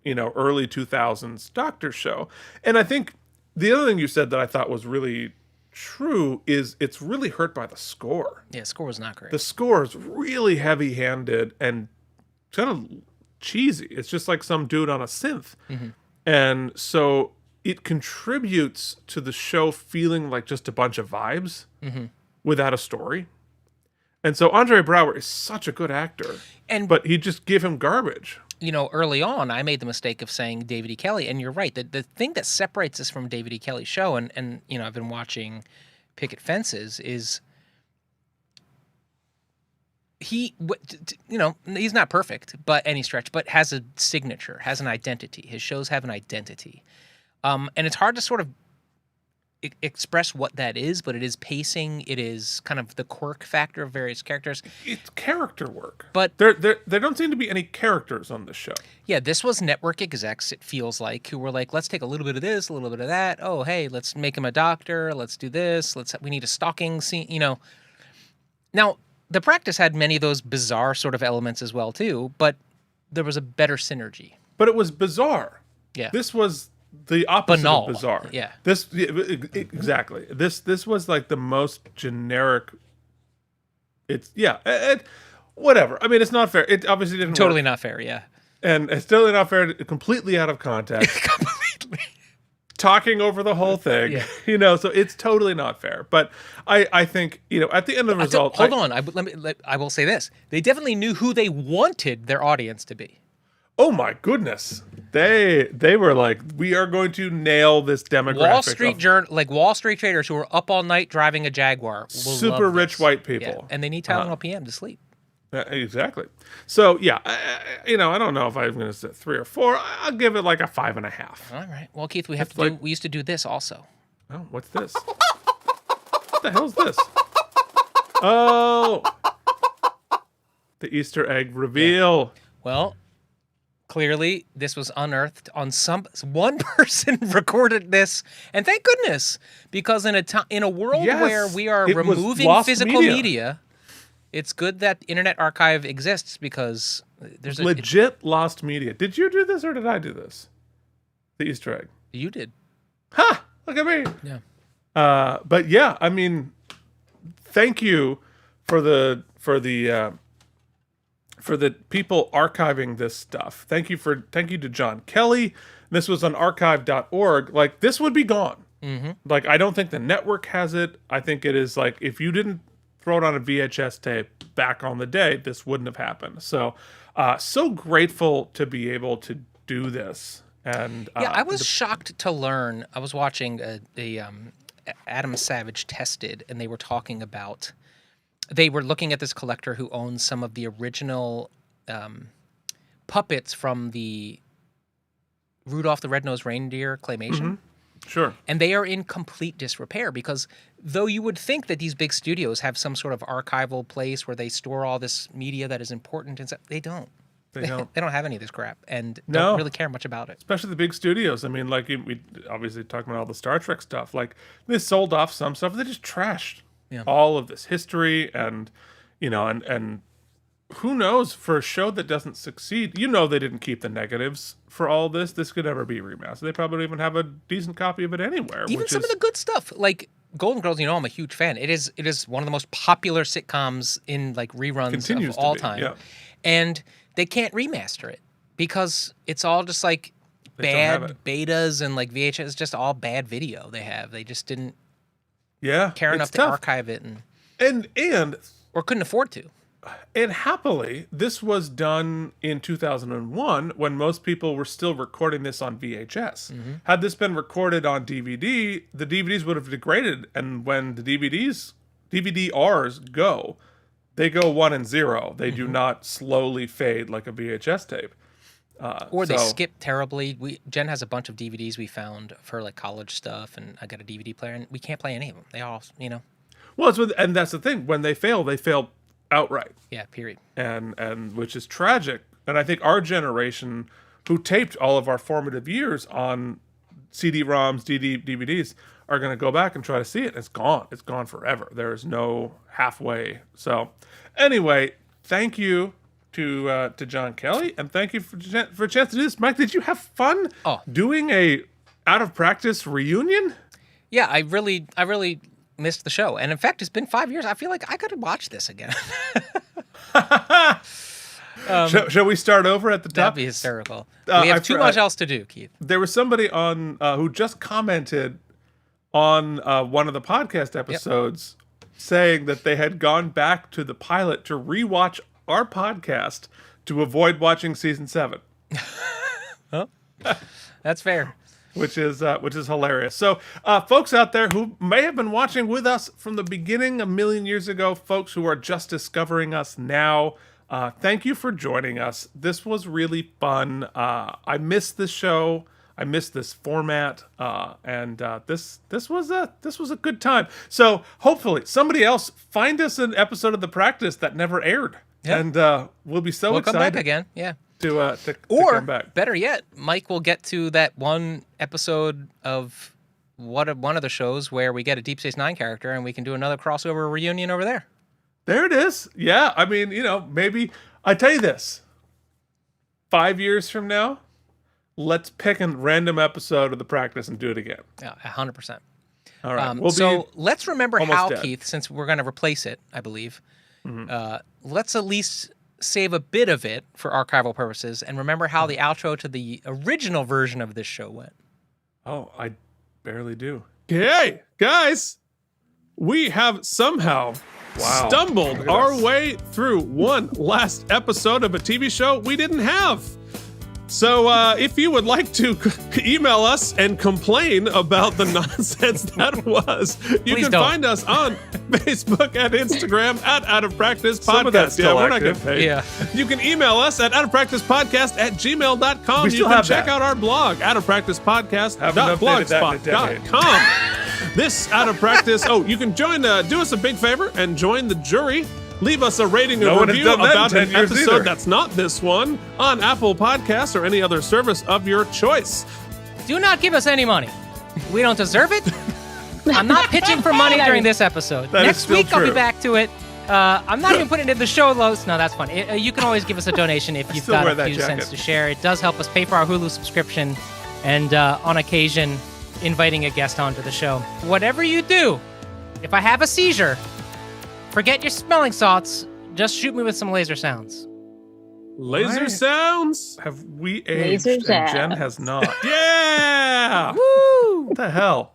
early 2000s doctor show. And I think the other thing you said that I thought was really true is it's really hurt by the score. Yeah, score was not great. The score is really heavy-handed and kind of cheesy. It's just like some dude on a synth. And so it contributes to the show feeling like just a bunch of vibes without a story. And so Andre Braugher is such a good actor, but he just give him garbage. Early on, I made the mistake of saying David E. Kelley, and you're right. The thing that separates this from David E. Kelley's show, and I've been watching Picket Fences, is he's not perfect by any stretch, but has a signature, has an identity. His shows have an identity. And it's hard to sort of express what that is, but it is pacing. It is kind of the quirk factor of various characters. It's character work. But there don't seem to be any characters on this show. Yeah, this was network execs, it feels like, who were like, let's take a little bit of this, a little bit of that. Oh, hey, let's make him a doctor. Let's do this. We need a stalking scene, Now, The Practice had many of those bizarre sort of elements as well, too, but there was a better synergy. But it was bizarre. Yeah. This was the opposite Banal. of bizarre. Yeah. Exactly. This was like the most generic. Whatever. I mean, it's not fair. It obviously didn't Totally work. not fair, yeah. And it's totally not fair. Completely out of context. Completely. Talking over the whole thing. Yeah. So it's totally not fair. But I think, at the end of the result. Hold on. I will say this. They definitely knew who they wanted their audience to be. Oh my goodness. They were like, we are going to nail this demographic. Wall Street traders who are up all night driving a Jaguar. Super rich white people. Yeah. And they need Tylenol PM to sleep. Exactly. So yeah, I don't know if I'm going to say 3 or 4. I'll give it like a 5.5. All right. Well, Keith, we used to do this also. Oh, what's this? What the hell's this? Oh, the Easter egg reveal. Yeah. Well, clearly this was unearthed on one person recorded this, and thank goodness, because in a world where we are removing physical media, it's good that Internet Archive exists because there's legit lost media. Did you do this or did I do this? The Easter egg. You did. Ha! Look at me. Yeah. But yeah, I mean, thank you for the people archiving this stuff. Thank you to John Kelley. This was on archive.org. Like, this would be gone. Mm-hmm. Like, I don't think the network has it. I think it is like, if you didn't throw it on a VHS tape back on the day, this wouldn't have happened. So, so grateful to be able to do this. And yeah, I was shocked to learn. I was watching Adam Savage Tested, and they were talking about, they were looking at this collector who owns some of the original puppets from the Rudolph the Red-Nosed Reindeer claymation. Mm-hmm. Sure. And they are in complete disrepair because though you would think that these big studios have some sort of archival place where they store all this media that is important and stuff, they don't. They don't have any of this crap and don't really care much about it. Especially the big studios. I mean, like, we obviously talking about all the Star Trek stuff. Like, they sold off some stuff. They just trashed all of this history and, you know, and who knows, for a show that doesn't succeed, you know, they didn't keep the negatives for all this. This could never be remastered. They probably don't even have a decent copy of it anywhere. Even some of the good stuff, like Golden Girls, you know, I'm a huge fan. It is one of the most popular sitcoms in like reruns of all time. Yeah. And they can't remaster it because it's all just like bad betas and like VHS. It's just all bad video they have. They just didn't care enough to archive it and or couldn't afford to. And happily, this was done in 2001 when most people were still recording this on VHS. Mm-hmm. Had this been recorded on DVD, the DVDs would have degraded. And when the DVD-Rs go, they go 1 and 0. They do not slowly fade like a VHS tape. Or they skip terribly. Jen has a bunch of DVDs we found of her like college stuff, and I got a DVD player, and we can't play any of them. They all, you know. Well, and that's the thing. When they fail outright. Yeah, period. And which is tragic. And I think our generation, who taped all of our formative years on CD-ROMs, DVDs, are going to go back and try to see it. It's gone. It's gone forever. There is no halfway. So, anyway, thank you to John Kelley, and thank you for a chance to do this. Mike, did you have fun doing a Out of Practice reunion? Yeah, I really missed the show, and in fact, it's been 5 years. I feel like I could watch this again. Shall we start over at the top? That'd be hysterical. We have too much else to do, Keith. There was somebody on who just commented on one of the podcast episodes saying that they had gone back to the pilot to rewatch our podcast to avoid watching season 7. Oh, that's fair. Which is hilarious. So, folks out there who may have been watching with us from the beginning a million years ago, folks who are just discovering us now, thank you for joining us. This was really fun. I missed this show. I missed this format, and this was a good time. So hopefully somebody else find us an episode of The Practice that never aired, and we'll be so excited. We'll come back again. Yeah. To come back. Better yet, Mike will get to that one episode of one of the shows where we get a Deep Space Nine character, and we can do another crossover reunion over there. There it is. Yeah, I mean, maybe I tell you this: 5 years from now, let's pick a random episode of The Practice and do it again. Yeah, 100%. All right. So let's remember how, Keith, since we're going to replace it, I believe. Mm-hmm. Let's at least save a bit of it for archival purposes and remember how the outro to the original version of this show went. Oh, I barely do. Hey, guys, we have somehow stumbled our way through one last episode of a TV show we didn't have. So if you would like to email us and complain about the nonsense that was, you can find us on Facebook and Instagram at Out of Practice Podcast. Some of that's still we're not getting paid. Yeah. You can email us at outofpracticepodcast@gmail.com. We You still can have check that. out our blog, outofpracticepodcast.blogspot.com. This Out of Practice. You can join. Do us a big favor and join the jury. Leave us a rating or review about an episode that's not this one on Apple Podcasts or any other service of your choice. Do not give us any money. We don't deserve it. I'm not pitching for money during this episode. Next week, I'll be back to it. I'm not even putting it in the show notes. No, that's fun. You can always give us a donation if you've got a few cents to share. It does help us pay for our Hulu subscription and, on occasion, inviting a guest onto the show. Whatever you do, if I have a seizure, forget your smelling salts. Just shoot me with some laser sounds. Laser sounds? Have we aged? Lasers and Jen out. has not. Yeah! Woo! What the hell?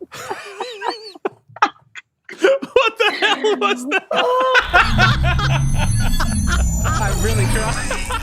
What the hell was that? I really tried.